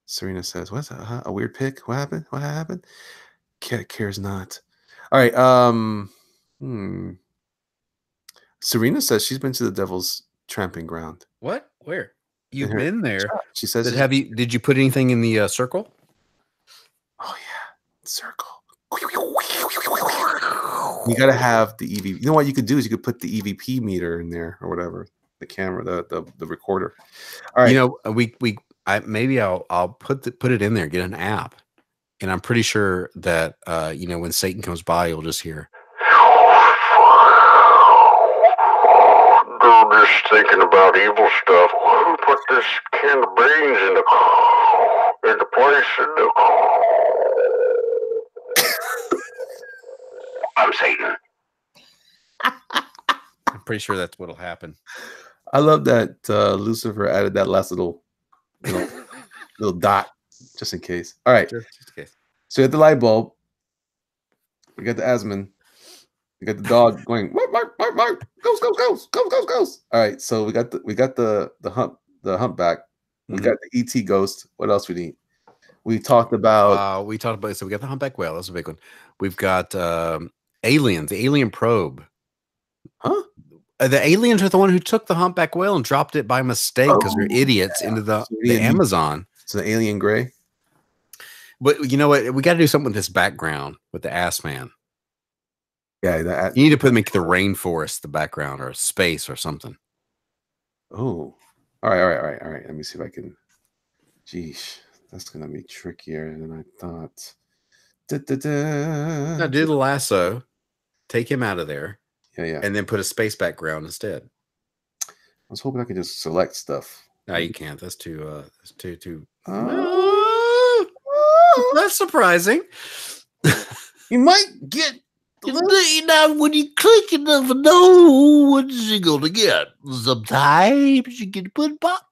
Serena says, "What's that? A weird pick? What happened? Cat cares not." All right. Serena says she's been to the Devil's Tramping Ground. What? Where? You've been there? She says. Did you put anything in the circle? Oh yeah, circle. You gotta have the EVP. You know what you could do is you could put the EVP meter in there or whatever. The camera, the recorder. All right. You know, maybe I'll put it in there, get an app, and I'm pretty sure that when Satan comes by, you'll just hear. Girl, just thinking about evil stuff. Who put this can of beans in the place? I'm Satan. I'm pretty sure that's what'll happen. I love that Lucifer added that last little dot just in case. All right. Just in case. So you got the light bulb. We got the Asman. We got the dog going, mark, ghost. All right. So we got the humpback. We got the ET ghost. What else we need? We talked about. So we got the humpback whale. That's a big one. We've got the alien probe. Huh? The aliens are the one who took the humpback whale and dropped it by mistake because they're idiots into the Amazon. It's an alien gray. But you know what? We got to do something with this background with the ass man. Yeah, you need to make the rainforest the background or space or something. Oh, all right. Let me see if I can. Geesh, that's gonna be trickier than I thought. Now do the lasso, take him out of there. Yeah. And then put a space background instead. I was hoping I could just select stuff. No, you can't. That's too. That's surprising. You might get. Now, when you click, you never know what you're gonna get. Sometimes you get put in pop.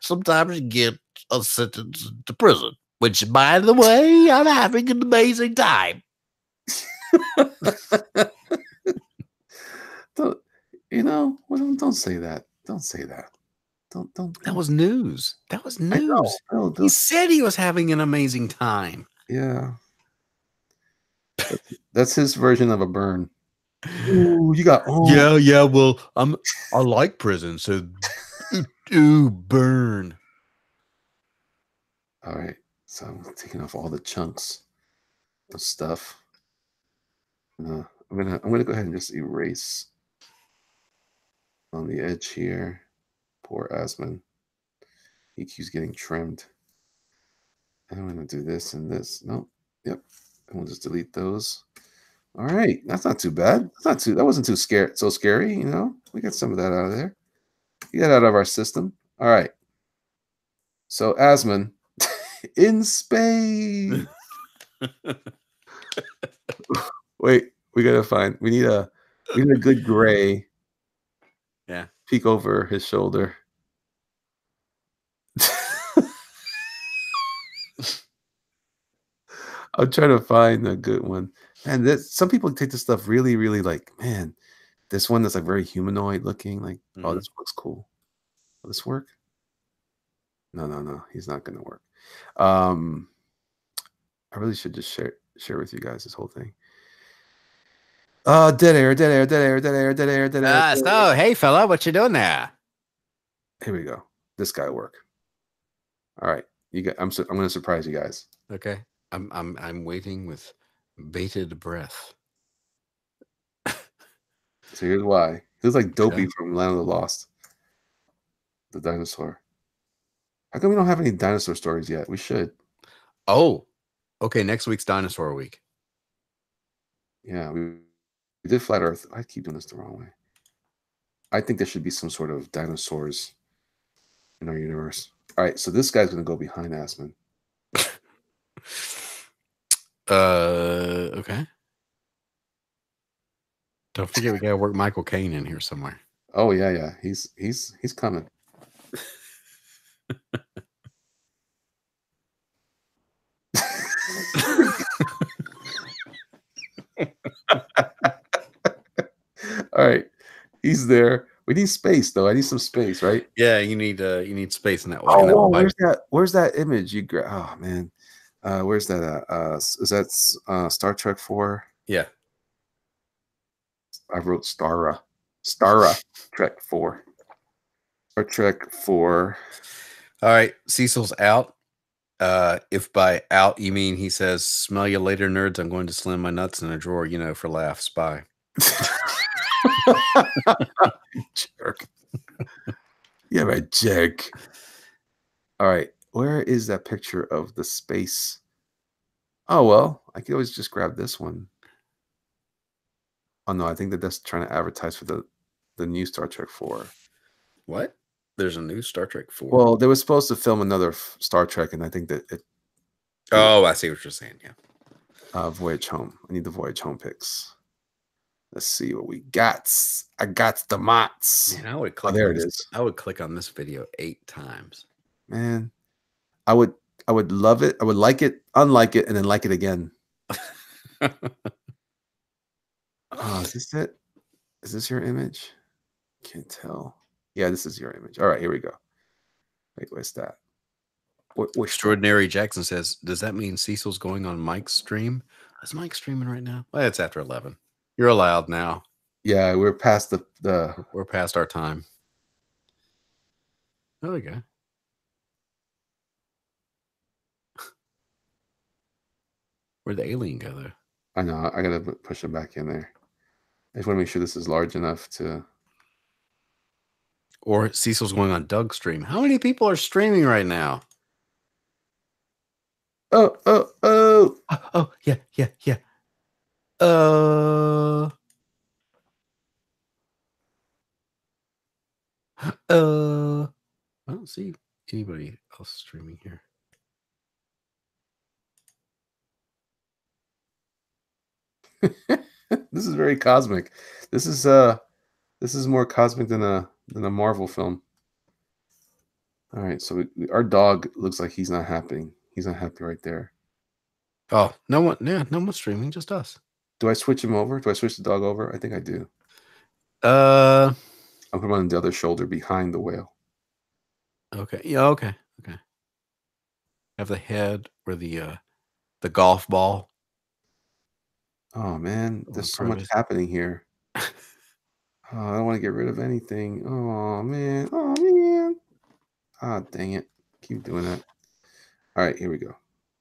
Sometimes you get a sentence to prison. Which, by the way, I'm having an amazing time. Don't say that. Don't say that. Don't. That was news. He said he was having an amazing time. Yeah. That's his version of a burn. Ooh, you got. Oh. Yeah. Well, I like prison, so burn. All right. So I'm taking off all the chunks of stuff. I'm gonna go ahead and just erase on the edge here. Poor Asman. He keeps getting trimmed. I'm going to do this and this. Nope. Yep. And we'll just delete those. All right. That's not too bad. That wasn't too so scary, you know? We got some of that out of there. We got out of our system. All right. So Asman in space. Wait, we need a good gray. Yeah. Peek over his shoulder. I'm trying to find a good one. And some people take this stuff really, really like, man, this one that's like very humanoid looking, like, oh, this looks cool. Will this work? No, he's not gonna work. I really should just share with you guys this whole thing. Dead air. So hey fella, what you doing there? Here we go. This guy will work. All right. I'm gonna surprise you guys. Okay. I'm waiting with bated breath. So here's why. He looks like Dopey from Land of the Lost. The dinosaur. How come we don't have any dinosaur stories yet? We should. Oh, okay. Next week's Dinosaur Week. Yeah, we did Flat Earth. I keep doing this the wrong way. I think there should be some sort of dinosaurs in our universe. All right, so this guy's going to go behind Asman. Okay. Don't forget we got to work Michael Caine in here somewhere. Oh yeah. He's coming. All right, he's there. We need space though. I need some space, right? Yeah, you need space in that way. Oh, where's that image you grab? Oh man, where's that? Is that Star Trek 4? Yeah, I wrote Stara Trek 4. Star Trek 4. All right, Cecil's out. If by out you mean he says, "Smell you later, nerds. I'm going to slam my nuts in a drawer," for laughs. Bye. Jerk. Yeah, right, jerk. All right, where is that picture of the space? Oh well, I could always just grab this one. Oh no, I think that's trying to advertise for the new Star Trek 4. What? There's a new Star Trek 4. Well, they were supposed to film another Star Trek, and I think that it. Oh, I see what you're saying. Yeah. Voyage Home. I need the Voyage Home pics. Let's see what we got. I got the mots. Man, I would click. There it is. I would click on this video 8 times. Man, I would love it. I would like it, unlike it, and then like it again. Oh, is this it? Is this your image? Can't tell. Yeah, this is your image. All right, here we go. Wait, what's that? What Extraordinary Jackson says, does that mean Cecil's going on Mike's stream? Is Mike streaming right now? Well, it's after 11. You're allowed now. Yeah, we're past we're past our time. There we go. Where'd the alien go though? I know. I gotta push it back in there. I just want to make sure this is large enough to. Or Cecil's going on Doug's stream. How many people are streaming right now? Oh, yeah. I don't see anybody else streaming here. This is very cosmic. This is more cosmic than a Marvel film. All right, so our dog looks like he's not happy. He's not happy right there. Oh, no one. Yeah, no one's streaming, just us. Do I switch him over? Do I switch the dog over? I think I do. I'll put him on the other shoulder behind the whale. Okay. Yeah. Okay. Have the head or the golf ball. Oh man, there's so much happening here. Oh, I don't want to get rid of anything. Oh man. Ah, dang it. Keep doing that. All right, here we go.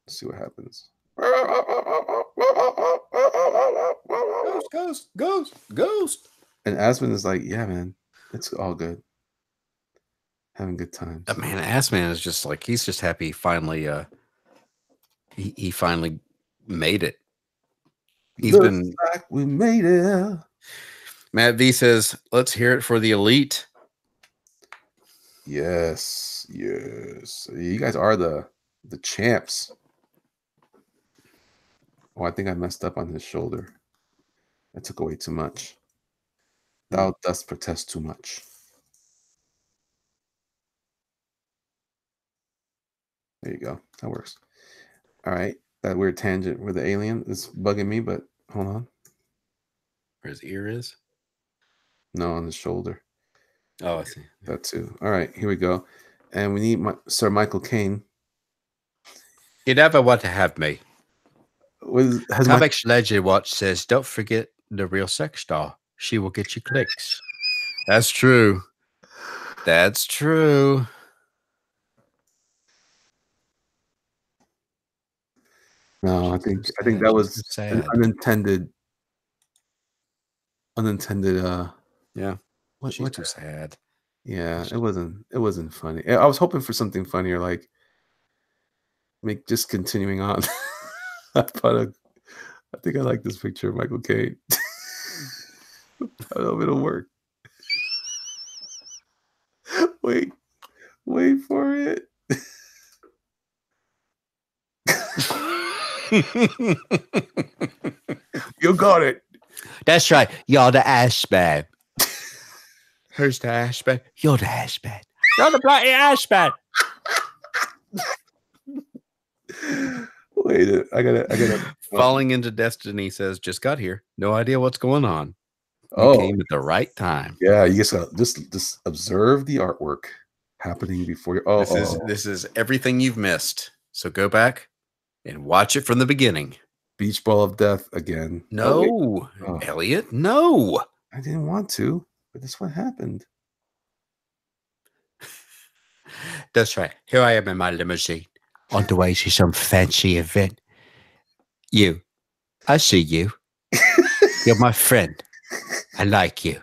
Let's see what happens. Ghost. And Asman is like, yeah, man, it's all good. Having good times. Man, Ass Man is just like, he's just happy finally he finally made it. He's Looks been like we made it. Matt V says, let's hear it for the elite. Yes. You guys are the champs. Oh, I think I messed up on his shoulder. I took away too much. Thou dost protest too much. There you go. That works. All right. That weird tangent with the alien is bugging me, but hold on. Where his ear is? No, on the shoulder. Oh, I see. That too. All right. Here we go. And we need Sir Michael Caine. You never want to have me. Comics Legend Watch says, don't forget the real sex doll. She will get you clicks. That's true. That's true. No, I think that was an unintended. Yeah. What too sad. Yeah, it wasn't funny. I was hoping for something funnier, like just continuing on. I think I like this picture of Michael Caine. I don't know if it'll work. Wait for it. You got it. That's right. You're the ass man. Who's the ass man? You're the ass man. You're the bloody ass man. Wait, I gotta. Falling into Destiny says, just got here. No idea what's going on. You came at the right time. Yeah, you just observe the artwork happening before you. Oh, this is everything you've missed. So go back and watch it from the beginning. Beach Ball of Death again. No, Elliot, no. I didn't want to, but that's what happened. That's right. Here I am in my limousine on the way to some fancy event. I see you. You're my friend. I like you.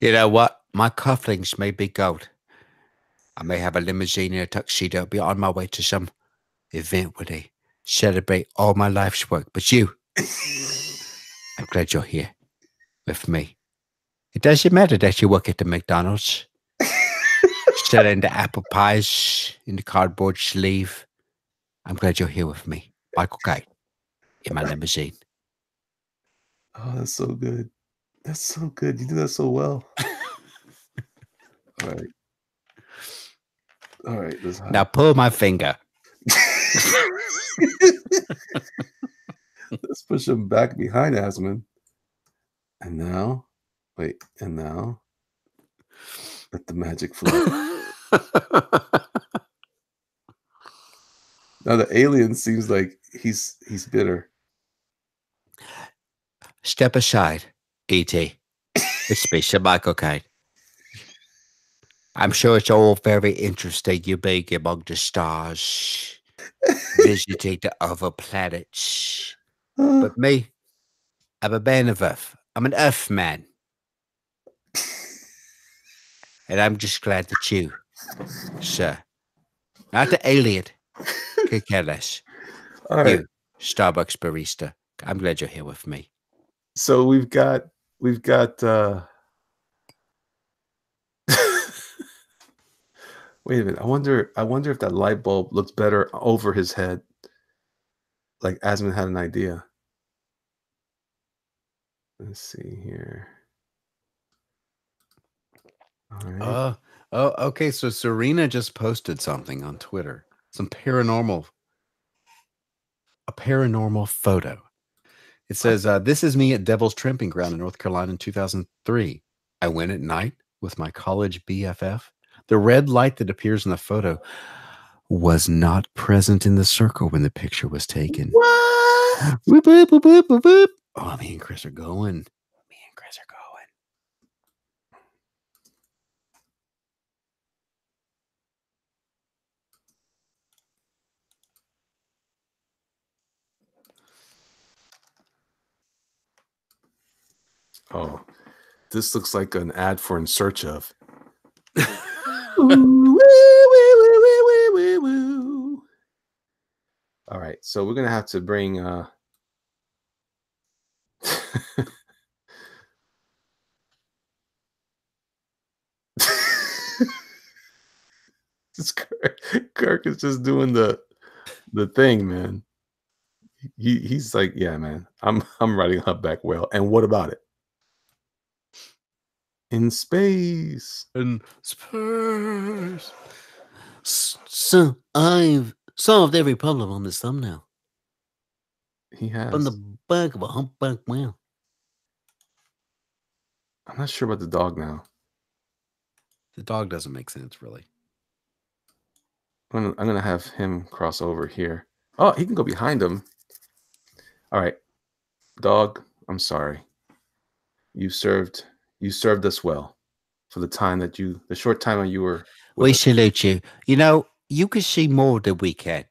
You know what? My cufflinks may be gold. I may have a limousine and a tuxedo, be on my way to some event where they celebrate all my life's work. But you, I'm glad you're here with me. It doesn't matter that you work at the McDonald's, selling the apple pies in the cardboard sleeve. I'm glad you're here with me, Michael Caine, in my limousine. Oh, that's so good. That's so good. You do that so well. All right. Now pull my finger. Let's push him back behind Asman. And now, let the magic flow. Now the alien seems like he's bitter. Step aside, E.T. It's me, Sir Michael Caine. I'm sure it's all very interesting, you being among the stars, visiting the other planets. But me, I'm a man of Earth. I'm an Earth man. And I'm just glad that you, sir, not the alien, could care less. All right. You, Starbucks barista, I'm glad you're here with me. So we've got wait a minute. I wonder if that light bulb looks better over his head. Like Asman had an idea. Let's see here. All right. Okay. So Serena just posted something on Twitter. A paranormal photo. It says, this is me at Devil's Tramping Ground in North Carolina in 2003. I went at night with my college BFF. The red light that appears in the photo was not present in the circle when the picture was taken. What? Boop, boop, boop, boop, boop, boop. Oh, me and Chris are going. Oh, this looks like an ad for In Search Of. All right, so we're gonna have to bring Kirk is just doing the thing, man. He's like, yeah, man, I'm riding humpback whale. And what about it? In space. And Spurs. So I've solved every problem on this thumbnail. He has. From the back of a humpback whale. I'm not sure about the dog now. The dog doesn't make sense, really. I'm gonna have him cross over here. Oh, he can go behind him. All right, dog. I'm sorry. You served us well for the short time you were. We salute you. You know, you can see more than we can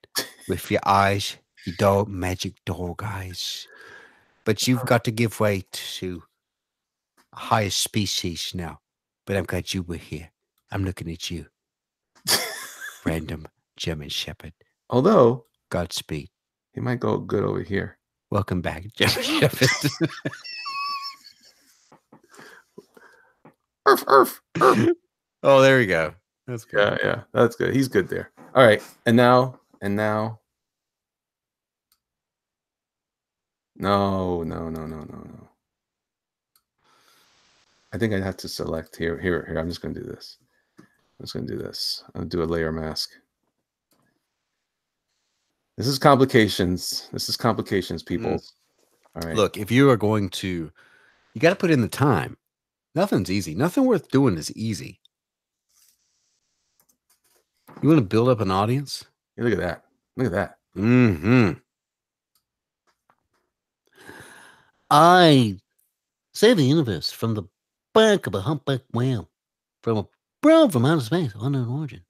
with your eyes, your magic dog eyes. But you've got to give way to a higher species now. But I'm glad you were here. I'm looking at you. Random German Shepherd. Although, Godspeed. He might go good over here. Welcome back, German Shepherd. Urf. Oh, there we go. That's good. Yeah, that's good. He's good there. All right, and now. No. I think I'd have to select here. I'm just going to do this. I'm going to do a layer mask. This is complications, people. All right. Look, if you are going to, you got to put in the time. Nothing's easy. Nothing worth doing is easy. You want to build up an audience? Hey, look at that. Mm-hmm. I save the universe from the back of a humpback whale. From a bro from outer space, unknown origin.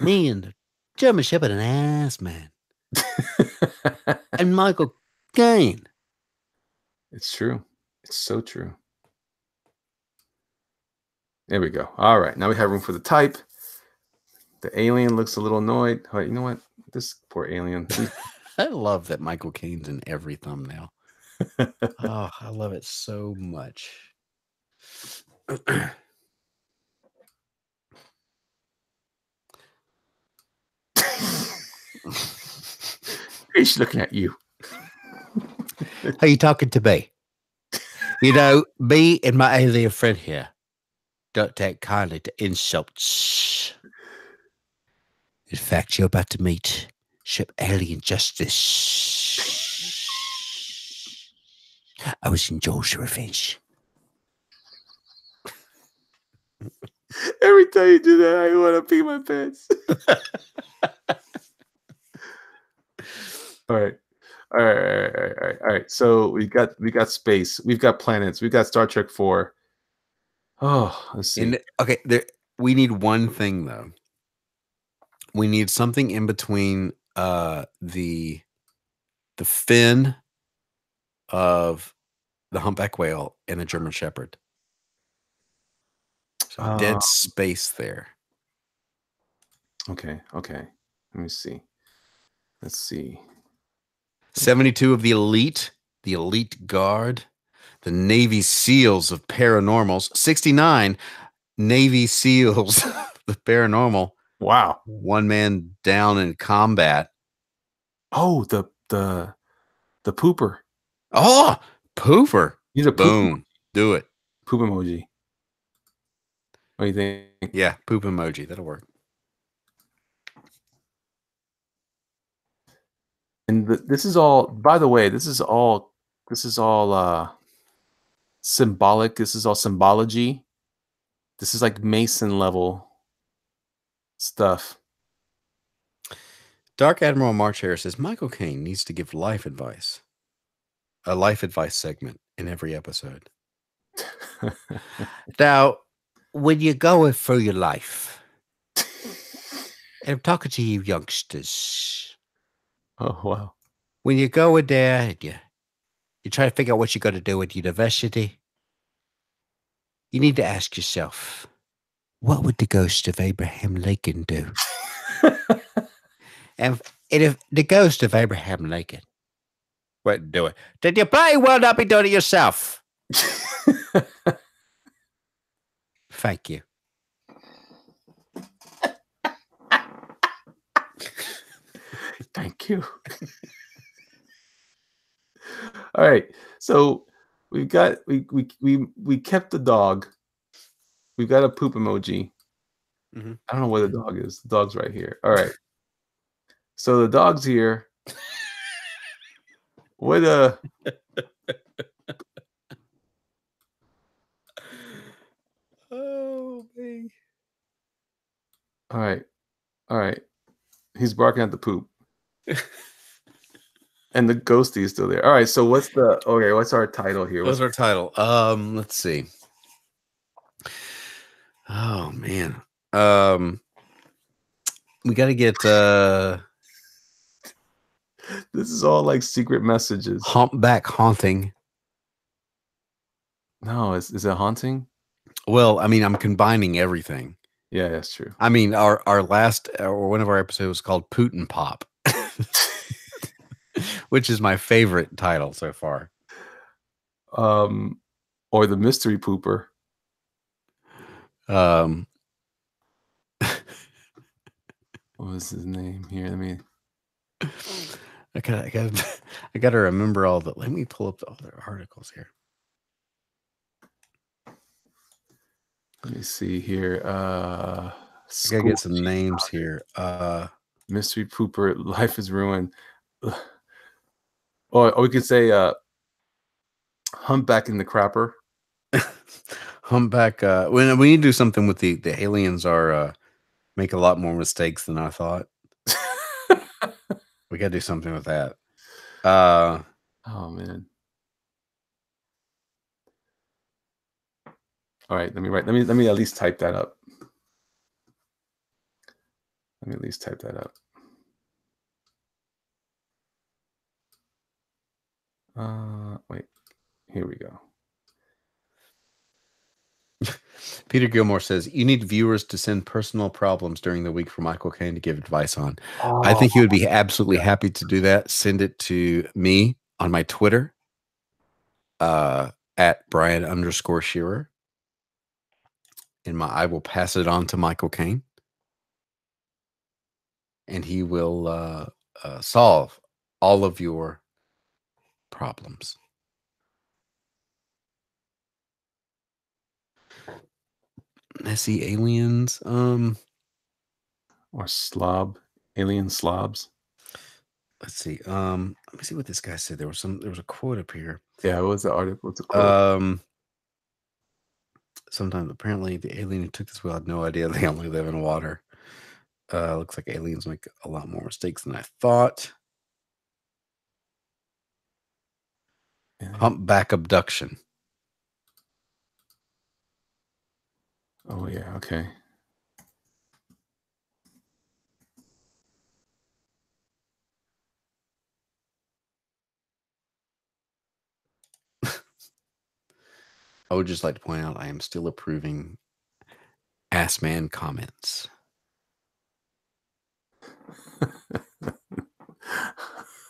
Me and the German Shepherd and Ass Man. And Michael Caine. It's true. It's so true. There we go. All right. Now we have room for the type. The alien looks a little annoyed. All right, you know what? This poor alien. I love that Michael Caine's in every thumbnail. Oh, I love it so much. He's looking at you. Are you talking to me? You know, me and my alien friend here don't take kindly to insults. In fact, you're about to meet some alien justice. I was in Joel's revenge. Every time you do that, I want to pee my pants. All right. So we got space. We've got planets. We've got Star Trek 4. Oh, let's see. We need one thing though. We need something in between the fin of the humpback whale and a German Shepherd. So dead space there. Okay. Let me see. Let's see. 72 of the elite guard, the Navy SEALs of paranormals, 69 Navy SEALs, the paranormal. Wow. One man down in combat. Oh, the pooper. Oh, pooper. He's a boom. Poop. Do it. Poop emoji. What do you think? Yeah, poop emoji. That'll work. And this is all, by the way, this is all symbolic. This is all symbology. This is like Mason level stuff. Dark Admiral March Harris says Michael Caine needs to give life advice. A life advice segment in every episode. Now, when you're going through your life, and I'm talking to you youngsters. Oh, wow. When you go in there and you try to figure out what you're going to do at university, you need to ask yourself, what would the ghost of Abraham Lincoln do? And if the ghost of Abraham Lincoln wouldn't do it, then you probably will not be doing it yourself. Thank you. Thank you. All right. So we kept the dog. We've got a poop emoji. Mm-hmm. I don't know where the dog is. The dog's right here. All right. So the dog's here. What Oh man. All right. All right. He's barking at the poop. And the ghosty is still there. All right. So what's our title here? What's our title? Let's see. Oh man. We got to get This is all like secret messages. Humpback haunting. No, is it haunting? Well, I mean, I'm combining everything. Yeah, that's true. I mean, our last or one of our episodes was called Putin Pop, which is my favorite title so far. Or the mystery pooper. What was his name here? Let me. I gotta remember all the. Let me pull up the other articles here. Let me see here. Gotta get some names here. Mystery pooper, life is ruined. Or we could say humpback in the crapper. Humpback. When we need to do something with the aliens are make a lot more mistakes than I thought. We gotta do something with that. Oh man. All right, let me at least type that up. Let me at least type that up. Wait, here we go. Peter Gilmore says you need viewers to send personal problems during the week for Michael Caine to give advice on. Oh, I think he would be absolutely happy to do that. Send it to me on my Twitter at Brian_Shearer. And I will pass it on to Michael Caine. And he will solve all of your problems. Messy aliens. Or alien slobs. Let's see. Let me see what this guy said. There was a quote up here. Yeah, what was the article? What's the quote? Sometimes apparently the alien who took this wheel had no idea they only live in water. Looks like aliens make a lot more mistakes than I thought. Humpback abduction. Oh yeah, okay. I would just like to point out I am still approving Ass Man comments.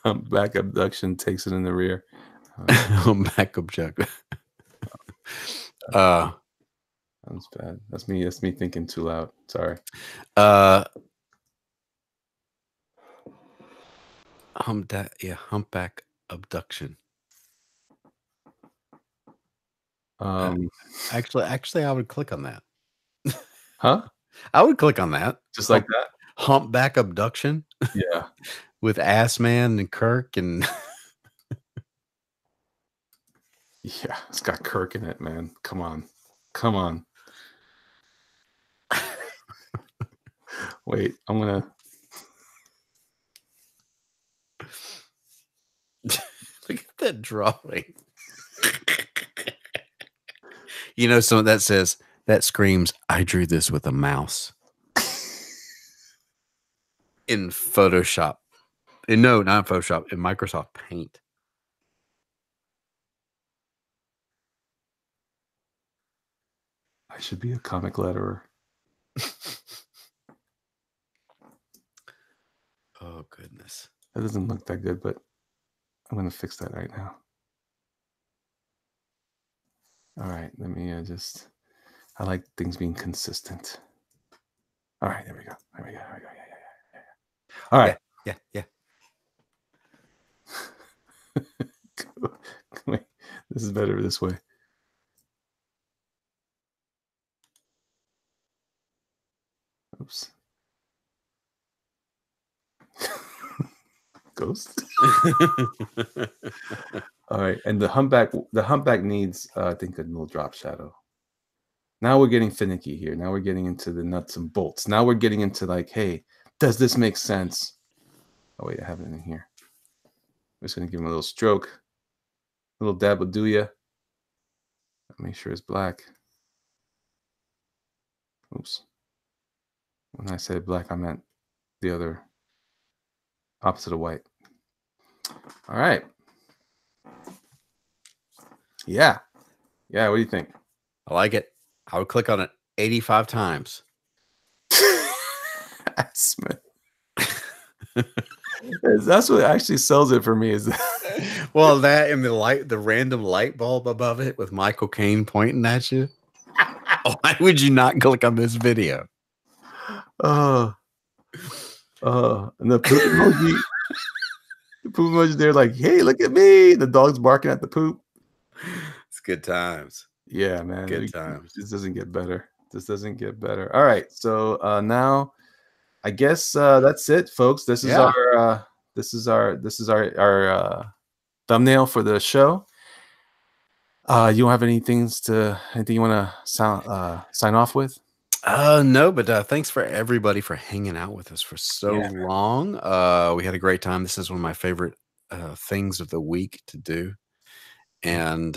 Humpback abduction takes it in the rear. Humpback abduction. That's bad. That's me thinking too loud. Sorry. Humpback abduction. Actually, I would click on that. Huh? I would click on that. Just like that? Humpback abduction? Yeah. With Ass Man and Kirk and yeah, it's got Kirk in it, man. Come on. Come on. Wait, I'm gonna look at that drawing. You know, some of that says that screams, I drew this with a mouse. In Photoshop. No, not in Photoshop, in Microsoft Paint. I should be a comic letterer. Oh, goodness. That doesn't look that good, but I'm going to fix that right now. All right, let me just, I like things being consistent. All right, there we go. There we go. There we go. Yeah. All right. Yeah. Wait, this is better this way. Oops. Ghost. All right, and the humpback needs, I think, a little drop shadow. Now we're getting finicky here. Now we're getting into the nuts and bolts. Now we're getting into like, hey, does this make sense? Oh wait, I have it in here. I'm just gonna give him a little stroke, a little dab will do ya. Make sure it's black. Oops. When I said black, I meant the other opposite of white. All right. Yeah. What do you think? I like it. I would click on it 85 times. That's what actually sells it for me. Is well, that and the random light bulb above it with Michael Caine pointing at you. Why would you not click on this video? And the poop emoji. The poop emoji, they're like, hey, look at me. The dog's barking at the poop. It's good times. Yeah, man. Good times. This doesn't get better. This doesn't get better. All right. So now I guess that's it, folks. This is our thumbnail for the show. You don't have anything you want to sign off with? No, but thanks for everybody for hanging out with us for so long. We had a great time. This is one of my favorite things of the week to do. And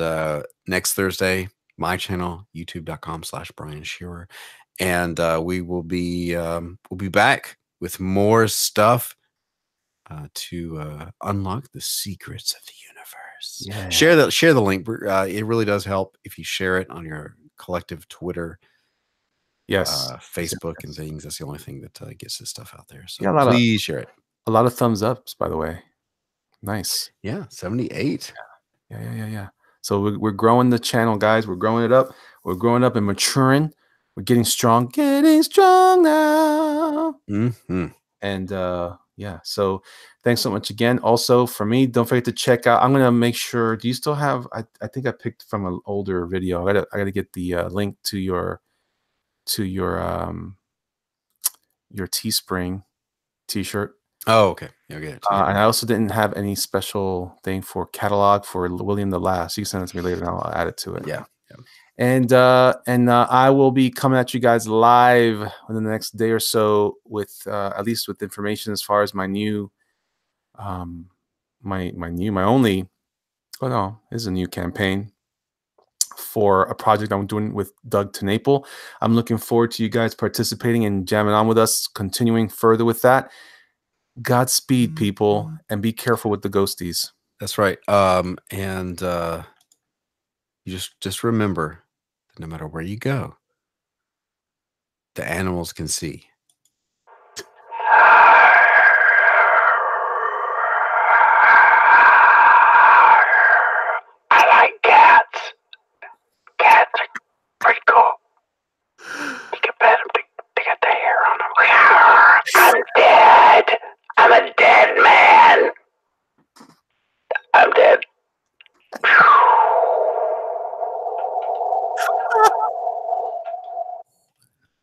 next Thursday, my channel, youtube.com/Brian Shearer. And we'll be back with more stuff to unlock the secrets of the universe. Yeah. Share the link. It really does help if you share it on your collective Twitter, Facebook, and things. That's the only thing that gets this stuff out there. So please share it. A lot of thumbs ups, by the way. Nice. Yeah, 78. Yeah. So we're growing the channel, guys. We're growing it up. We're growing up and maturing. We're getting strong now. Mm-hmm. And so thanks so much again. Also, for me, don't forget to check out. I'm gonna make sure. Do you still have? I think I picked from an older video. I gotta get the link to your Teespring t-shirt. Oh, okay. Okay. And I also didn't have any special thing for catalog for William the Last. You can send it to me later, and I'll add it to it. Yeah. And I will be coming at you guys live in the next day or so with at least with information as far as my new, my only. Oh no, this is a new campaign for a project I'm doing with Doug TeNapel. I'm looking forward to you guys participating and jamming on with us, continuing further with that. Godspeed, people, and be careful with the ghosties. That's right. And you just remember that no matter where you go, the animals can see. I like cats. Cats are pretty cool. You can pet them to get the hair on them. I'm dead. I'm a dead man. I'm dead.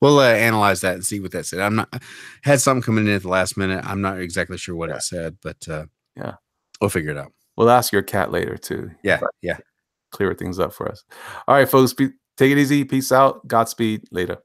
We'll analyze that and see what that said. Had something coming in at the last minute. I'm not exactly sure what it said, but we'll figure it out. We'll ask your cat later too. Yeah. Clear things up for us. All right, folks. Take it easy. Peace out. Godspeed. Later.